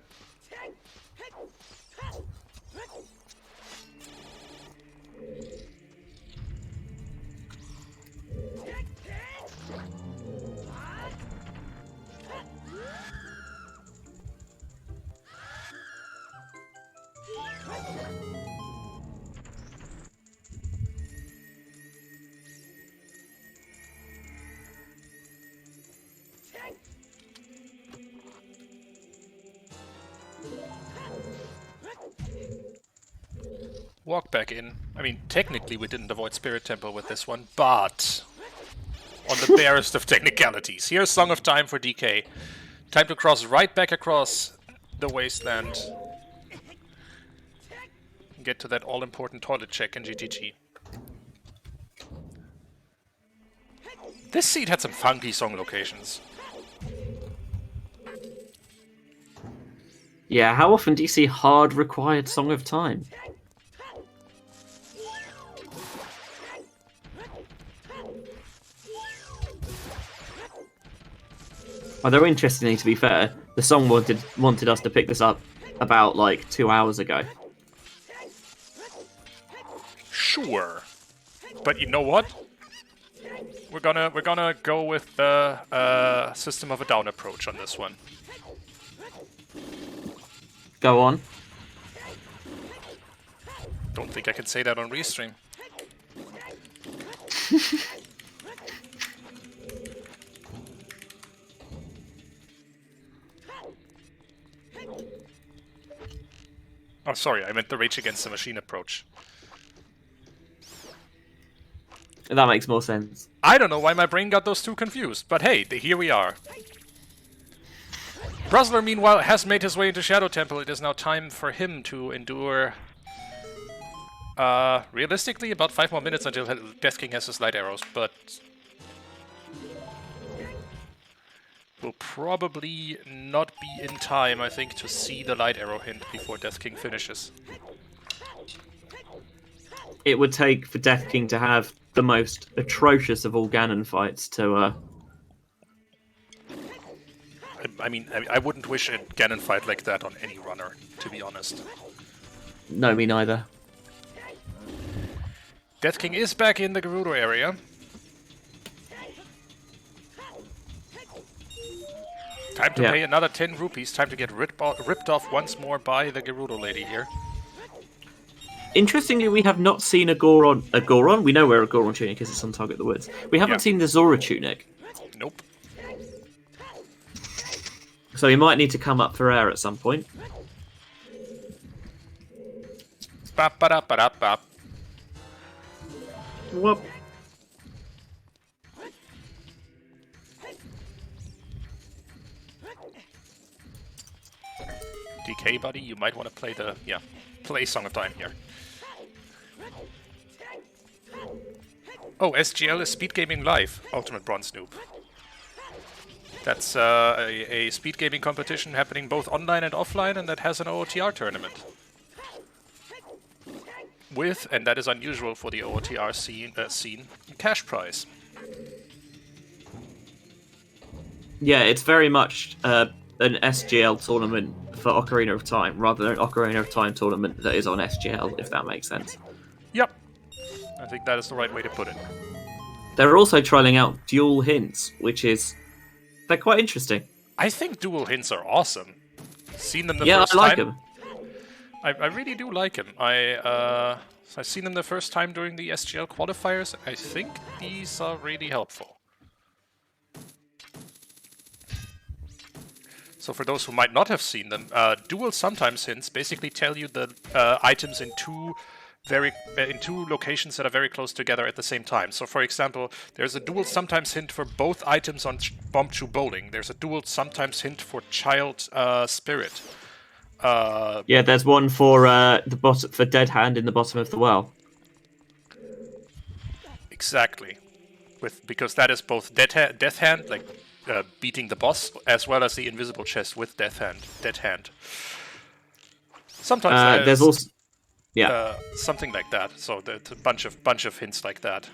Walk back in. I mean, technically we didn't avoid Spirit Temple with this one, but on the barest of technicalities. Here's Song of Time for DK. Time to cross right back across the wasteland. Get to that all-important toilet check in GTG. This seed had some funky song locations. Yeah, how often do you see hard required Song of Time? Although interestingly, to be fair, the song wanted us to pick this up about like 2 hours ago. Sure, but you know what? We're gonna go with the System of a Down approach on this one. Go on. Don't think I can say that on Restream. Oh, sorry, I meant the Rage Against the Machine approach. That makes more sense. I don't know why my brain got those two confused, but hey, here we are. BruZZler, meanwhile, has made his way into Shadow Temple. It is now time for him to endure, realistically, about 5 more minutes until Death King has his light arrows, but will probably not be in time, I think, to see the light arrow hint before Death King finishes. It would take for Death King to have the most atrocious of all Ganon fights to... I mean, I wouldn't wish a Ganon fight like that on any runner, to be honest. No, me neither. Death King is back in the Gerudo area. Time to pay another 10 rupees. Time to get ripped off once more by the Gerudo lady here. Interestingly, we have not seen a Goron. A Goron? We know where a Goron tunic is. It's on Target the Woods. We haven't seen the Zora tunic. Nope. So he might need to come up for air at some point. Bop, ba-da, ba-da, bop. Whoop. DK, buddy, you might want to play the... play Song of Time here. Oh, SGL is Speed Gaming Live, Ultimate Bronze Noob. That's a speed gaming competition happening both online and offline, and that has an OOTR tournament. With, and that is unusual for the OOTR scene, cash prize. Yeah, it's very much an SGL tournament for Ocarina of Time, rather than an Ocarina of Time tournament that is on SGL, if that makes sense. Yep. I think that is the right way to put it. They're also trialing out dual hints, they're quite interesting. I think dual hints are awesome. Seen them the Yeah, first I like time. them. I really do like them. I've seen them the first time during the SGL qualifiers. I think these are really helpful. So for those who might not have seen them, dual sometimes hints basically tell you the items in two locations that are very close together at the same time. So for example, there's a dual sometimes hint for both items on Bomb Chew Bowling. There's a dual sometimes hint for Child Spirit. Yeah, there's one for for Dead Hand in the bottom of the well. Exactly, because that is both Death Hand, like beating the boss, as well as the invisible chest with Death Hand. Sometimes there's also something like that. So there's a bunch of hints like that.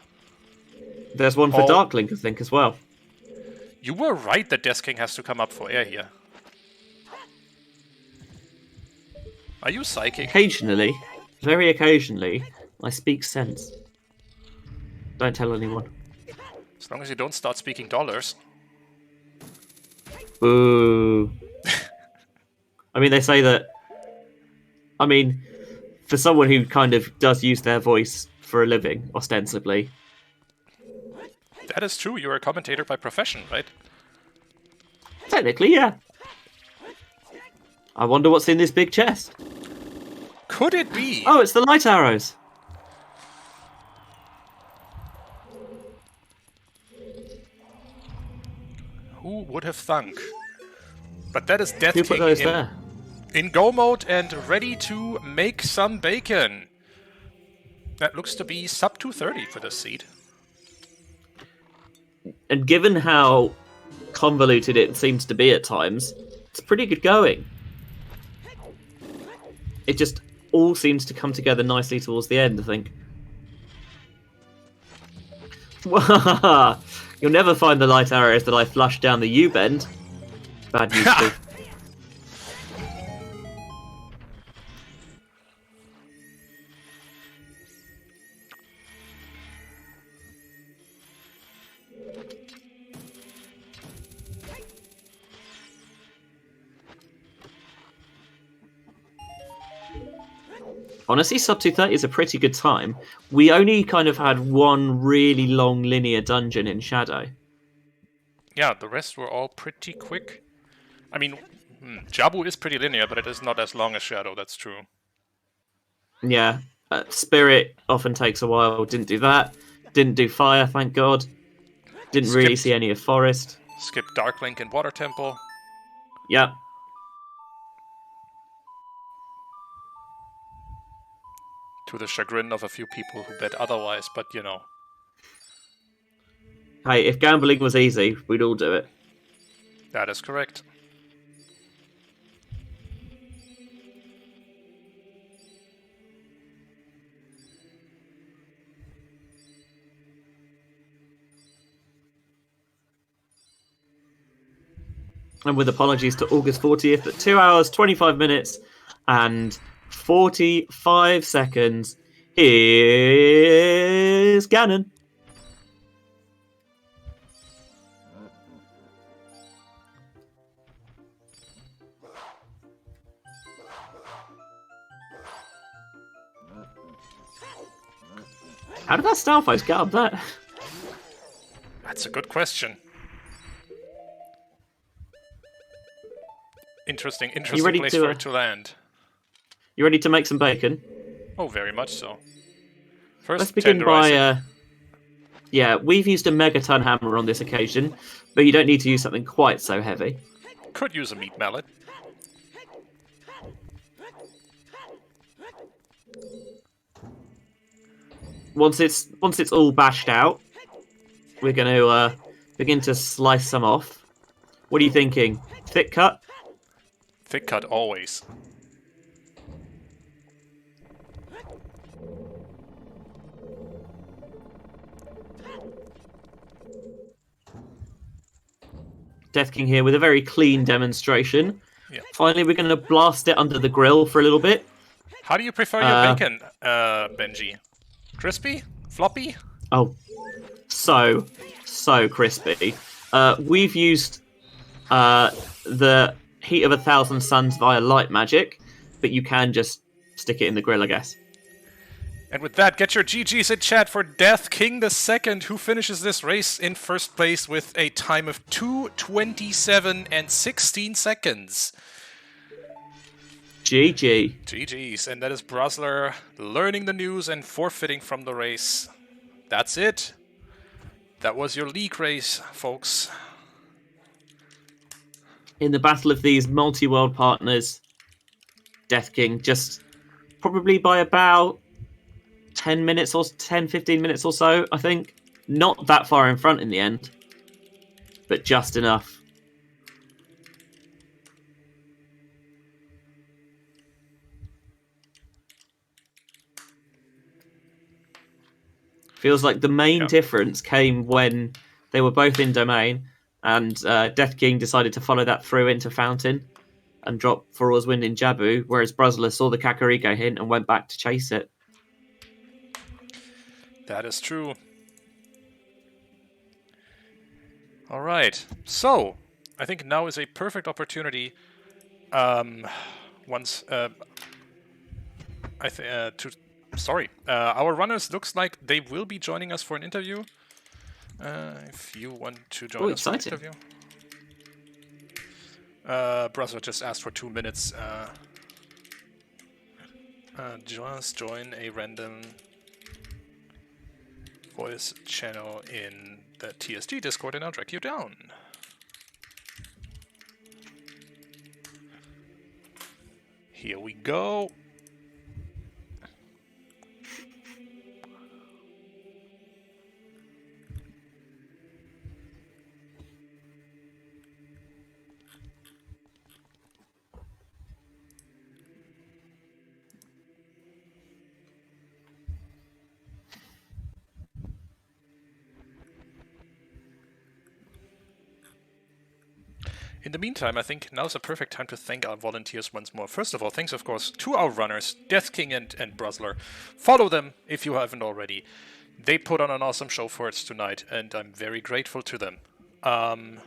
There's one for Dark Link, I think, as well. You were right that Death King has to come up for air here. Are you psychic? Occasionally, very occasionally, I speak sense. Don't tell anyone. As long as you don't start speaking dollars. Boo. I mean, they say that. I mean, for someone who kind of does use their voice for a living, ostensibly. That is true. You're a commentator by profession, right? Technically, yeah. I wonder what's in this big chest. Could it be? Oh, it's the light arrows. Who would have thunk? But that is Death Who put King those there? in go mode and ready to make some bacon. That looks to be sub 230 for this seed. And given how convoluted it seems to be at times, it's pretty good going. It just all seems to come together nicely towards the end, I think. You'll never find the light arrows that I flushed down the U-bend. Bad YouTube. Honestly, sub 230 is a pretty good time. We only kind of had one really long linear dungeon in Shadow. Yeah, the rest were all pretty quick. I mean, Jabu is pretty linear, but it is not as long as Shadow, that's true. Yeah, Spirit often takes a while. Didn't do that. Didn't do Fire, thank God. Didn't really see any of Forest. Skip Dark Link and Water Temple. Yep. To the chagrin of a few people who bet otherwise, but you know. Hey, if gambling was easy, we'd all do it. That is correct. And with apologies to August 40th, at 2 hours, 25 minutes, and 45 seconds, here's Ganon. How did that Starfight get up there? That's a good question. Interesting place for it to land. You ready to make some bacon? Oh, very much so. First, let's begin by... yeah, we've used a megaton hammer on this occasion, but you don't need to use something quite so heavy. Could use a meat mallet. Once it's all bashed out, we're going to begin to slice some off. What are you thinking? Thick cut? Thick cut always. Death King here with a very clean demonstration. Yeah. Finally, we're going to blast it under the grill for a little bit. How do you prefer your bacon, Benji? Crispy? Floppy? Oh, so crispy. We've used the heat of 1,000 suns via light magic, but you can just stick it in the grill, I guess. And with that, get your GGs in chat for Death King II, who finishes this race in first place with a time of 2:27 and 16 seconds. GG. GGs, and that is BruZZler learning the news and forfeiting from the race. That's it. That was your league race, folks. In the battle of these multi-world partners, Death King just probably by about 10 minutes or 10-15 minutes or so, I think. Not that far in front in the end, but just enough. Feels like the main difference came when they were both in domain, and Death King decided to follow that through into Fountain and drop For All's Wind in Jabu, whereas BruZZler saw the Kakariko hint and went back to chase it. That is true. Alright, so I think now is a perfect opportunity our runners looks like they will be joining us for an interview. If you want to join us for an interview. BruZZler just asked for 2 minutes. Just join a random voice channel in the TSG Discord and I'll drag you down. Here we go. In the meantime, I think now's a perfect time to thank our volunteers once more. First of all, thanks of course to our runners, Death King and BruZZler. Follow them if you haven't already. They put on an awesome show for us tonight, and I'm very grateful to them.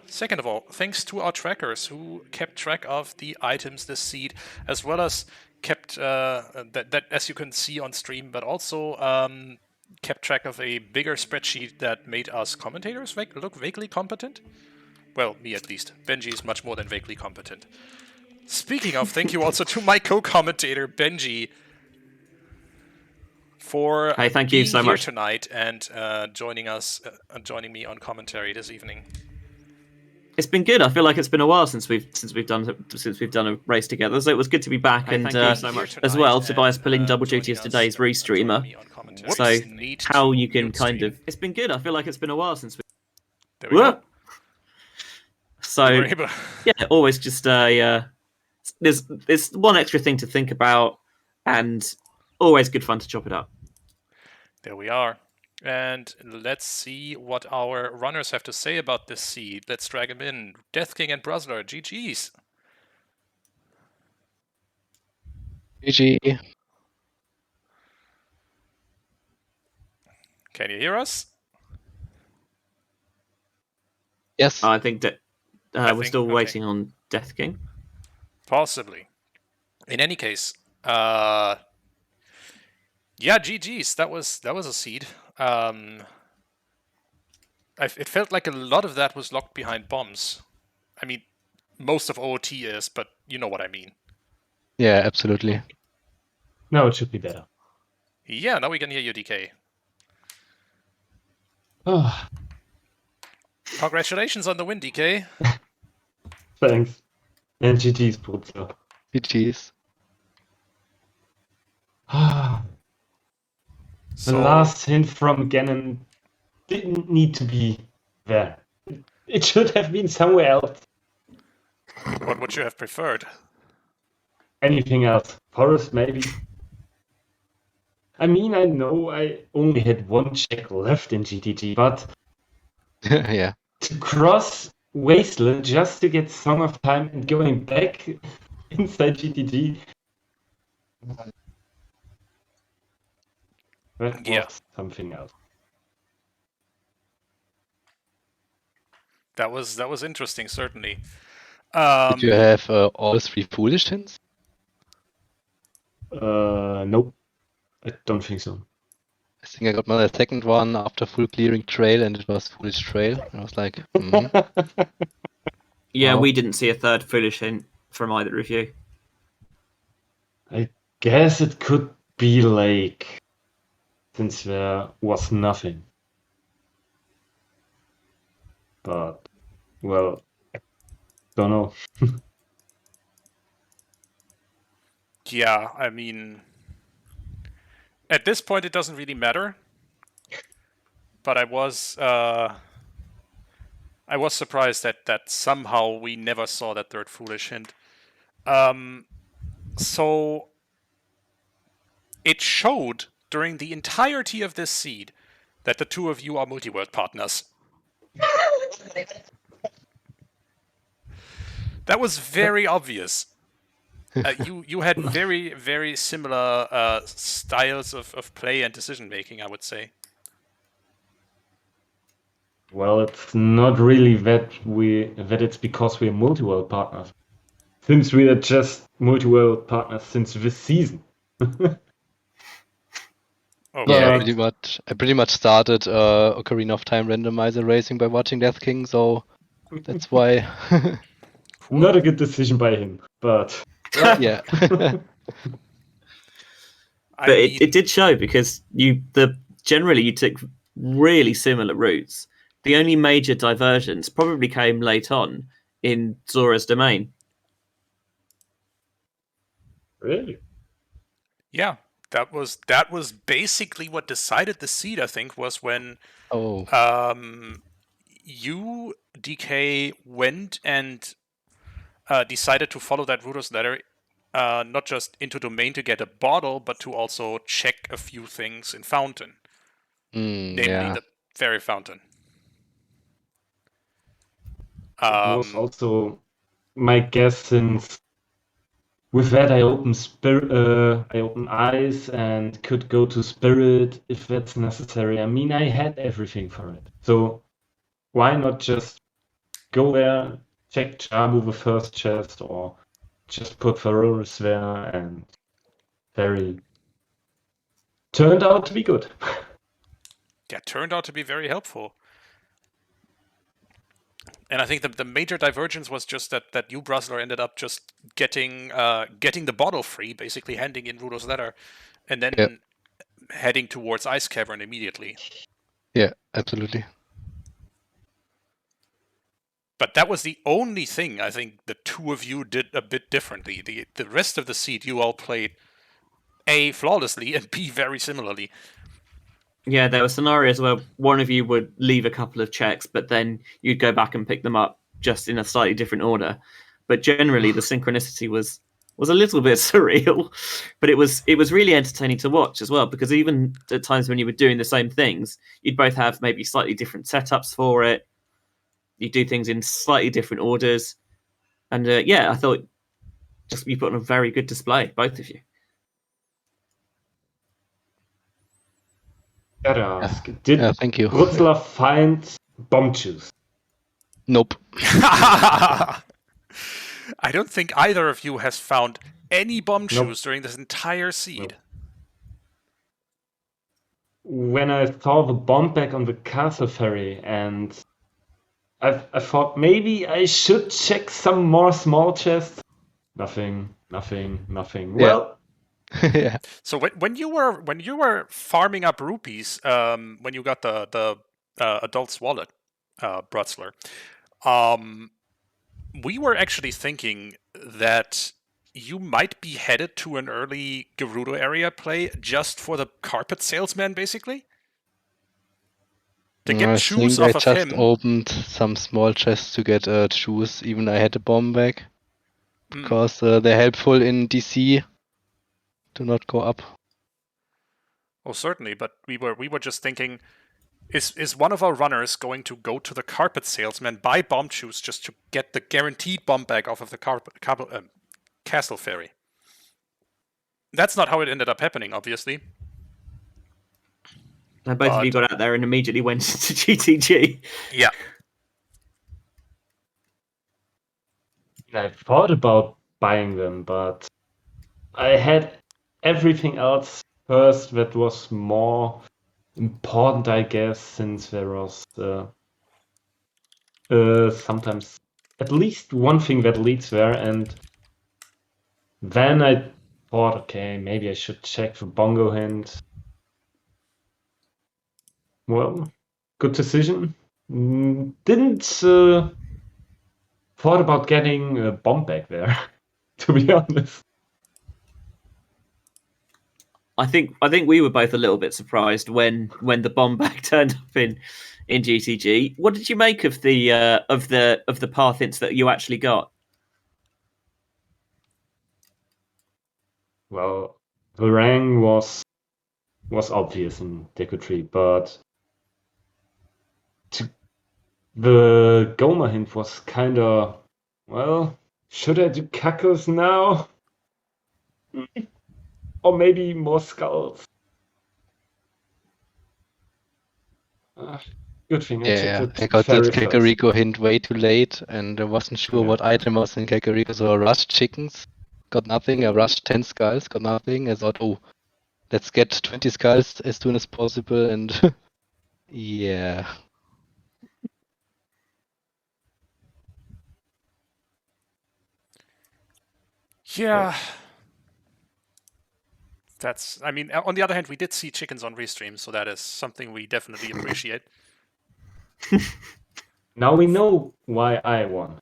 Second of all, thanks to our trackers who kept track of the items, the seed, as well as kept that as you can see on stream, but also kept track of a bigger spreadsheet that made us commentators look vaguely competent. Well, me at least. Benji is much more than vaguely competent. Speaking of, thank you also to my co-commentator, Benjy, for thank you so much tonight and joining me on commentary this evening. It's been good. I feel like it's been a while since we've done a race together, so it was good to be back. Thank you so much. As well, Tobias pulling double duty as today's restreamer. So how you can kind of... It's been good. I feel like it's been a while since we... There we go. So, yeah, always just there's one extra thing to think about, and always good fun to chop it up. There we are. And let's see what our runners have to say about this seed. Let's drag them in. Death King and BruZZler, GG's. GG. Can you hear us? Yes. I think that we're still waiting on Death King. Possibly. In any case, yeah, GG's. That was a seed. It felt like a lot of that was locked behind bombs. I mean, most of OoT is, but you know what I mean. Yeah, absolutely. No, it should be better. Yeah, now we can hear you, DK. Oh. Congratulations on the win, DK. Thanks. And GG's, BruZZler. GG's. The last hint from Ganon didn't need to be there. It should have been somewhere else. What would you have preferred? Anything else? Forest, maybe? I mean, I know I only had one check left in GTG, but Yeah. to cross Wasteland just to get Song of Time and going back inside GTG, that Yeah. was something else. That was interesting, certainly. Did you have all 3 foolish hints? Nope. I don't think so. I think I got my second one after full clearing trail, and it was foolish trail. And I was like, Yeah, Wow. we didn't see a third foolish hint from either of you. I guess it could be Lake, since there was nothing. But, well, I don't know. Yeah, I mean, at this point it doesn't really matter. But I was surprised that somehow we never saw that third foolish hint. So it showed during the entirety of this seed that the two of you are multi-world partners. That was very obvious. You had very, very similar styles of play and decision making, I would say. Well, it's not really that it's because we're multi-world partners. Since we are just multi-world partners since this season. Okay. Yeah, But- I pretty much started Ocarina of Time Randomizer racing by watching Death King, so that's why. Cool. Not a good decision by him, but Yeah. I But mean, it did show because generally you took really similar routes. The only major divergence probably came late on in Zora's domain. really? yeah, that was basically what decided the seed. I think was when Oh, you, DK, went and decided to follow that BruZZler, not just into domain to get a bottle, but to also check a few things in Fountain, namely yeah. the Fairy Fountain. It was also my guess, since with that I open eyes and could go to Spirit if that's necessary. I mean, I had everything for it. So why not just go there, check Jabu the first chest, or just put Ferroris there, and very turned out to be good. Yeah, turned out to be very helpful. And I think the major divergence was just that you, BruZZler, ended up just getting the bottle free, basically handing in BruZZler, and then Yep. heading towards Ice Cavern immediately. Yeah, absolutely. But that was the only thing I think the two of you did a bit differently. The rest of the seed you all played A, flawlessly, and B, very similarly. Yeah, there were scenarios where one of you would leave a couple of checks, but then you'd go back and pick them up just in a slightly different order. But generally, the synchronicity was a little bit surreal, but it was really entertaining to watch as well, because even at times when you were doing the same things, you'd both have maybe slightly different setups for it. You do things in slightly different orders, and yeah, I thought just you put on a very good display, both of you. Gotta ask, did Thank you. BruZZler find bomb juice? Nope. I don't think either of you has found any bomb Nope. shoes during this entire seed. Nope. When I saw the bomb bag on the castle ferry, and I thought maybe I should check some more small chests. Nothing. Yeah. Well, Yeah. So when you were farming up rupees, when you got the adult's wallet, BruZZler, we were actually thinking that you might be headed to an early Gerudo area play just for the carpet salesman, basically. To get I shoes think I off of just him. opened some small chests to get shoes. Even I had a bomb bag because they're helpful in DC. Do not go up. Oh, certainly, but we were just thinking, is one of our runners going to go to the carpet salesman, buy bomb shoes just to get the guaranteed bomb bag off of the castle ferry? That's not how it ended up happening, obviously. And both of you got out there and immediately went to GTG. Yeah. I thought about buying them, but I had everything else first that was more important, I guess, since there was sometimes at least one thing that leads there, and then I thought, okay, maybe I should check the bongo hint. Well, good decision. Didn't thought about getting a bomb back there, to be honest. I think we were both a little bit surprised when the bomb bag turned up in GTG. What did you make of the path hints that you actually got? Well, the rang was obvious in Deku Tree, but the Goma hint was kind of, well, should I do Kakos now? Or maybe more skulls? Good thing I checked I it got that very first. Kakariko hint way too late, and I wasn't sure Yeah. what item was in Kakariko, so I rushed chickens, got nothing. I rushed 10 skulls, got nothing. I thought, oh, let's get 20 skulls as soon as possible, and yeah. Yeah. I mean, on the other hand, we did see chickens on restream, so that is something we definitely appreciate. Now we know why I won.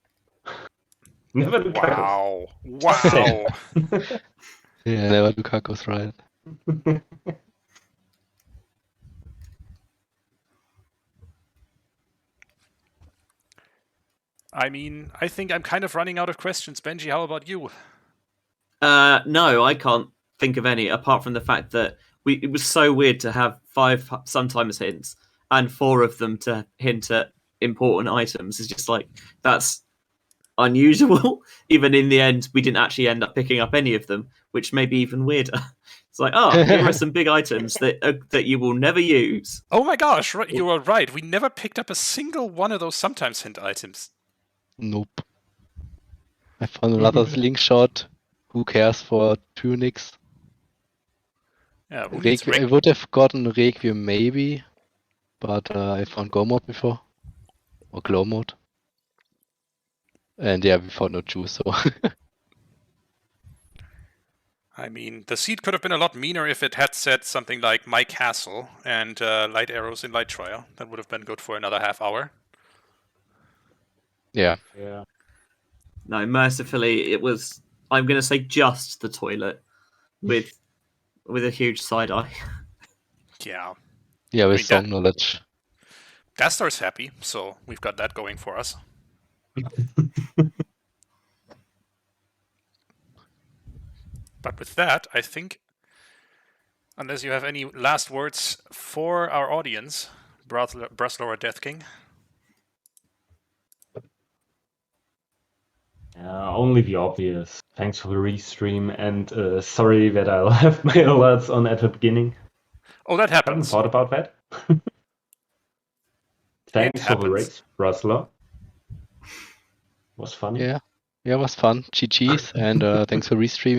Never do Kakos. Wow. Yeah, never do Kakos right. I mean, I think I'm kind of running out of questions. Benji, how about you? No, I can't think of any apart from the fact that it was so weird to have 5 sometimes hints and 4 of them to hint at important items. It's just like, that's unusual. Even in the end, we didn't actually end up picking up any of them, which may be even weirder. It's like, oh, here are some big items that you will never use. Oh my gosh, you are right. We never picked up a single one of those sometimes hint items. Nope. I found another slingshot. Who cares for tunics? Yeah, I would have gotten Requiem maybe, but I found Go mode before. Or Glow mode. And yeah, we found no juice, so... I mean, the seed could have been a lot meaner if it had said something like My Castle and Light Arrows in Light Trial. That would have been good for another half hour. Yeah. No, mercifully, it was, I'm going to say, just the toilet with a huge side eye. Yeah. Yeah, with song knowledge. Dastar's happy, so we've got that going for us. But with that, I think, unless you have any last words for our audience, BruZZler or Death King? Only the obvious. Thanks for the restream, and sorry that I left my alerts on at the beginning. Oh, that I hadn't happens. thought about that. Thanks for the race, BruZZler. Was funny. Yeah, it was fun. GG's, and thanks for restreaming.